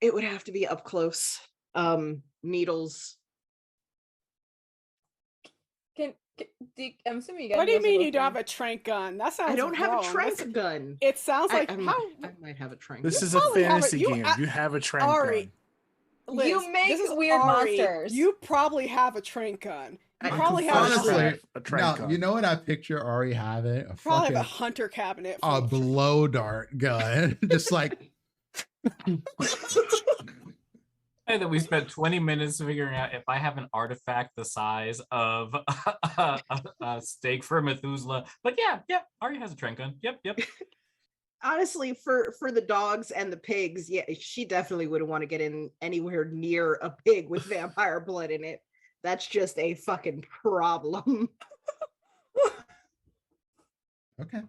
It would have to be up close. Needles. I'm assuming you guys. What do you mean you don't have a trank gun? That sounds I don't have a wrong. trank gun. It sounds like I might have a trank This gun. is a probably have fantasy you game. You have a trank Ari, gun. Liz, You make this is weird Ari. monsters. You probably have a trank gun. You I probably have honestly, a trank no, gun. you know what I picture Ari having? A probably fucking have a hunter cabinet. a full of- blow dart gun, just like. And that we spent 20 minutes figuring out if I have an artifact the size of a steak for Methuselah. But yeah, Ari has a trank gun. Yep. Honestly, for the dogs and the pigs, yeah, she definitely wouldn't want to get in anywhere near a pig with vampire blood in it. That's just a fucking problem. Okay.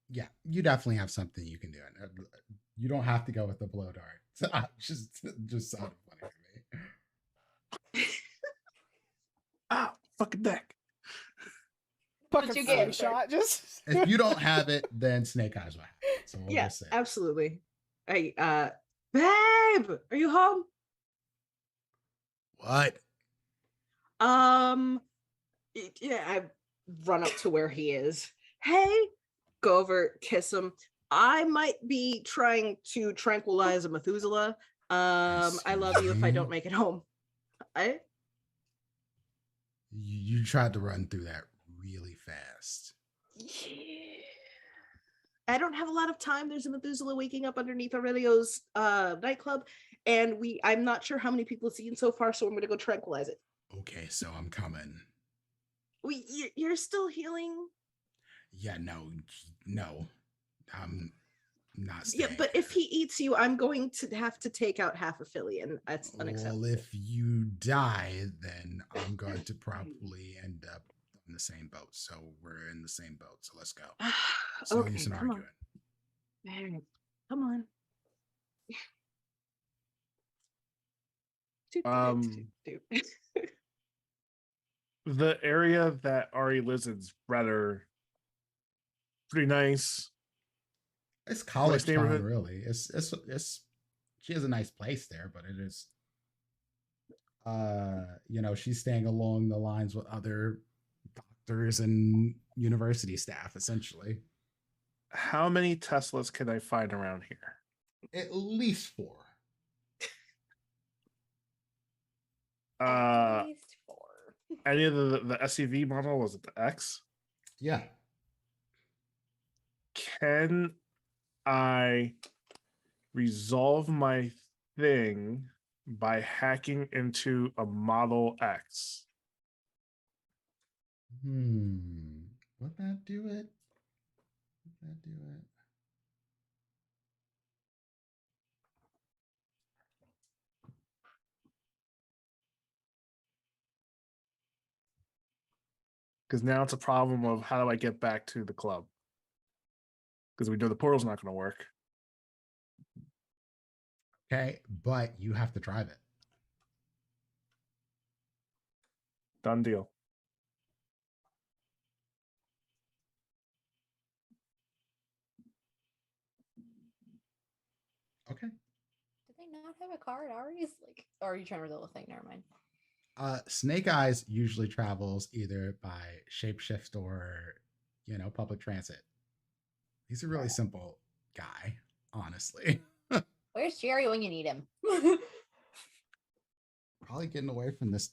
Yeah, you definitely have something you can do. You don't have to go with the blow dart. just sounded funny to me. Fucking neck. fucking you get? shot. Just If you don't have it, then Snake Eyes will have it. So we'll Yeah, just say. absolutely. Babe, are you home? What? Yeah, I run up to where he is. Hey, go over, kiss him. I might be trying to tranquilize a Methuselah. I love you if I don't make it home. You tried to run through that really fast. Yeah. I don't have a lot of time. There's a Methuselah waking up underneath Aurelio's nightclub, and I'm not sure how many people have seen so far, so I'm gonna go tranquilize it. Okay, so I'm coming. You're still healing? Yeah, no. I'm not staying. Yeah, but if he eats you, I'm going to have to take out half a Philly, and that's unacceptable. Well, if you die, then I'm going to probably end up in the same boat. So we're in the same boat. So let's go. So Okay, use an come on. arguing. Man, come on. The area that Ari lives in is rather pretty nice. It's college town, neighborhood. really. It's she has a nice place there, but it is she's staying along the lines with other doctors and university staff, essentially. How many Teslas can I find around here? At least 4. At least 4. Any of the SUV model, was it the X? Yeah. Can I resolve my thing by hacking into a Model X? Would that do it? Because now it's a problem of how do I get back to the club? Because we know the portal's not going to work. Okay, but you have to drive it. Done deal. Okay. Do they not have a car at Ari's? Or are you trying to resolve a thing? Never mind. Snake Eyes usually travels either by shapeshift or, public transit. He's a really simple guy, honestly. Where's Jerry when you need him? Probably getting away from this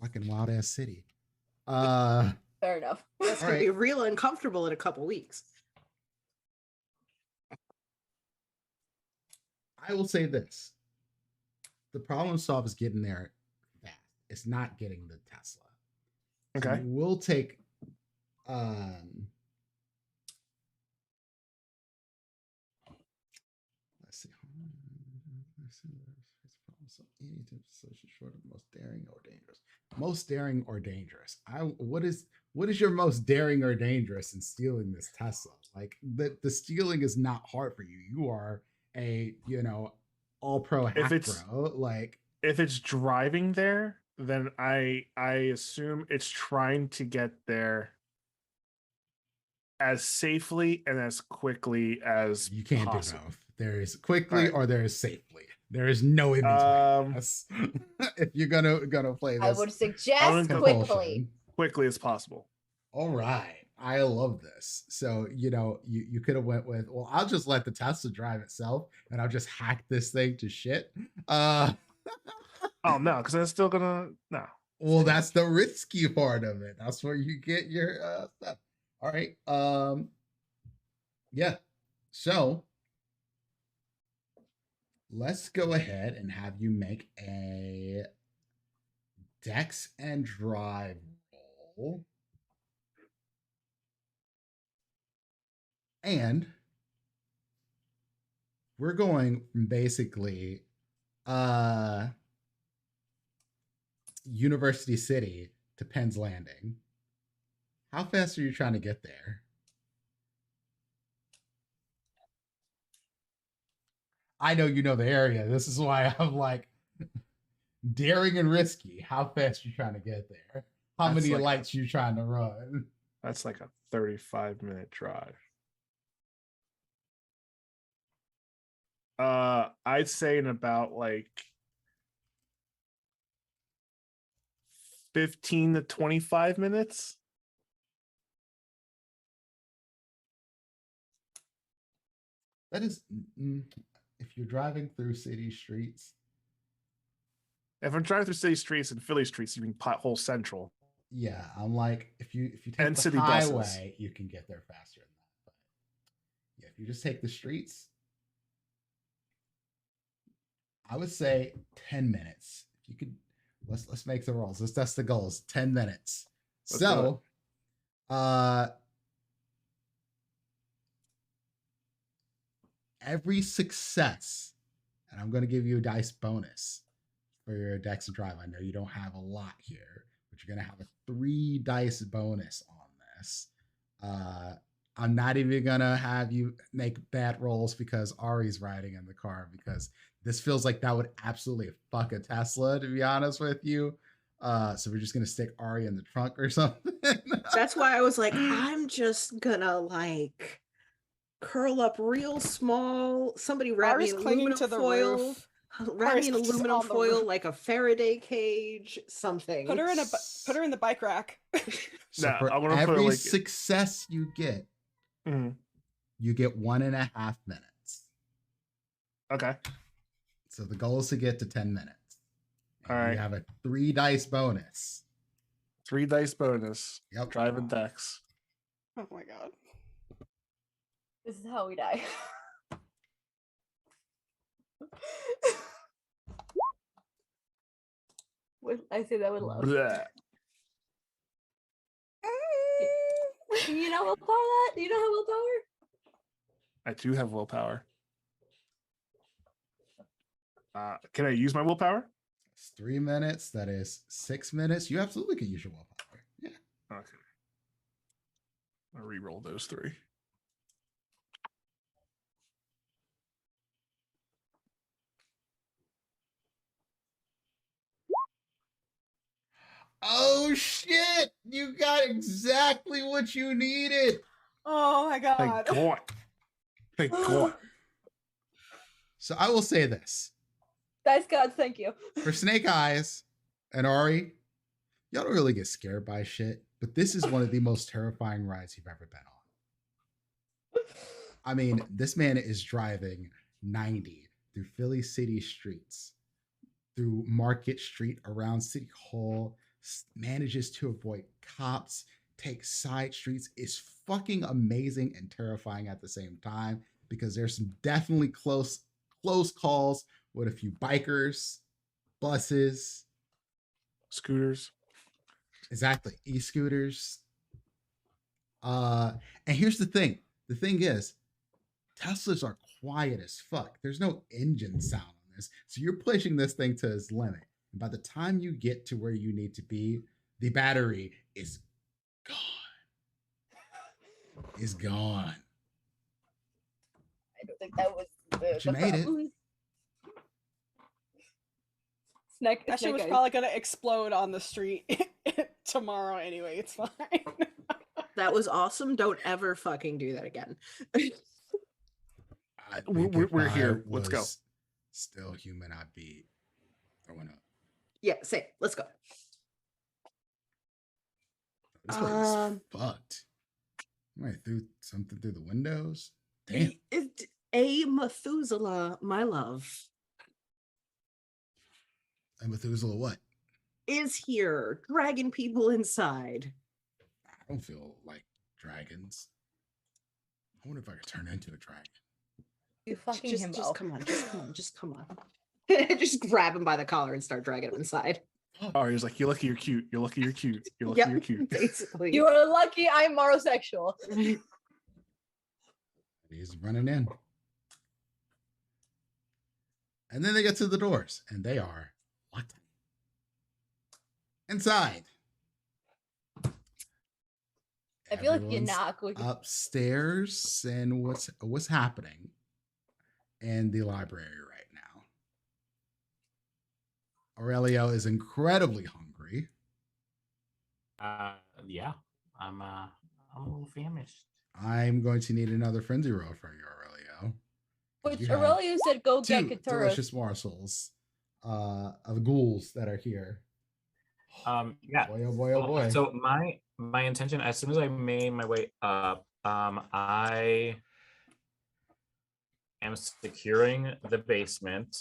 fucking wild ass city. Fair enough. That's gonna be real uncomfortable in a couple weeks. I will say this. The problem solved is getting there fast. It's not getting the Tesla. Okay. So we'll take let's see. Short of most daring or dangerous. Most daring or dangerous. What is your most daring or dangerous in stealing this Tesla? Like the stealing is not hard for you. You are a all pro hack bro. Like if it's driving there, then I assume it's trying to get there as safely and as quickly as You can't possible. do both. There is quickly Right. or there is safely. There is no in between. Yes. If you're gonna play this, I would suggest gonna go- quickly. compulsion. Quickly as possible. All right. I love this. So, you could have went with, well, I'll just let the Tesla drive itself and I'll just hack this thing to shit. Oh no, because it's still gonna no. Well, that's the risky part of it. That's where you get your stuff. All right. Yeah. So let's go ahead and have you make a Dex and Drive roll. And we're going from basically University City to Penn's Landing. How fast are you trying to get there? I know you know the area. This is why I'm like daring and risky. How fast you trying to get there? How That's many like lights you trying to run? That's like a 35-minute drive. I'd say in about like 15 to 25 minutes. That is, if you're driving through city streets. If I'm driving through city streets and Philly streets, you mean Pothole Central. Yeah, I'm like, if you take And the city highway, buses. you can get there faster than that. But yeah, if you just take the streets, I would say 10 minutes. If you could, let's make the rolls. Let's test the goals. 10 minutes. Let's do So, every success, and I'm going to give you a dice bonus for your Dex and Drive. I know you don't have a lot here, but you're going to have a 3 dice bonus on this. I'm not even going to have you make bad rolls because Ari's riding in the car, because this feels like that would absolutely fuck a Tesla, to be honest with you. So we're just going to stick Ari in the trunk or something. That's why I was like, I'm just gonna like curl up real small. Somebody wrap me Ari's in clinging aluminum to the foil. roof. Wrap me Ari's in just aluminum on the foil roof. like a Faraday cage, something. Put her in the bike rack. So Nah, for I'm gonna put every like success you get, Mhm. you get 1.5 minutes. Okay. So the goal is to get to 10 minutes. And All right. you have a 3 dice bonus. 3 dice bonus. Yep. Driving Dex. Oh my god. This is how we die. I say that with love. Bleh. Do you know willpower that? Do you know how willpower? I do have willpower. Can I use my willpower? It's 3 minutes. That is 6 minutes. You absolutely can use your willpower. Yeah. Okay. I'll re-roll those 3. Oh shit! You got exactly what you needed. Oh my Thank god. God. Thank God. So I will say this. Dice gods, thank you. For Snake Eyes and Ari, y'all don't really get scared by shit, but this is one of the most terrifying rides you've ever been on. I mean, this man is driving 90 through Philly city streets, through Market Street, around City Hall, manages to avoid cops, takes side streets. Is fucking amazing and terrifying at the same time, because there's some definitely close calls with a few bikers, buses, Scooters. exactly, e-scooters. And here's the thing. The thing is, Teslas are quiet as fuck. There's no engine sound on this. So you're pushing this thing to its limit. And by the time you get to where you need to be, the battery is gone. Is gone. I don't think that was But you made it. That shit was probably gonna explode on the street tomorrow anyway. It's fine. That was awesome. Don't ever fucking do that again. I think We're if here. I Let's go. was Still human, I'd be throwing up. Yeah, same. Let's go. This place is fucked. I threw something through the windows. Damn. A Methuselah, my love, And Methuselah, what? is here, dragging people inside. I don't feel like dragons. I wonder if I could turn into a dragon. You fucking Just himbo. come on, just come on. Just grab him by the collar and start dragging him inside. Oh, he's like, you're lucky you're cute. You're lucky you're cute. You're lucky you're cute. Basically. You are lucky I'm morosexual. He's running in. And then they get to the doors, and they are locked. Inside. I feel like you Everyone's knock. upstairs, and what's happening in the library right now? Aurelio is incredibly hungry. Yeah, I'm a little famished. I'm going to need another frenzy roll from you, Aurelio. Which You have Aurelio said go get two Katura. delicious morsels of ghouls that are here. Yeah. Boy, oh boy, oh boy. So my intention, as soon as I made my way up, I am securing the basement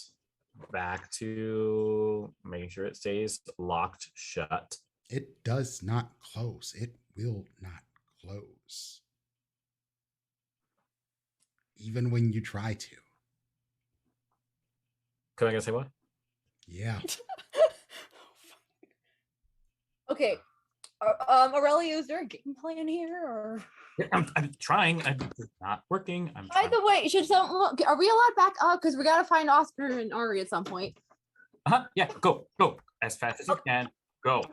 back to making sure it stays locked shut. It does not close. It will not close. Even when you try to. Can I go say what? Yeah. Okay. Aurelio, is there a game plan here? Or Yeah, I'm trying. It's not working. I'm by trying. the way, are we allowed back up? Because we gotta find Oscar and Ari at some point. Yeah, go as fast as you can. Go.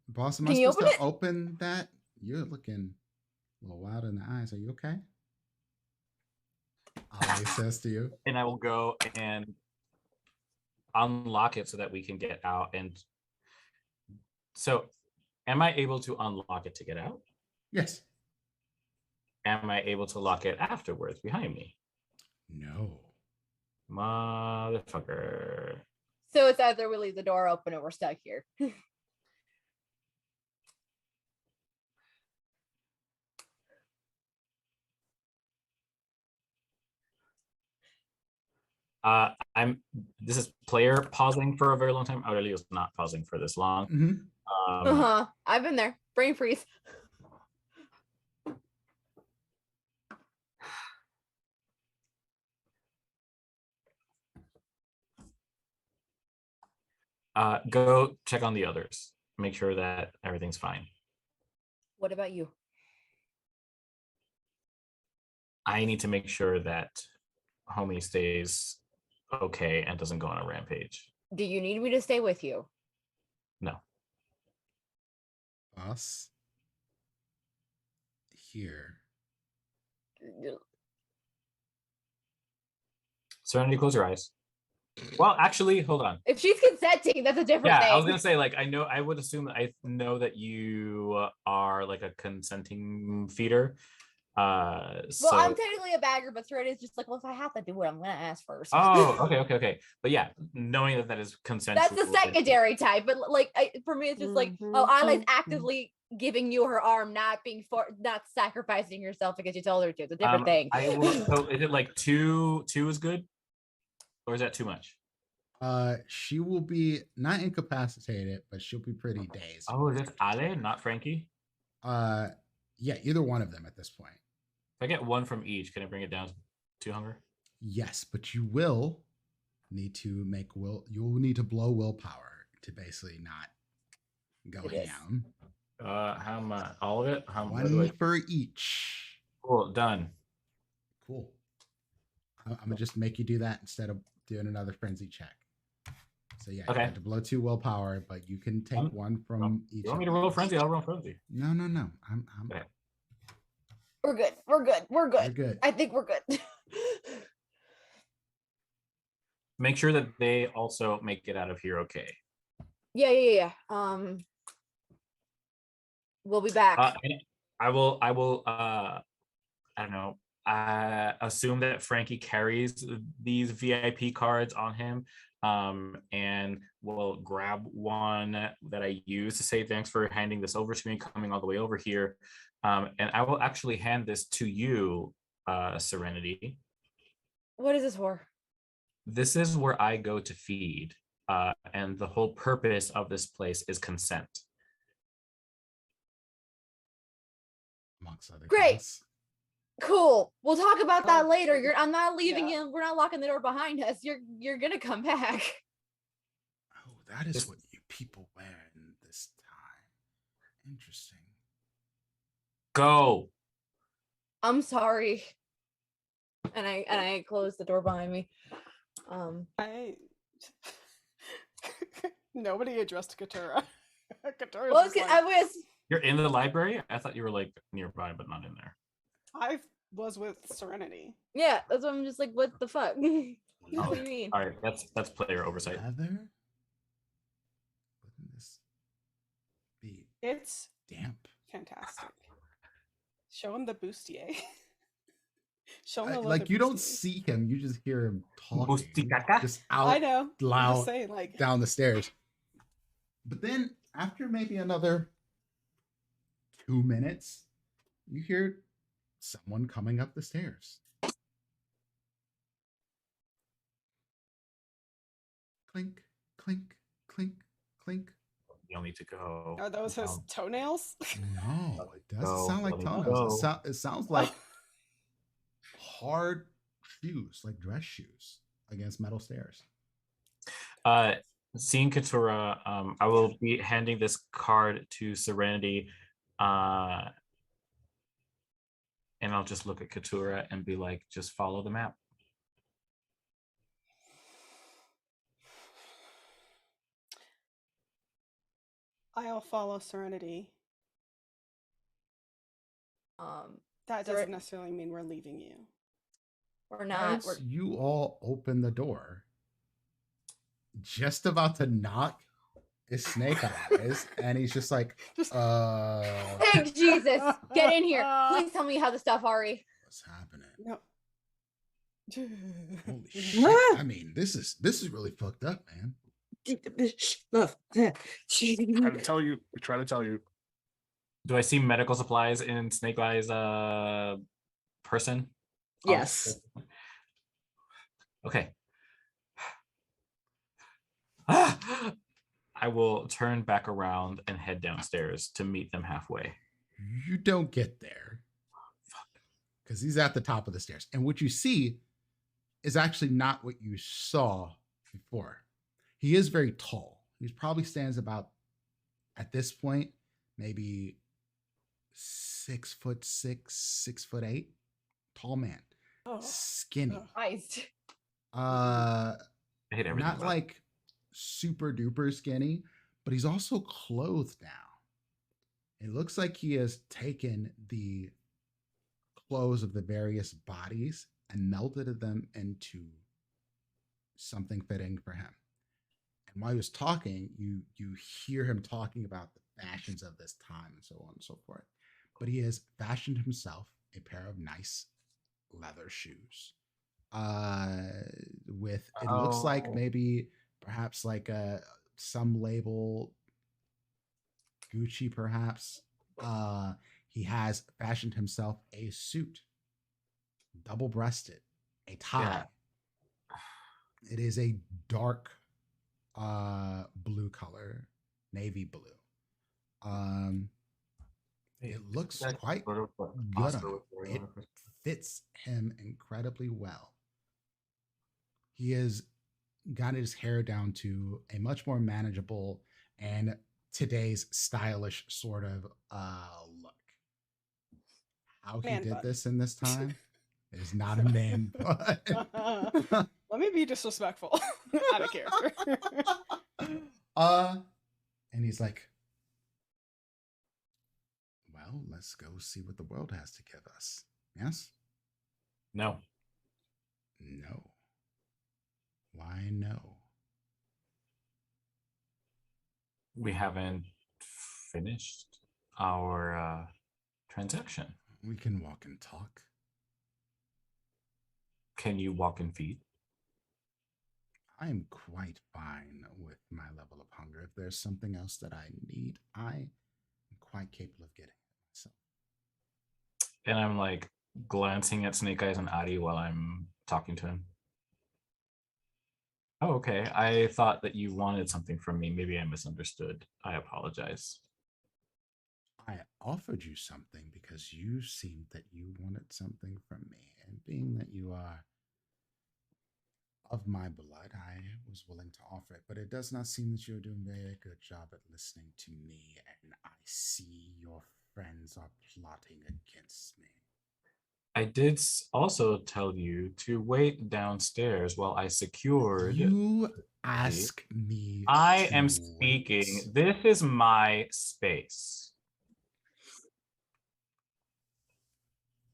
Boss, am Can I you supposed open to open that? You're looking a little wild in the eyes. Are you okay? Ali says to you. And I will go and unlock it so that we can get out. And so, am I able to unlock it to get out? Yes. Am I able to lock it afterwards behind me? No. Motherfucker. So it's either we leave the door open or we're stuck here. This is player pausing for a very long time. Aurelio's not pausing for this long. Mm-hmm. I've been there. Brain freeze. Go check on the others. Make sure that everything's fine. What about you? I need to make sure that homie stays okay and doesn't go on a rampage. Do you need me to stay with you? No. Boss. Here. Serenity, close your eyes. Well, actually, hold on. If she's consenting, that's a different thing. I was gonna say, like, I would assume that I know that you are like a consenting feeder. Well, So I'm technically a bagger, but Serenity is just like, well, if I have to do it, I'm gonna ask first. oh, okay. But yeah, knowing that is consensual. That's the secondary type. But like, for me, it's just like, oh, Ali's actively giving you her arm, not sacrificing yourself because you told her to. It's a different thing. So is it like two is good, or is that too much? She will be not incapacitated, but she'll be pretty dazed. Oh, is it Ale, not Frankie? Yeah, either one of them at this point. If I get one from each, can I bring it down to hunger? Yes, but you will need to make will. You will need to blow willpower to basically not go ham. How much? All of it? How much? One for each. Cool, done. Cool. I'm gonna just make you do that instead of doing another frenzy check. So yeah, Okay. you have to blow 2 willpower, but you can take one from each. You want me to roll frenzy? I'll roll frenzy. No. I'm Okay. We're good. We're good. You're good. I think we're good. make sure that they also make it out of here okay. Yeah. We'll be back. And I will I don't know, assume that Frankie carries these VIP cards on him, and will grab one that I use to say thanks for handing this over to me, coming all the way over here. And I will actually hand this to you, Serenity. What is this for? This is where I go to feed, and the whole purpose of this place is consent. Amongst other Great. things. Cool. We'll talk about that later. I'm not leaving him. We're not locking the door behind us. You're gonna come back. Oh, that is what you people wear in this time. Interesting. Go. I'm sorry. And I close the door behind me. I nobody addressed Katura. Katura's Well, just like, I was. You're in the library? I thought you were like nearby, but not in there. I was with Serenity. Yeah, that's why I'm just like, what the fuck? What do Oh, you mean? all right, that's player oversight. Leather? Wouldn't this be It's damp? fantastic. Show him the bustier. Show him the leather Like you don't bustier. see him, you just hear him talking, Busticaca? just I out know. I'm loud just saying, like, down the stairs. But then after maybe another 2 minutes, you hear someone coming up the stairs. Clink, clink, clink, clink. You'll need to go. are those his toenails? No, it doesn't Go, sound like buddy, toenails. go. It sounds like hard shoes, like dress shoes against metal stairs. Seeing Katura, I will be handing this card to Serenity, and I'll just look at Katura and be like, just follow the map. I'll follow Serenity. That Seren- doesn't necessarily mean we're leaving you. We're not. As you all open the door, just about to knock is Snake Eyes, and he's just like, Thank Jesus. Get in here. Please tell me how the stuff, Ari. what's happening? No. Holy shit. I mean, this is really fucked up, man. Love. Try to tell you. We try to tell you. Do I see medical supplies in Snake Eyes person? Yes. Okay. I will turn back around and head downstairs to meet them halfway. You don't get there. Because he's at the top of the stairs. And what you see is actually not what you saw before. He is very tall. He probably stands about, at this point, maybe 6'6", 6'8", tall man, Oh. skinny. Christ. I hate everything. Not about it. like super duper skinny, but he's also clothed now. It looks like he has taken the clothes of the various bodies and melted them into something fitting for him. And while he was talking, you hear him talking about the fashions of this time and so on and so forth. But he has fashioned himself a pair of nice leather shoes. With it looks like maybe perhaps like some label, Gucci perhaps. He has fashioned himself a suit, double-breasted, a tie. Yeah. It is a dark blue color, navy blue. It looks That's quite sort of what good Oscar on was wearing him. on It her- fits him incredibly well. He has gotten his hair down to a much more manageable and today's stylish sort of look. How he Man did bun. this in this time is not a man bun. Let me be disrespectful. Out of character. And he's like, well, let's go see what the world has to give us. Yes? No. No. Why no? We haven't finished our transaction. We can walk and talk. Can you walk and feed? I am quite fine with my level of hunger. If there's something else that I need, I am quite capable of getting it myself. And I'm like glancing at Snake Eyes and Adi while I'm talking to him. Oh, okay. I thought that you wanted something from me. Maybe I misunderstood. I apologize. I offered you something because you seemed that you wanted something from me. And being that you are of my blood, I was willing to offer it. But it does not seem that you're doing a very good job at listening to me. And I see your friends are plotting against me. I did also tell you to wait downstairs while I secured. You ask me. I to am wait. speaking. This is my space.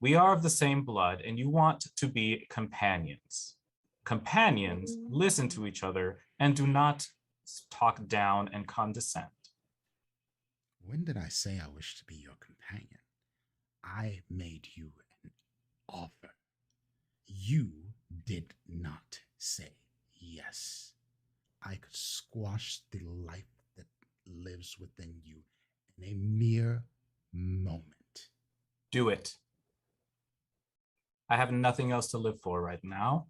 We are of the same blood, and you want to be companions. Companions listen to each other and do not talk down and condescend. When did I say I wish to be your companion? I made you an offer. You did not say yes. I could squash the life that lives within you in a mere moment. Do it. I have nothing else to live for right now.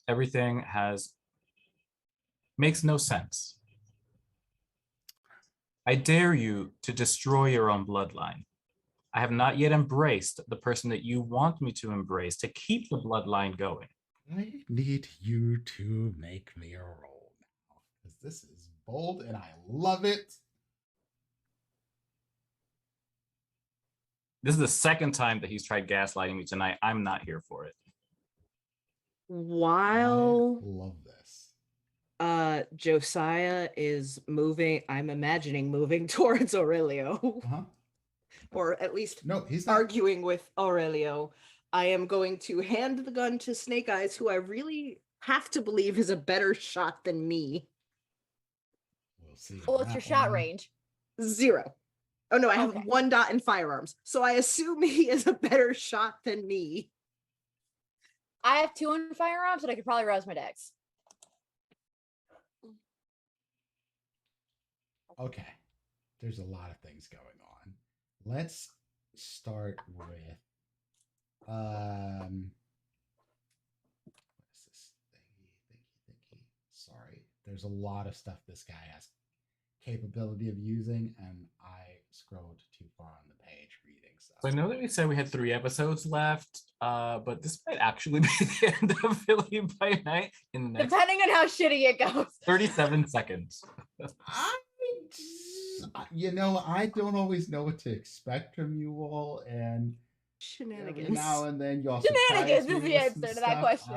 Everything makes no sense. I dare you to destroy your own bloodline. I have not yet embraced the person that you want me to embrace to keep the bloodline going. I need you to make me a roll now, because this is bold and I love it. This is the second time that he's tried gaslighting me tonight. I'm not here for it. While I love this. Josiah is moving, I'm imagining moving towards Aurelio, or at least No, he's not. arguing with Aurelio. I am going to hand the gun to Snake Eyes, who I really have to believe is a better shot than me. We'll see. What's your shot range? 0. Oh no, I have Okay. 1 dot in firearms, so I assume he is a better shot than me. I have 2 in firearms, and I could probably rouse my dex. Okay. There's a lot of things going on. Let's start with what is this? Thingy. Sorry. There's a lot of stuff this guy has capability of using, and I scrolled too far on the page reading stuff. So I know that we said we had 3 episodes left, but this might actually be the end of Philly by Night in the next Depending on how shitty it goes. 37 seconds. I don't always know what to expect from you all, and every Shenanigans. now and then y'all Shenanigans surprise me is the with answer some to that stuff. question.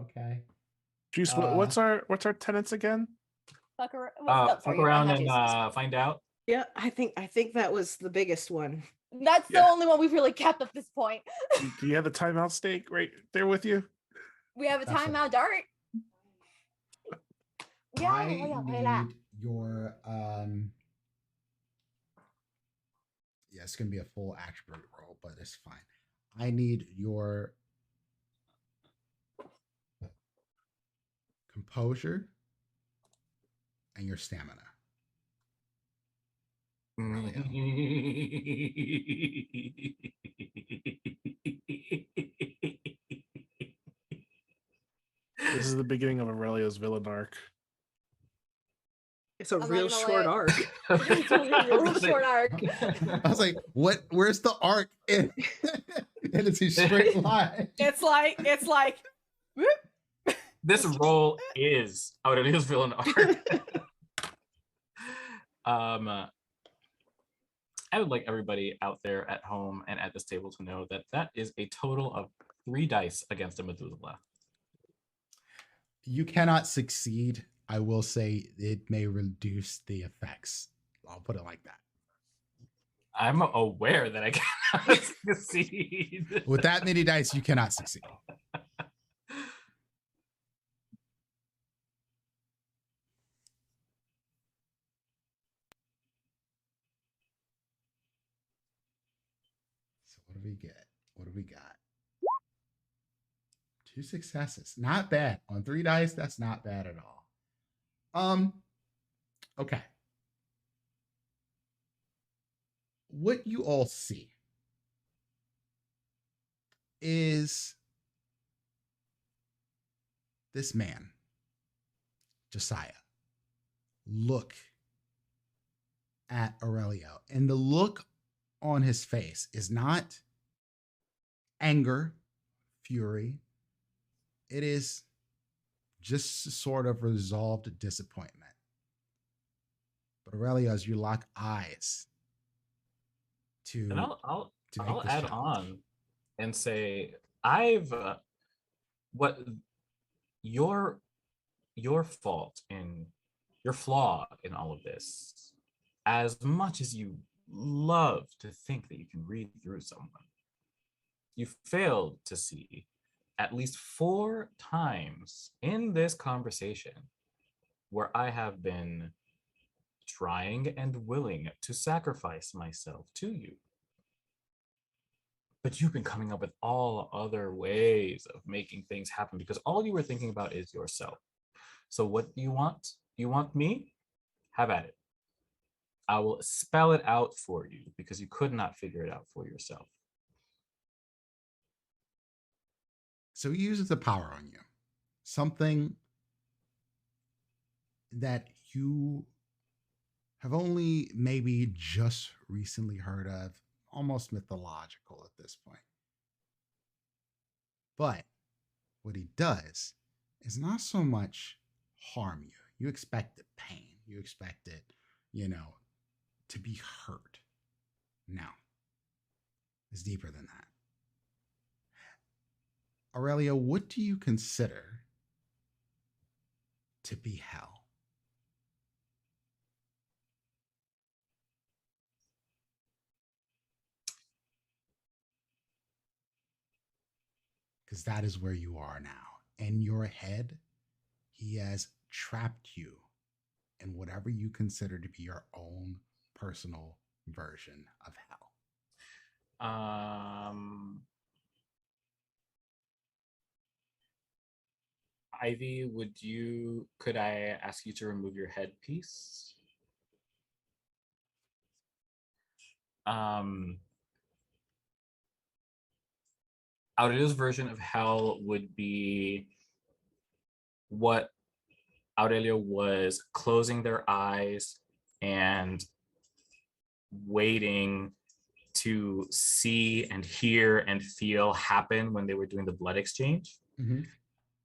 Okay. Juice, what's our tenants again? Fuck around, Fuck around and find out. Yeah, I think that was the biggest one. That's the only one we've really kept at this point. Do you have the timeout stake right there with you? We have a That's timeout dart. Yeah, I need your yeah, it's gonna be a full attribute roll, but it's fine. I need your composure and your stamina. This is the beginning of Aurelio's villain arc. It's a I'm real not gonna short lie. arc. It's a real short arc. I was like, where's the arc? And it's a straight line. It's like whoop. This role is Aurelio's villain arc. I would like everybody out there at home and at this table to know that that is a total of 3 dice against a Methuselah. You cannot succeed. I will say it may reduce the effects. I'll put it like that. I'm aware that I cannot succeed. With that many dice, you cannot succeed. What do we get? What do we got? 2 successes. Not bad. On 3 dice, that's not bad at all. Okay. What you all see is this man, Josiah, look at Aurelio. And the look on his face is not anger, fury. It is just sort of resolved disappointment. But Aurelio, as you lock eyes to, And I'll make this add challenge. on and say I've what your fault in your flaw in all of this, as much as you love to think that you can read through someone, you failed to see at least 4 times in this conversation where I have been trying and willing to sacrifice myself to you. But you've been coming up with all other ways of making things happen because all you were thinking about is yourself. So what do you want? You want me? Have at it. I will spell it out for you because you could not figure it out for yourself. So he uses the power on you. Something that you have only maybe just recently heard of, almost mythological at this point. But what he does is not so much harm you. You expected pain. You expected, to be hurt. No, it's deeper than that. Aurelio, what do you consider to be hell? Because that is where you are now. In your head, he has trapped you in whatever you consider to be your own personal version of hell. Ivy, could I ask you to remove your headpiece? Aurelio's version of hell would be what Aurelio was closing their eyes and waiting to see and hear and feel happen when they were doing the blood exchange.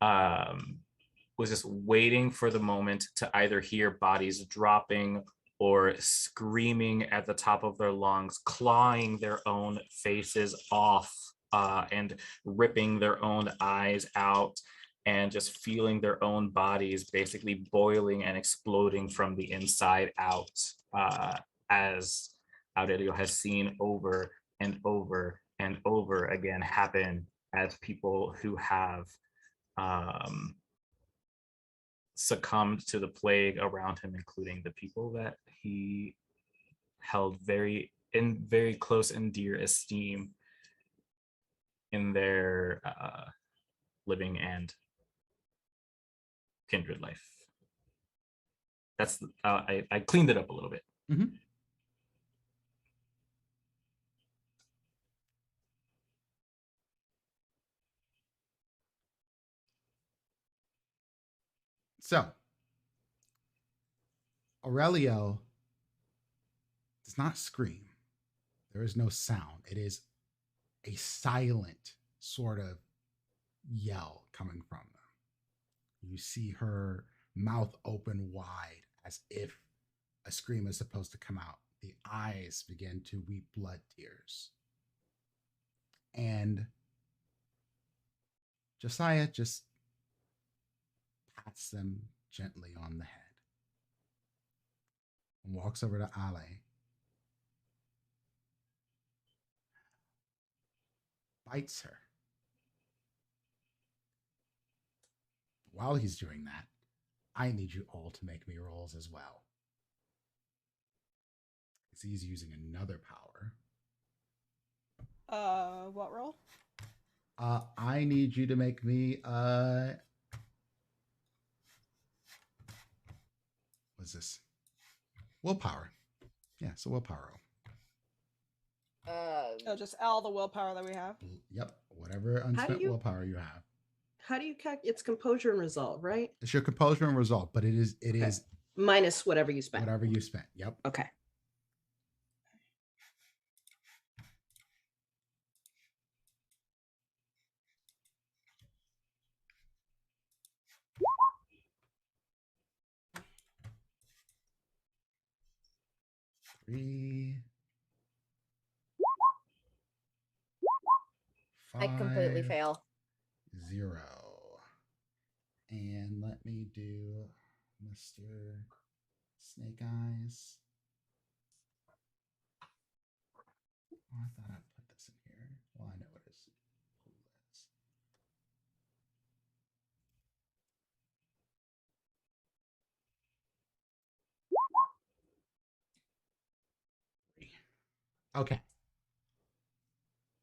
Was just waiting for the moment to either hear bodies dropping or screaming at the top of their lungs, clawing their own faces off and ripping their own eyes out, and just feeling their own bodies basically boiling and exploding from the inside out, as Aurelio has seen over and over and over again happen as people who have succumbed to the plague around him, including the people that he held very close and dear esteem in their living and kindred life. That's I cleaned it up a little bit. So, Aurelio does not scream. There is no sound. It is a silent sort of yell coming from them. You see her mouth open wide as if a scream is supposed to come out. The eyes begin to weep blood tears. And Josiah just pats them gently on the head and walks over to Ale. Bites her. While he's doing that, I need you all to make me rolls as well. Because he's using another power. What roll? I need you to make me what's this? Willpower. Yeah, so willpower roll. Oh, just all the willpower that we have. Yep, whatever unspent willpower you have. How do you calculate? It's composure and resolve, right? It's your composure and resolve, but it is minus whatever you spent. Whatever you spent. Yep. Okay. Three. I completely fail. 0. And let me do Mr. Snake Eyes. Oh, I thought I'd put this in here. Well, I know it is. Okay.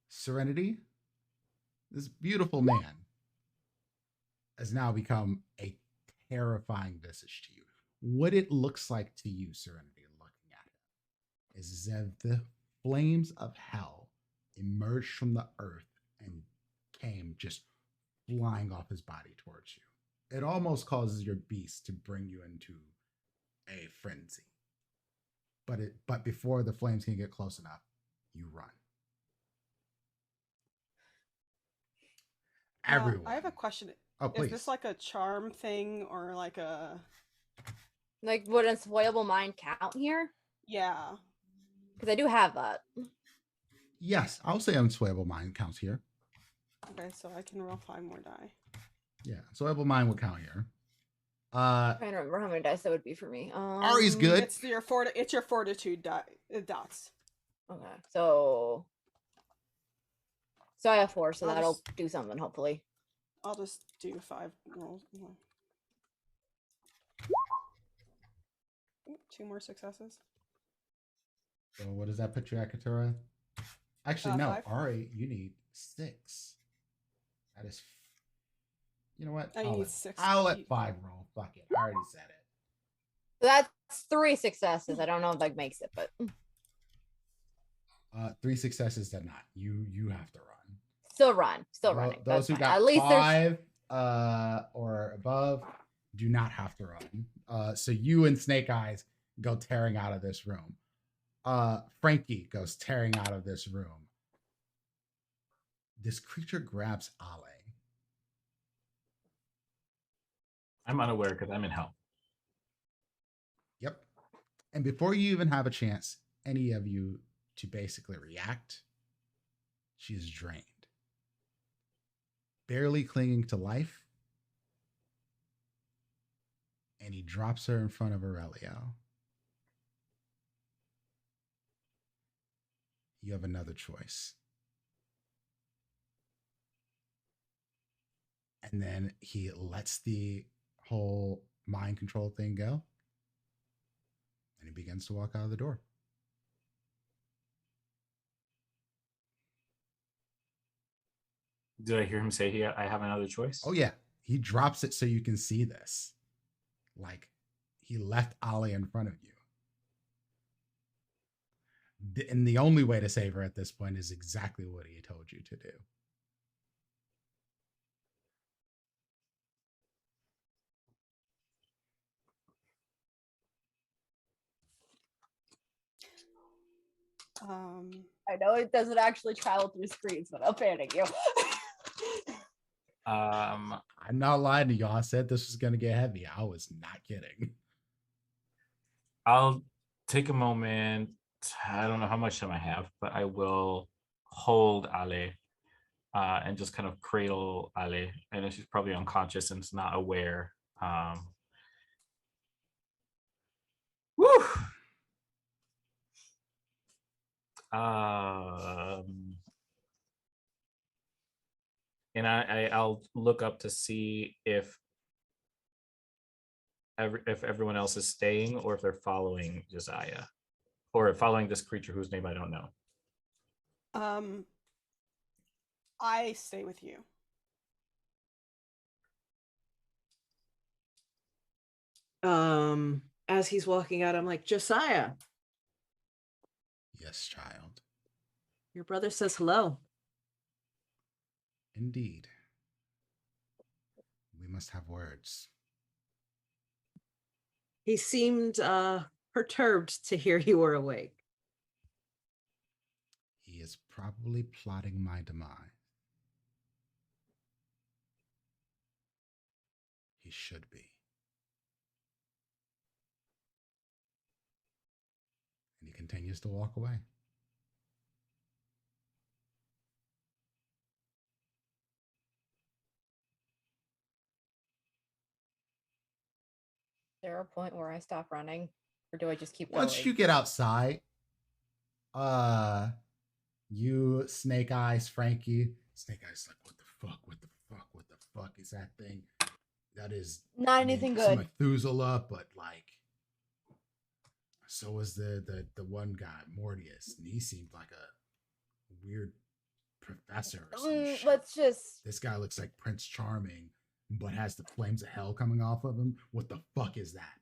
Serenity, this beautiful man, has now become a terrifying visage to you. What it looks like to you, Serenity, looking at him, is as if the flames of hell emerged from the earth and came just flying off his body towards you. It almost causes your beast to bring you into a frenzy. But before the flames can get close enough, you run. Everyone. I have a question. Oh, please. Is this like a charm thing or like a... Like, would unspoilable mind count here? Yeah. Because I do have that. Yes, I'll say unswayable mind counts here. Okay, so I can roll 5 more die. Yeah, unswayable mind would count here. I'm trying to remember how many dice that would be for me. Ari's good. It's your fortitude dots. Okay, so I have 4, so that'll do something, hopefully. I'll just do 5 rolls. Ooh, 2 more successes. So what does that put you at, Katura? Actually, no, 5. Ari, you need 6. That is... You know what? Oh, you need 6. I'll let 5 roll. Fuck it. I already said it. So that's 3 successes. I don't know if that makes it, but 3 successes did not. You have to run. Still running. Those who got at least 5 or above do not have to run. So you and Snake Eyes go tearing out of this room. Frankie goes tearing out of this room. This creature grabs Ale. I'm unaware because I'm in hell. Yep. And before you even have a chance, any of you to basically react, she is drained. Barely clinging to life. And he drops her in front of Aurelio. You have another choice. And then he lets the whole mind control thing go. And he begins to walk out of the door. Did I hear him say I have another choice? Oh, yeah. He drops it so you can see this. Like, he left Ali in front of you. And the only way to save her at this point is exactly what he told you to do. I know it doesn't actually travel through screens, but I'll panic you. I'm not lying to y'all. I said this was going to get heavy. I was not kidding. I'll take a moment. I don't know how much time I have, but I will hold Ale and just kind of cradle Ale. I know she's probably unconscious and is not aware. Woo! And I'll look up to see if everyone else is staying or if they're following Josiah or following this creature whose name I don't know. I stay with you. As he's walking out, I'm like, Josiah, Yes, child. your brother says hello. Indeed. We must have words. He seemed perturbed to hear you were awake. He is probably plotting my demise. He should be. And he continues to walk away. Is there a point where I stop running, or do I just keep going? Once you get outside, you Snake Eyes, Frankie. Snake Eyes like, what the fuck? What the fuck? What the fuck is that thing? That is Not anything it's good. Methuselah, but like, so was the one guy, Mortius, and he seemed like a weird professor or some shit. Let's just. This guy looks like Prince Charming, but has the flames of hell coming off of him. What the fuck is that?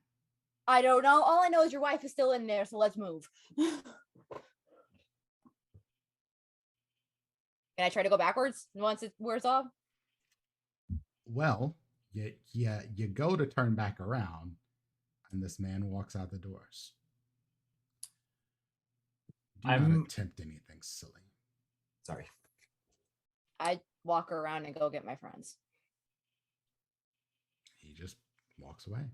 I don't know. All I know is your wife is still in there, so let's move. Can I try to go backwards once it wears off? Well, you go to turn back around, and this man walks out the doors. Do not attempt anything silly. Sorry. I walk around and go get my friends. He just walks away.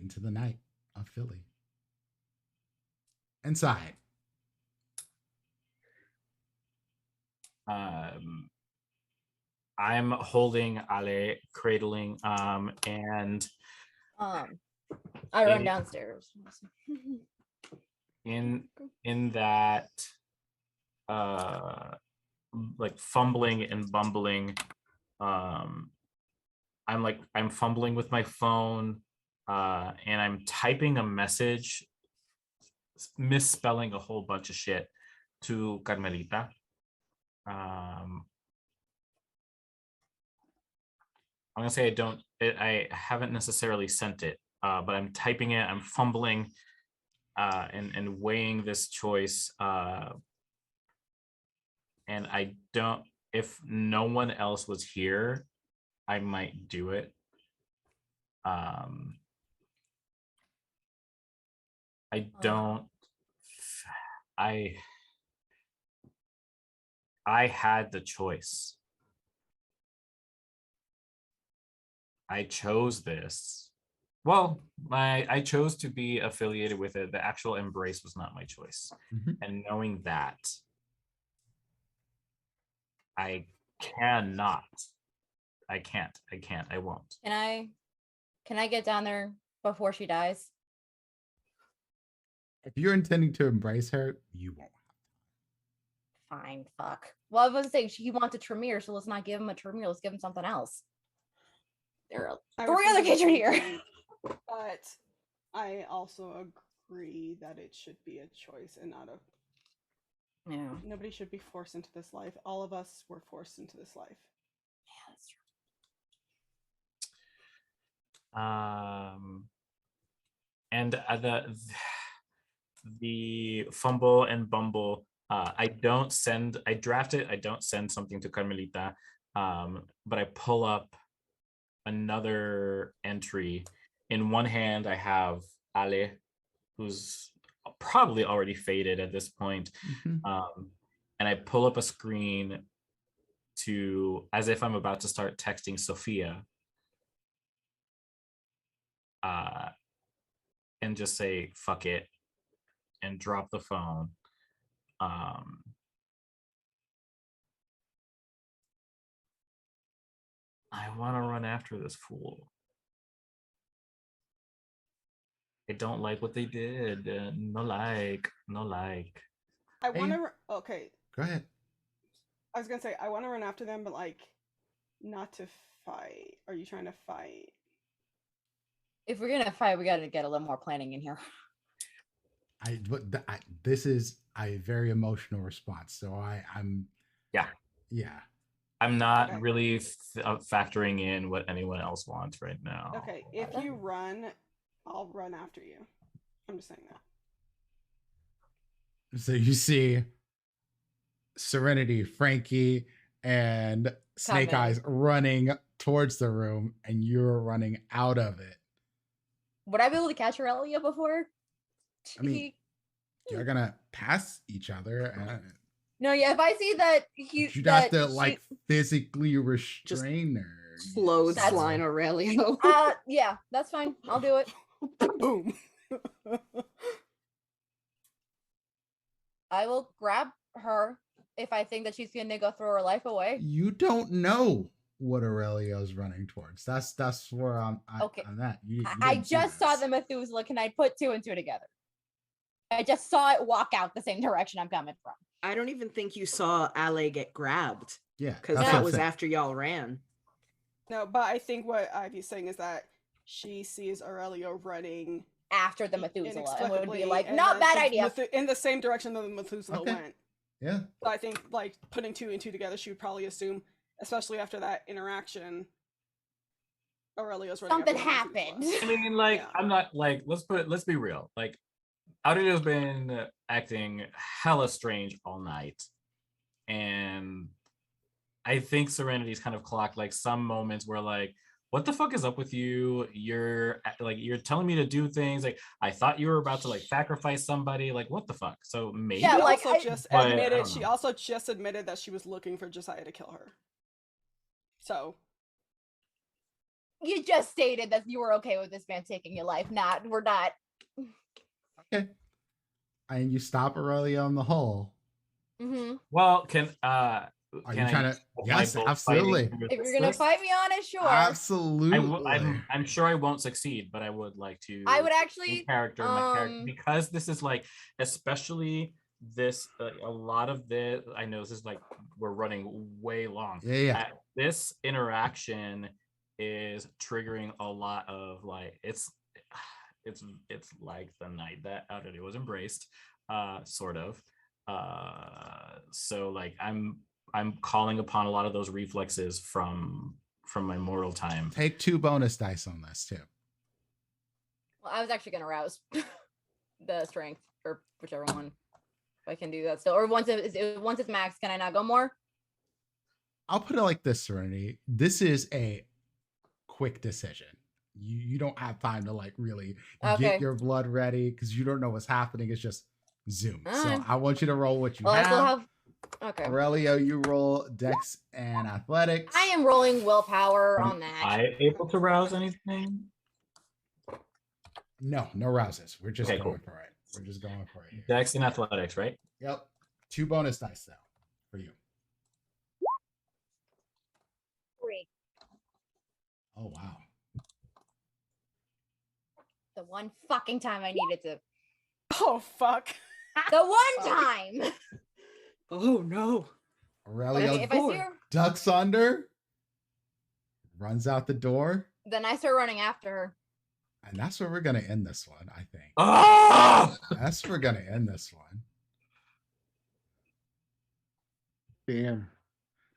Into the night of Philly. Inside. I'm holding Ale, cradling, and I run downstairs. in that like fumbling and bumbling, I'm fumbling with my phone, and I'm typing a message, misspelling a whole bunch of shit to Carmelita. I'm gonna say I haven't necessarily sent it, but I'm typing it, I'm fumbling, and weighing this choice, and I don't, if no one else was here, I might do it. I had the choice. I chose this. Well, I chose to be affiliated with it. The actual embrace was not my choice. Mm-hmm. And knowing that, I cannot. I can't. I won't. Can I get down there before she dies? If you're intending to embrace her, you won't. Fine, fuck. Well, I was saying he wants a Tremere, so let's not give him a Tremere. Let's give him something else. There are 3 other kids are here. But I also agree that it should be a choice and not a. Yeah. Nobody should be forced into this life. All of us were forced into this life. Yeah, that's true. And the fumble and bumble, I draft it, I don't send something to Carmelita, but I pull up another entry. In one hand I have Ale, who's probably already faded at this point. Mm-hmm. And I pull up a screen as if I'm about to start texting Sophia, and just say fuck it and drop the phone. I want to run after this fool. I don't like what they did. No like. I want to. Okay. Go ahead. I was gonna say I want to run after them, but like, not to fight. Are you trying to fight? If we're gonna fight, we gotta get a little more planning in here. This is a very emotional response. So I'm Yeah. yeah. I'm not Okay. really factoring in what anyone else wants right now. Okay, if you run, I'll run after you. I'm just saying that. So you see Serenity, Frankie, and Snake Coming. Eyes running towards the room, and you're running out of it. Would I be able to catch Aurelia before? I mean, you're gonna pass each other. No, yeah. If I see that You'd have to like physically restrain her. Clothesline Aurelio. Yeah, that's fine. I'll do it. Boom. I will grab her if I think that she's gonna go throw her life away. You don't know what Aurelio's running towards. That's where I'm Okay. on that. You I didn't see just saw this. the Methuselah. Can I put 2 and 2 together? I just saw it walk out the same direction I'm coming from. I don't even think you saw Ale get grabbed. Yeah, Because that's that what I'm was saying. after y'all ran. No, but I think what Ivy's saying is that she sees Aurelio running After the Methuselah, and would be inexplicably, like, and not bad the idea. in the same direction that the Methuselah Okay. went. Yeah. So I think like putting 2 and 2 together, she would probably assume, especially after that interaction, Aurelio's running. Something after the happened. Methuselah. I mean, like, Yeah. I'm not like, let's be real. Like, Aurelio's been acting hella strange all night. And I think Serenity's kind of clocked like some moments where like, what the fuck is up with you? You're telling me to do things. Like, I thought you were about to like sacrifice somebody. Like, what the fuck? So maybe Yeah, She like, also just but I admitted. don't She know. also just admitted that she was looking for Josiah to kill her. So You just stated that you were okay with this man taking your life. We're not. Okay. And you stop Aurelio in the hole. Mm-hmm. Well, can Are you I trying to? use my Yes, bullfighting absolutely. through If this you're gonna list? fight me on it, sure. Absolutely. I'm sure I won't succeed, but I would like to. I would in actually. character, my character, because this is like, especially this, a lot of this. I know this is like we're running way long. Yeah. This interaction is triggering a lot of like it's like the night that Aurelio was embraced, sort of. So like I'm calling upon a lot of those reflexes from my mortal time. Take 2 bonus dice on this too. Well, I was actually gonna rouse the strength or whichever one. If I can do that still, or once it's max, can I not go more? I'll put it like this, Serenity. This is a quick decision. You don't have time to like really Okay. get your blood ready because you don't know what's happening. It's just zoom. So Alright. I want you to roll what you Well, I still have. have. Okay. Aurelio, you roll Dex and Athletics. I am rolling willpower on that. I able to rouse anything? No rouses. We're just Okay, going cool. for it. We're just going for it here. Dex and athletics, right? Yep. 2 bonus dice though for you. 3. Oh wow. The one fucking time I needed to. oh fuck. The one time. Oh no. Aurelio Okay, if I see her, ducks under, runs out the door, then I start running after her. and that's where we're gonna end this one, I think. Oh! That's where we're gonna end this one. Damn.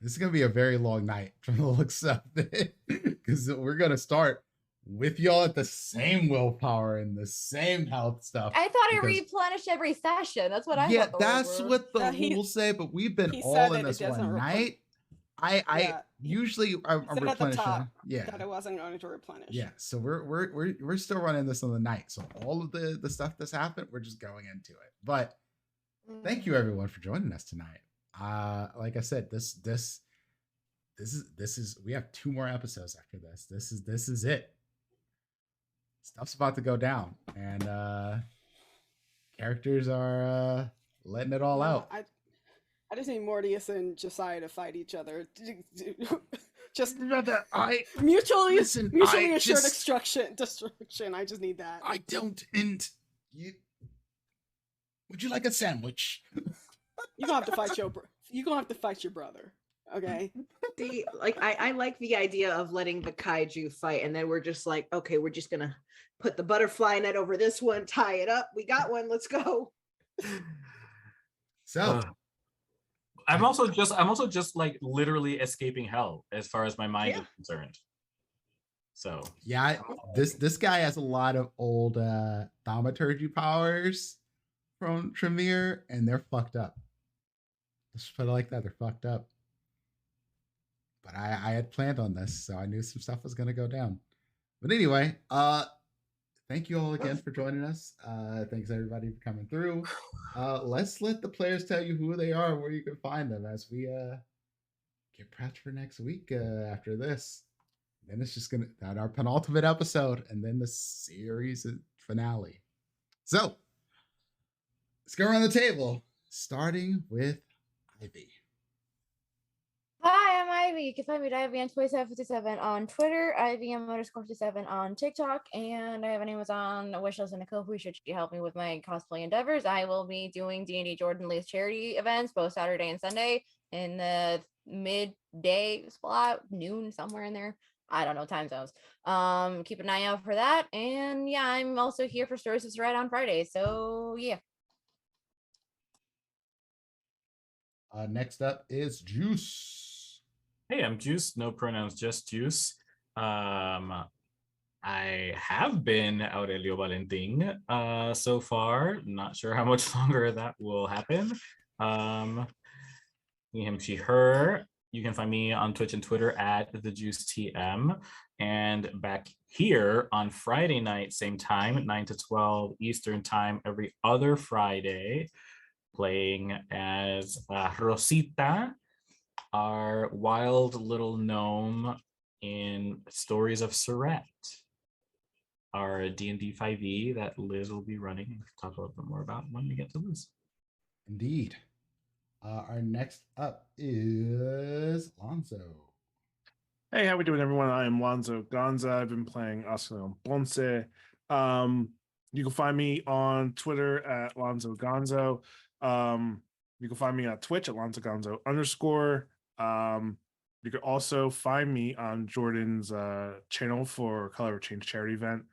This is gonna be a very long night from the looks of it, because we're gonna start with y'all at the same willpower and the same health stuff. I thought it because- replenished every session. That's what I yeah, thought. that's what the Yeah, he- rules say, but we've been he all said in that it this doesn't one replenish. night. I Yeah, usually I'm said at the replenishing. top Yeah. that it wasn't going to replenish. Yeah, so we're still running this on the night. So all of the stuff that's happened, we're just going into it. But thank you everyone for joining us tonight. Like I said, this is we have 2 more episodes after this. This is it. Stuff's about to go down, and characters are letting it all No, out. I just need Mortius and Josiah to fight each other. Just I mutually listen, mutually I assured just- destruction. I just need that. I don't int you. Would you like a sandwich? You gonna have to fight your brother. Okay. I like the idea of letting the kaiju fight, and then we're just like, okay, we're just gonna put the butterfly net over this one, tie it up. We got one. Let's go. So Uh, I'm also just like literally escaping hell as far as my mind is concerned. So yeah, this guy has a lot of old thaumaturgy powers from Tremere, and they're fucked up. Let's put it like that. They're fucked up. But I had planned on this, so I knew some stuff was gonna go down. But anyway, thank you all again for joining us. Thanks everybody for coming through. Let's let the players tell you who they are and where you can find them as we get prepped for next week after this. Then it's just gonna that our penultimate episode and then the series finale. So let's go around the table, starting with Ivy. Hi, I'm Ivy. You can find me at IvyN2757 on Twitter, IvyM_57 on TikTok, and I have an Amazon wishlist and a Ko-fi should you help me with my cosplay endeavors. I will be doing D&D Jordan Lee's charity events both Saturday and Sunday in the midday slot, noon, somewhere in there. I don't know time zones. Keep an eye out for that. And yeah, I'm also here for Stories of Surrett on Friday. So yeah. Next up is Juice. hey, I'm Juice. No pronouns, just Juice. I have been Aurelio Valentin so far. Not sure how much longer that will happen. He, him, she, her. You can find me on Twitch and Twitter at TheJuiceTM. And back here on Friday night, same time, 9 to 12 Eastern time, every other Friday, playing as Rosita, our wild little gnome in Stories of Surrett, our D&D 5e that Liz will be running. We'll talk a little bit more about when we get to Liz. Indeed. Our next up is Lonzo. Hey, how we doing, everyone? I am Lonzo Gonza. I've been playing Oscar Ponce. You can find me on Twitter at Lonzo Gonzo. You can find me on Twitch at Lonzo Gonzo _. You can also find me on Jordan's channel for Color of Change charity event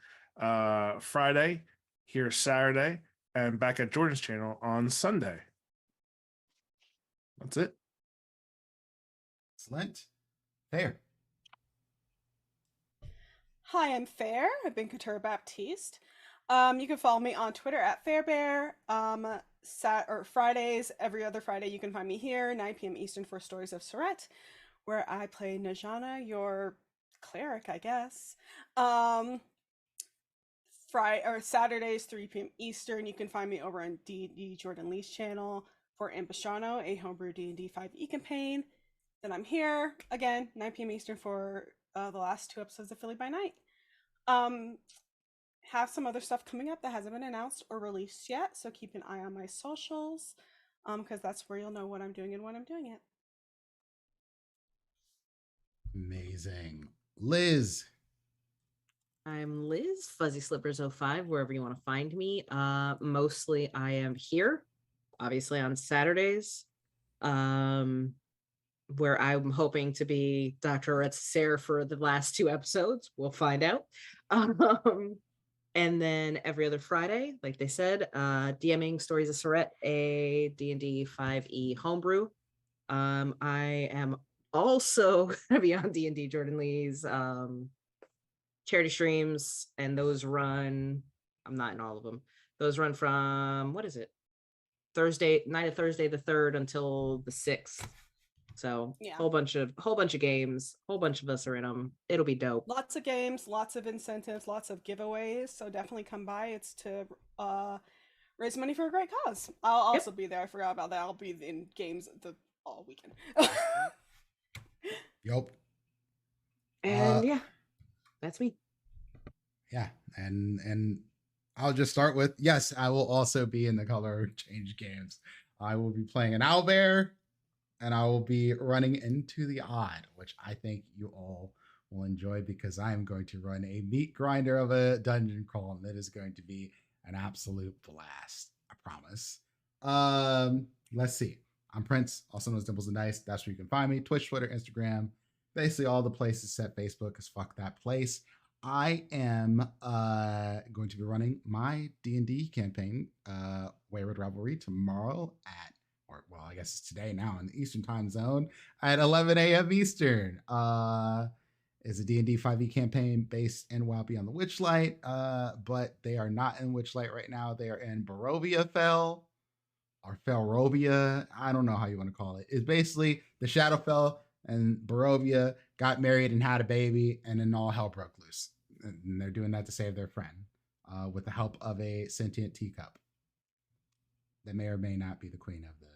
Friday, here Saturday, and back at Jordan's channel on Sunday. That's it. Excellent. Fair. Hi, I'm Fair. I've been Couture Baptiste. You can follow me on Twitter at Fairbear. Fridays, every other Friday, you can find me here, 9 p.m. Eastern for Stories of Surrett, where I play Najana, your cleric, I guess. Saturdays, 3 p.m. Eastern, you can find me over on D&D Jordan Lee's channel for Ambistrano, a homebrew D&D 5e campaign. Then I'm here again, 9 p.m. Eastern for the last 2 episodes of Philly by Night. Have some other stuff coming up that hasn't been announced or released yet, so keep an eye on my socials, because that's where you'll know what I'm doing and when I'm doing it. Amazing. Liz. I'm Liz, Fuzzy Slippers 05, wherever you want to find me. Mostly I am here, obviously on Saturdays, where I'm hoping to be Dr. Retzer for the last 2 episodes. We'll find out. And then every other Friday, like they said, DMing Stories of Surrett, a D&D 5e homebrew. I am also going to be on D&D Jordan Lee's charity streams, and those run, I'm not in all of them. Those run from, what is it? Thursday, night of Thursday the 3rd until the 6th. So Yeah. whole bunch of games, whole bunch of us are in them. It'll be dope. Lots of games, lots of incentives, lots of giveaways. So definitely come by. It's to raise money for a great cause. I'll also be there. I forgot about that. I'll be in games all weekend. Yup. And yeah, that's me. Yeah, and I'll just start with, yes, I will also be in the Color Change games. I will be playing an owlbear, and I will be running Into the Odd, which I think you all will enjoy because I am going to run a meat grinder of a dungeon crawl, and it is going to be an absolute blast. I promise. Let's see. I'm Prince, also known as Dimples and Dice. That's where you can find me. Twitch, Twitter, Instagram, basically all the places except Facebook, because fuck that place. I am going to be running my D&D campaign, Wayward Revelry, tomorrow at, or well, I guess it's today now in the Eastern time zone at 11 a.m. Eastern. Is a D&D 5e campaign based in WoW Beyond the Witchlight, but they are not in Witchlight right now. They are in Barovia Fell, or Felrovia. I don't know how you want to call it. It's basically the Shadowfell and Barovia got married and had a baby, and then all hell broke loose. And they're doing that to save their friend with the help of a sentient teacup that may or may not be the queen of the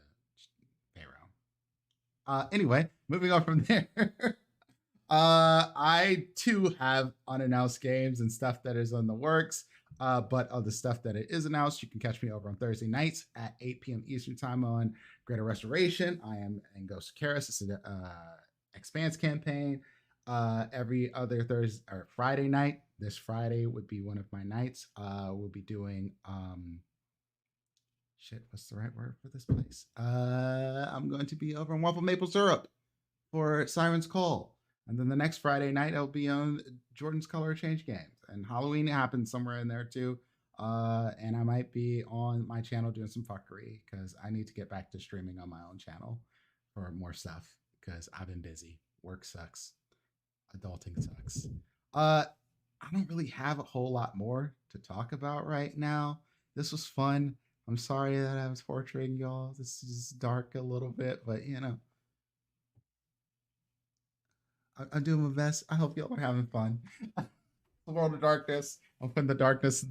Pharaoh. Anyway, moving on from there. I too have unannounced games and stuff that is in the works. But of the stuff that it is announced, you can catch me over on Thursday nights at 8 p.m. Eastern time on Greater Restoration. I am in Ghost of Karis. It's an Expanse campaign. Every other Thursday or Friday night. This Friday would be one of my nights. We'll be doing what's the right word for this place? I'm going to be over on Waffle Maple Syrup for Siren's Call. And then the next Friday night, I'll be on Jordan's Color Change Games. And Halloween happens somewhere in there too. And I might be on my channel doing some fuckery because I need to get back to streaming on my own channel for more stuff because I've been busy. Work sucks. Adulting sucks. I don't really have a whole lot more to talk about right now. This was fun. I'm sorry that I was torturing y'all. This is dark a little bit, but you know. I'm doing my best. I hope y'all are having fun. The World of Darkness. I'm putting the darkness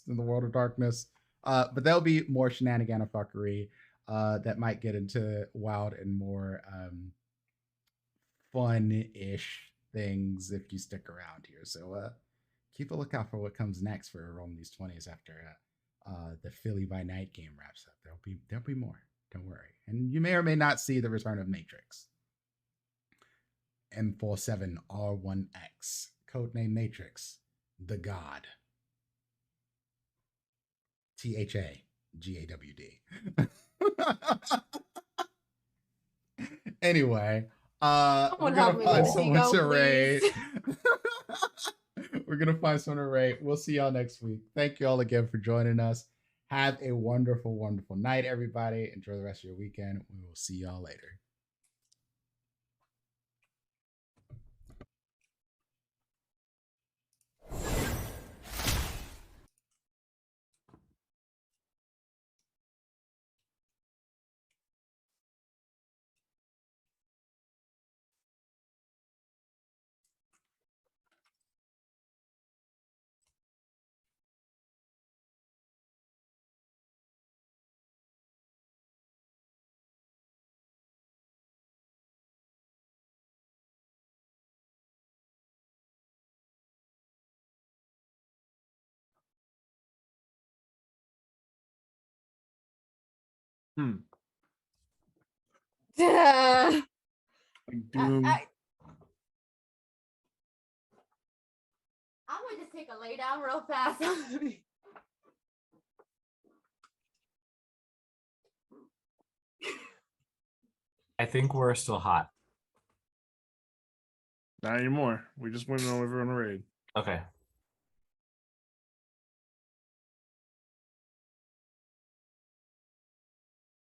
in the World of Darkness. But there'll be more shenanigan and fuckery that might get into wild and more fun-ish things if you stick around here. So keep a lookout for what comes next for Rolling These 20s after the Philly by Night game wraps up. There'll be more. Don't worry. And you may or may not see the return of Matrix. M47R1X, codename Matrix, the God. THAGAWD. Anyway, we're gonna find someone to raid. We're gonna find someone to raid. We'll see y'all next week. Thank you all again for joining us. Have a wonderful, wonderful night, everybody. Enjoy the rest of your weekend. We will see y'all later. I'm Doom. gonna just take a lay down real fast. I think we're still hot. Not anymore. We just went over on a raid. Okay.